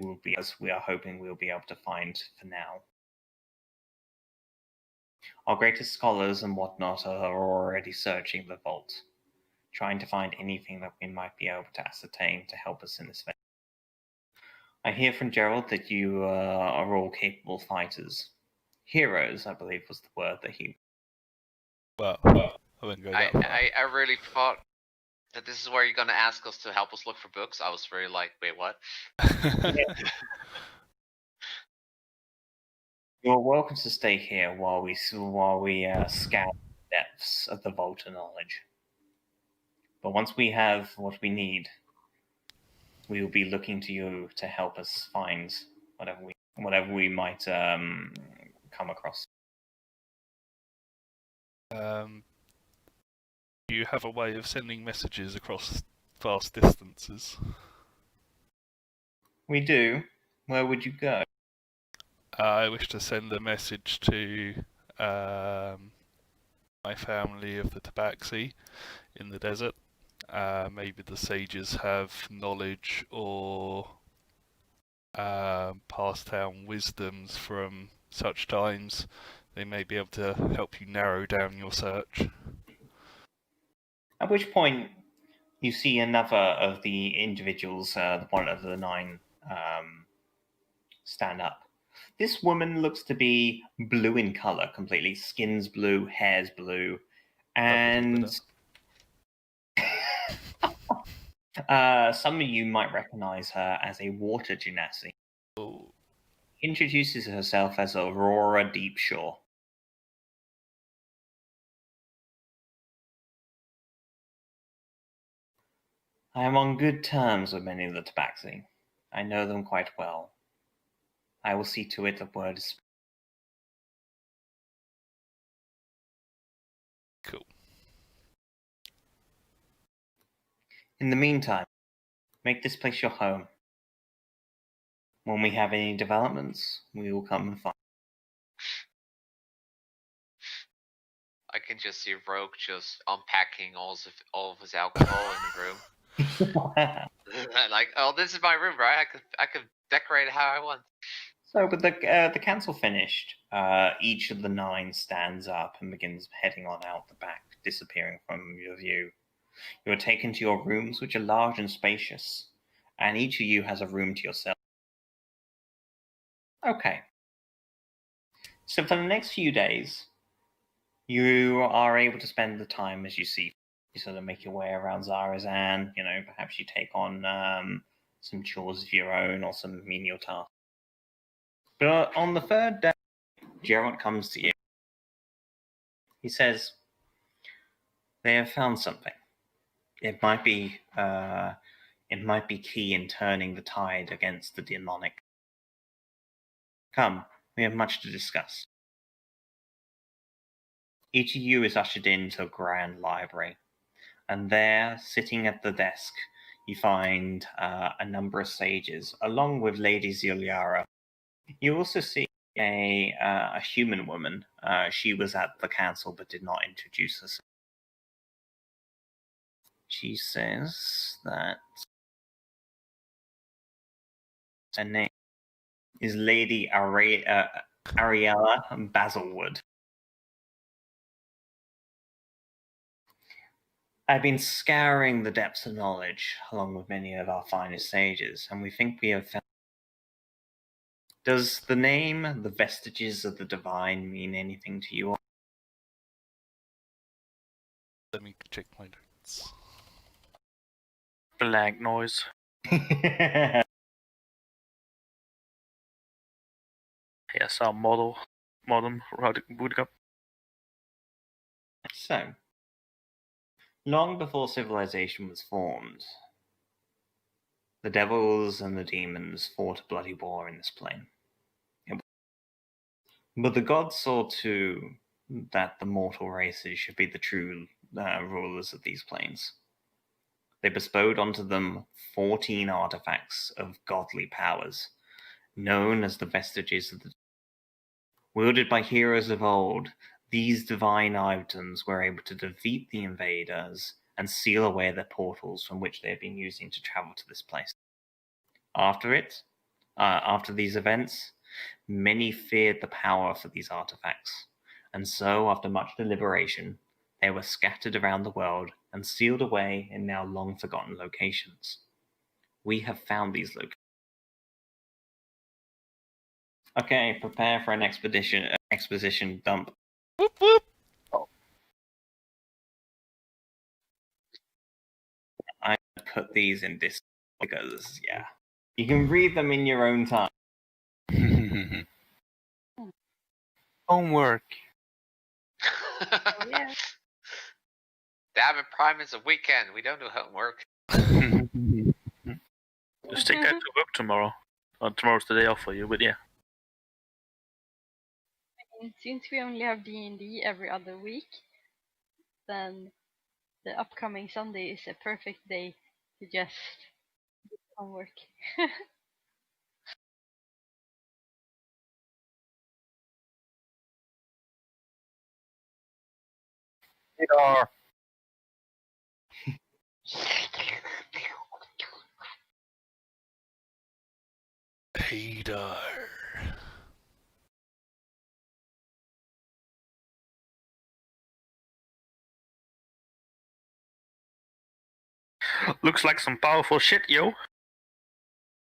are hoping we'll be able to find for now. Our greatest scholars and whatnot are already searching the vault, trying to find anything that we might be able to ascertain to help us in this venture. I hear from Gerald that you are all capable fighters. Heroes, I believe, was the word that he... Well, I wouldn't go that far. I really thought that this is where you're going to ask us to help us look for books. I was very like, wait, what? You're welcome to stay here while we scout the depths of the Vault of Knowledge. But once we have what we need, we will be looking to you to help us find whatever we might come across. Do you have a way of sending messages across vast distances? We do. Where would you go? I wish to send a message to my family of the Tabaxi in the desert. Maybe the sages have knowledge or passed down wisdoms from such times. They may be able to help you narrow down your search. At which point, you see another of the individuals, one of the 9, stand up. This woman looks to be blue in color completely. Skin's blue, hair's blue, and some of you might recognize her as a water genasi. Oh. Introduces herself as Aurora Deepshore. I am on good terms with many of the Tabaxi. I know them quite well. I will see to it that word is... Cool. In the meantime, make this place your home. When we have any developments, we will come and find. I can just see Rogue just unpacking all of his alcohol in the room. Like, oh, this is my room, right? I could decorate it how I want. So, with the council finished, each of the 9 stands up and begins heading on out the back, disappearing from your view. You are taken to your rooms, which are large and spacious, and each of you has a room to yourself. Okay. So for the next few days, you are able to spend the time as you see. You sort of make your way around Zarazan, perhaps you take on some chores of your own or some menial tasks. But on the 3rd day, Gerald comes to you. He says, They have found something. It might be key in turning the tide against the demonic. Come, we have much to discuss. Each of you is ushered into a grand library, and there, sitting at the desk, you find a number of sages, along with Lady Ziliara. You also see a human woman. She was at the council but did not introduce herself. She says that her name is Lady Ariella Basilwood. I've been scouring the depths of knowledge along with many of our finest sages, and we think we have found. Does the name The Vestiges of the Divine mean anything to you all? Let me check my notes. Blank noise. Yes, our modern boot up. So, long before civilization was formed, the devils and the demons fought a bloody war in this plane. But the gods saw too that the mortal races should be the true rulers of these planes. They bestowed onto them 14 artifacts of godly powers, known as the Vestiges of the. Wielded by heroes of old, these divine items were able to defeat the invaders and seal away their portals from which they had been using to travel to this place. After these events, many feared the power for these artifacts, and so, after much deliberation, they were scattered around the world and sealed away in now long-forgotten locations. We have found these locations. Okay, prepare for an exposition dump. Whoop whoop! I put these in Discord because, yeah, you can read them in your own time. Homework. Oh, yeah. Damn it, Prime, it's a weekend. We don't do homework. Just take that to work tomorrow. Tomorrow's the day off for you, but yeah. And since we only have D&D every other week, then the upcoming Sunday is a perfect day to just do homework. Radar. Hadar. Looks like some powerful shit, yo.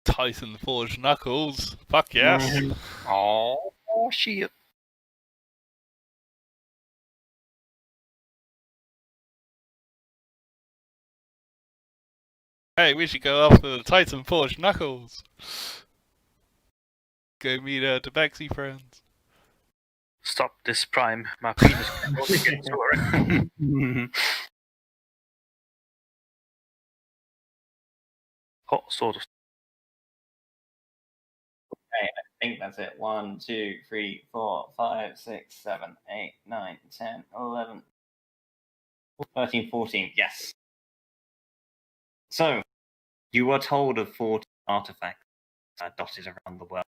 Titan Forge Knuckles. Fuck yes. Oh, shit. Hey, we should go after the Titan Forge Knuckles. Go meet Tabaxi friends. Stop this, Prime. My penis can only get so erect. Oh, sort of. Okay, I think that's it. 1, 2, 3, 4, 5, 6, 7, 8, 9, 10, 11, 13, 14. Yes. So, you were told of 40 artifacts dotted around the world.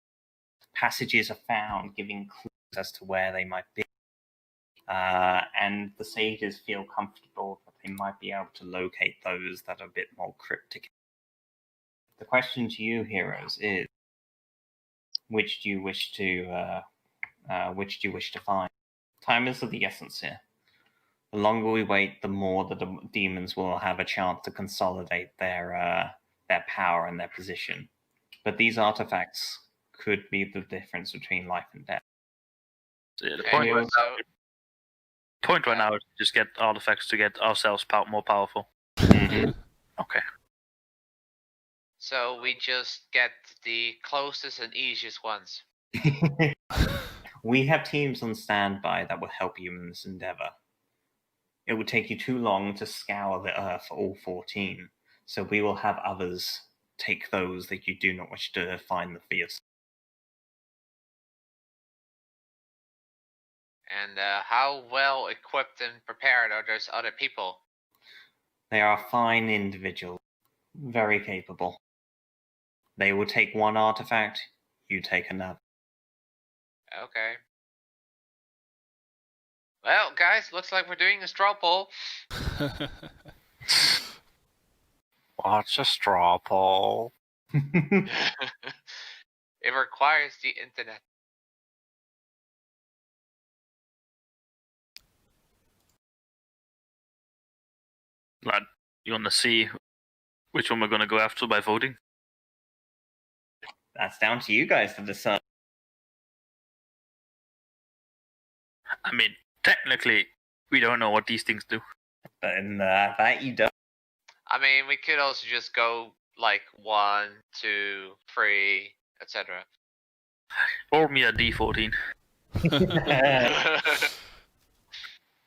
Passages are found giving clues as to where they might be. And the sages feel comfortable that they might be able to locate those that are a bit more cryptic. The question to you, heroes, is which do you wish to find? Time is of the essence here. The longer we wait, the more the demons will have a chance to consolidate their power and their position. But these artifacts could be the difference between life and death. So, yeah, the Okay, point right now is to just get artifacts to get ourselves more powerful. Mhm. Okay. So we just get the closest and easiest ones. We have teams on standby that will help you in this endeavor. It would take you too long to scour the earth for all 14, so we will have others take those that you do not wish to find for yourself. And how well equipped and prepared are those other people? They are fine individuals, very capable. They will take one artifact, you take another. Okay. Well, guys, looks like we're doing a straw poll. What's a straw poll? It requires the internet. Lad, you wanna see which one we're gonna go after by voting? That's down to you guys to decide. I mean, technically, we don't know what these things do. And that you don't. I mean, we could also just go like 1, 2, 3, etc. Roll me a D14.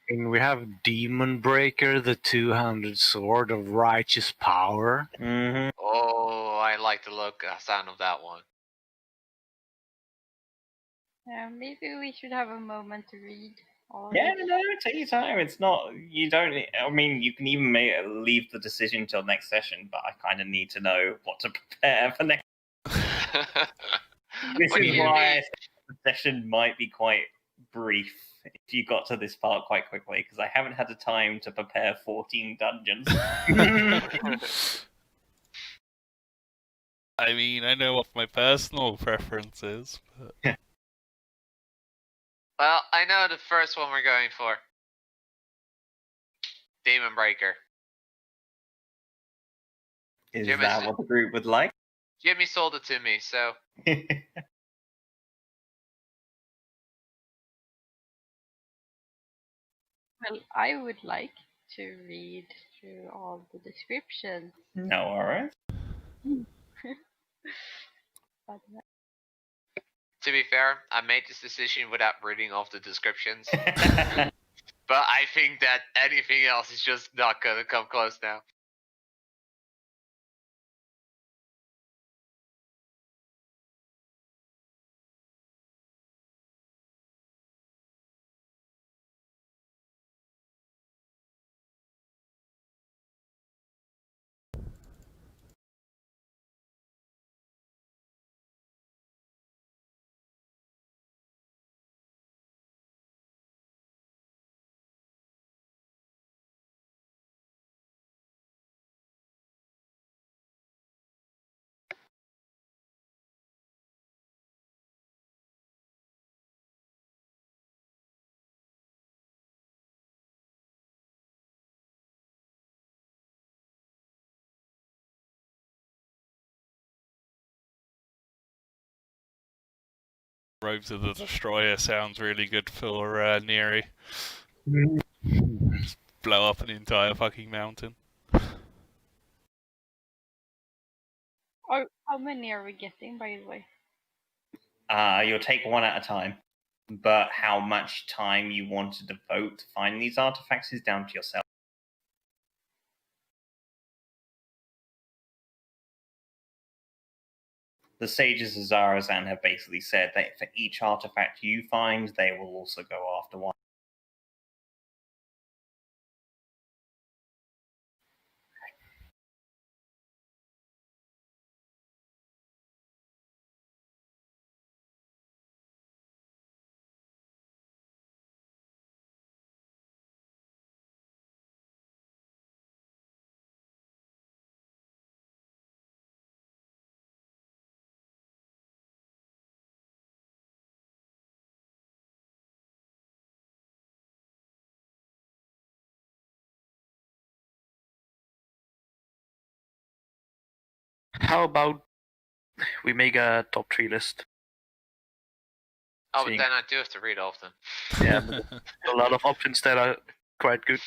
And we have Demon Breaker, the two-handed sword of righteous power. Mm-hmm. Oh, I like the sound of that one. Maybe we should have a moment to read all of Yeah, it. no, take your time. It's not. You don't. I mean, you can even leave the decision till next session, but I kind of need to know what to prepare for next. This What do is you why mean? the session might be quite brief if you got to this part quite quickly, because I haven't had the time to prepare 14 dungeons. I mean, I know what my personal preference is, but Well, I know the first one we're going for. Demon Breaker. Is Jim, that what the group would like? Jimmy sold it to me, so Well, I would like to read through all the descriptions. No, alright. But to be fair, I made this decision without reading off the descriptions. But I think that anything else is just not gonna come close now. Robes of the Destroyer sounds really good for Neri. Blow up an entire fucking mountain. how many are we getting, by the way? You'll take one at a time, but how much time you want to devote to find these artifacts is down to yourself. The sages of Zarazan have basically said that for each artifact you find, they will also go after one. How about we make a top 3 list? Oh, but Seeing- then I do have to read off them. Yeah, but a lot of options that are quite good.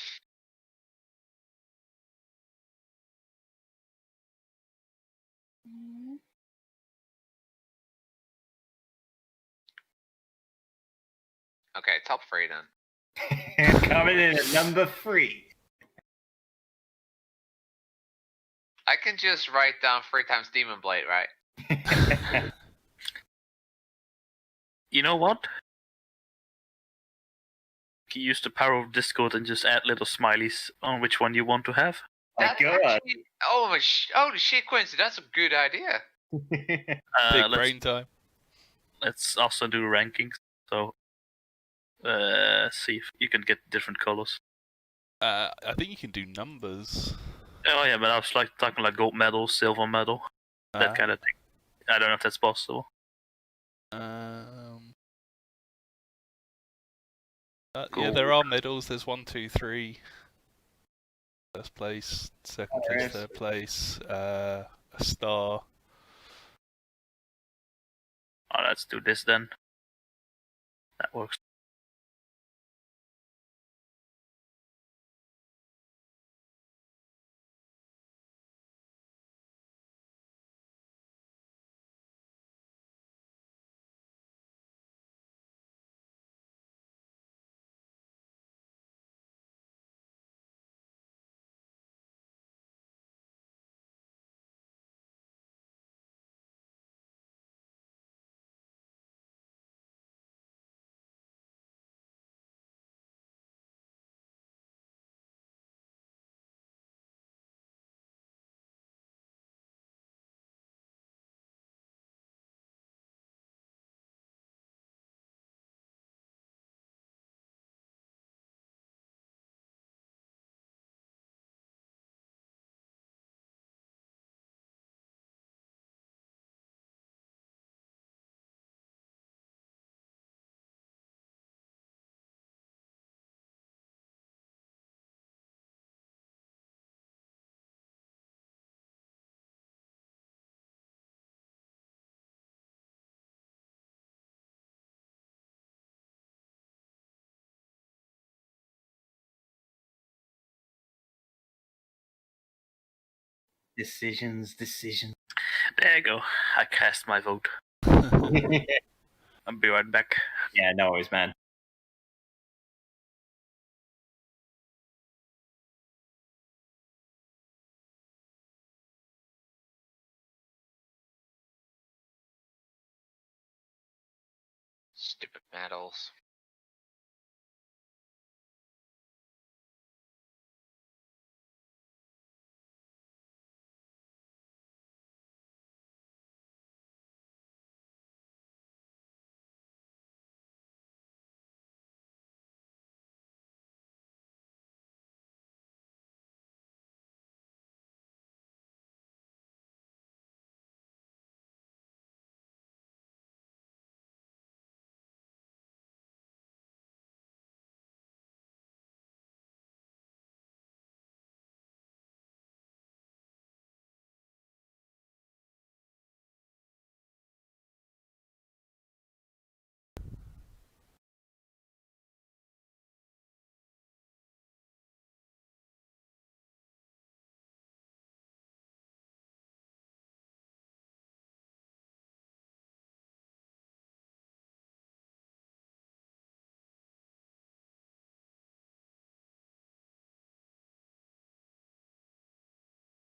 Mm, Okay, top 3 then. Coming in at number 3. I can just write down 3 times Demon Blade, right? You know what? You use the power of Discord and just add little smileys on which one you want to have. My That's God. actually, holy shit, Quincy, that's a good idea. Big brain time. Let's also do rankings. So, see if you can get different colors. I think you can do numbers. Oh yeah, but I was talking like gold medal, silver medal, that kind of thing. I don't know if that's possible. Yeah, there are medals. There's 1, 2, 3. First place, second place, third place, a star. Oh, let's do this then. That works. Decisions. There you go. I cast my vote. I'll be right back. Yeah, no worries, man. Stupid medals.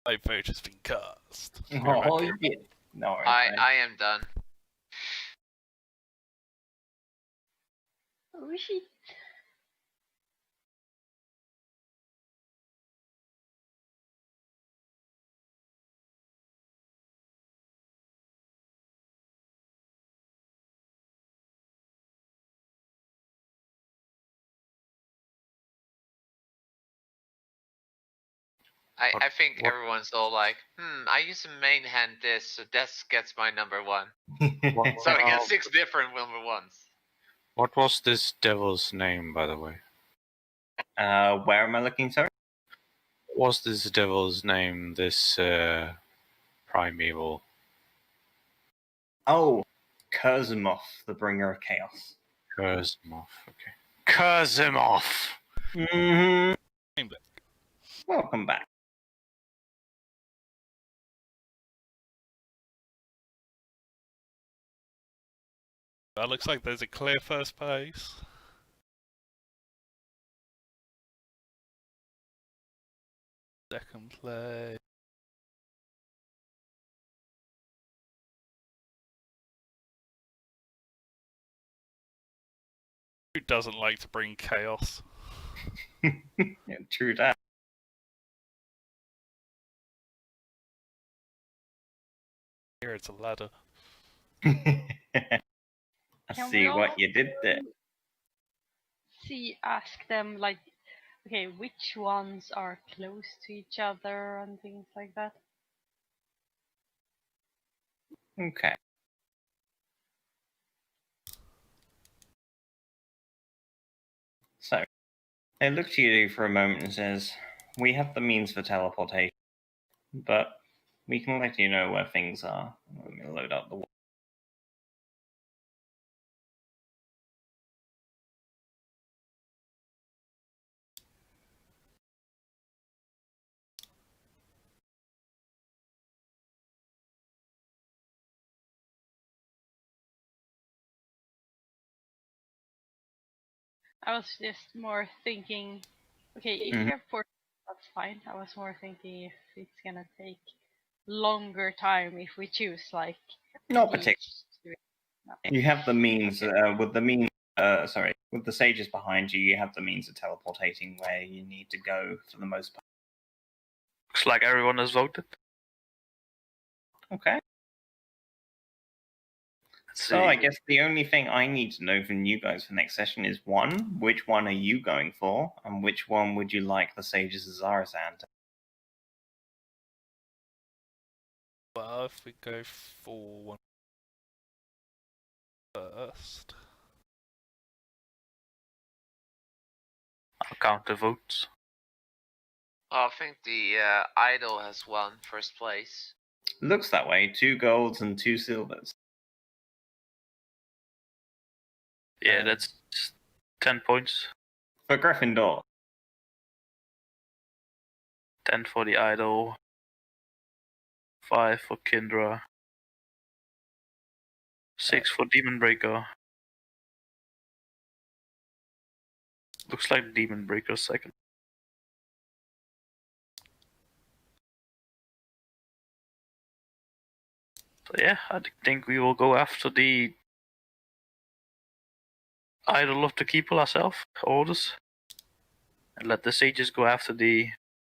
My vote has been cast. Oh, you did. No worries, man. I am done. Oh shit. I think everyone's all like, I use a main hand this, so this gets my number 1. So I get 6 different number 1s. What was this devil's name, by the way? Where am I looking, sorry? What was this devil's name, this primeval? Oh, Kurzimov, the bringer of chaos. Kurzimov, okay. Kurzimov! Mm-hmm. Welcome back. That looks like there's a clear first place. Second play. Who doesn't like to bring chaos? Yeah, true that. Here it's a ladder. I Can see we what you did there. ask them like, okay, which ones are close to each other and things like that? Okay. So, it looks to you for a moment and says, we have the means for teleportation, but we can let you know where things are. Let me load up the... I was just more thinking, okay, if Mhm. you have portals, that's fine. I was more thinking if it's gonna take longer time if we choose like Not each particularly. to it. No. You have the means, with the sages behind you, you have the means of teleportating where you need to go for the most part. Looks like everyone has voted. Okay. Let's So I see. guess the only thing I need to know from you guys for next session is one, which one are you going for, and which one would you like the sages of Zarazan to? Well, if we go for one first. I'll count the votes. Well, I think the idol has won first place. Looks that way. 2 golds and 2 silvers. Yeah, that's 10 points. For Gryffindor. 10 for the idol. 5 for Kindra. 6 for Demon Breaker. Looks like Demon Breaker's second. So yeah, I think we will go after the Idol of the Keeper ourselves, orders. And let the sages go after the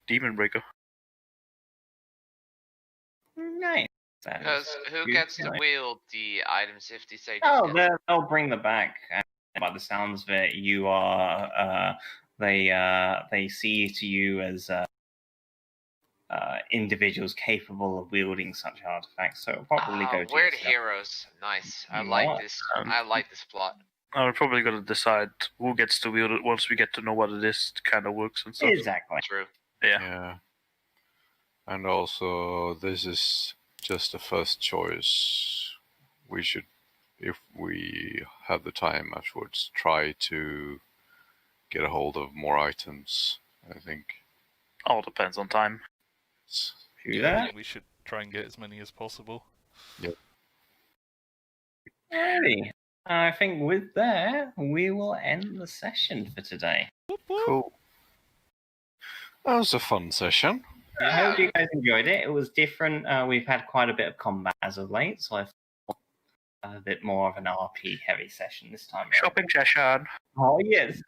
Demon Breaker. Nice. That Because is who good gets to to know. wield the items if the sages Oh, get they'll bring them back. By the sounds of it, you are. They see to you as individuals capable of wielding such artifacts. So it'll probably go to weird yourself. heroes. Nice. I You like are. this. I like this plot. We're probably gonna decide who gets to wield it once we get to know what it is, kind of works and stuff. Exactly. True. Yeah. Yeah. And also, this is just a first choice. We should, if we have the time afterwards, try to get a hold of more items, I think. All depends on time. Do I that. think we should try and get as many as possible. Alrighty. I think with that, we will end the session for today. Cool. That was a fun session. I hope you guys enjoyed it. It was different. We've had quite a bit of combat as of late, so I thought a bit more of an RP heavy session this time. Shopping session. Oh yes.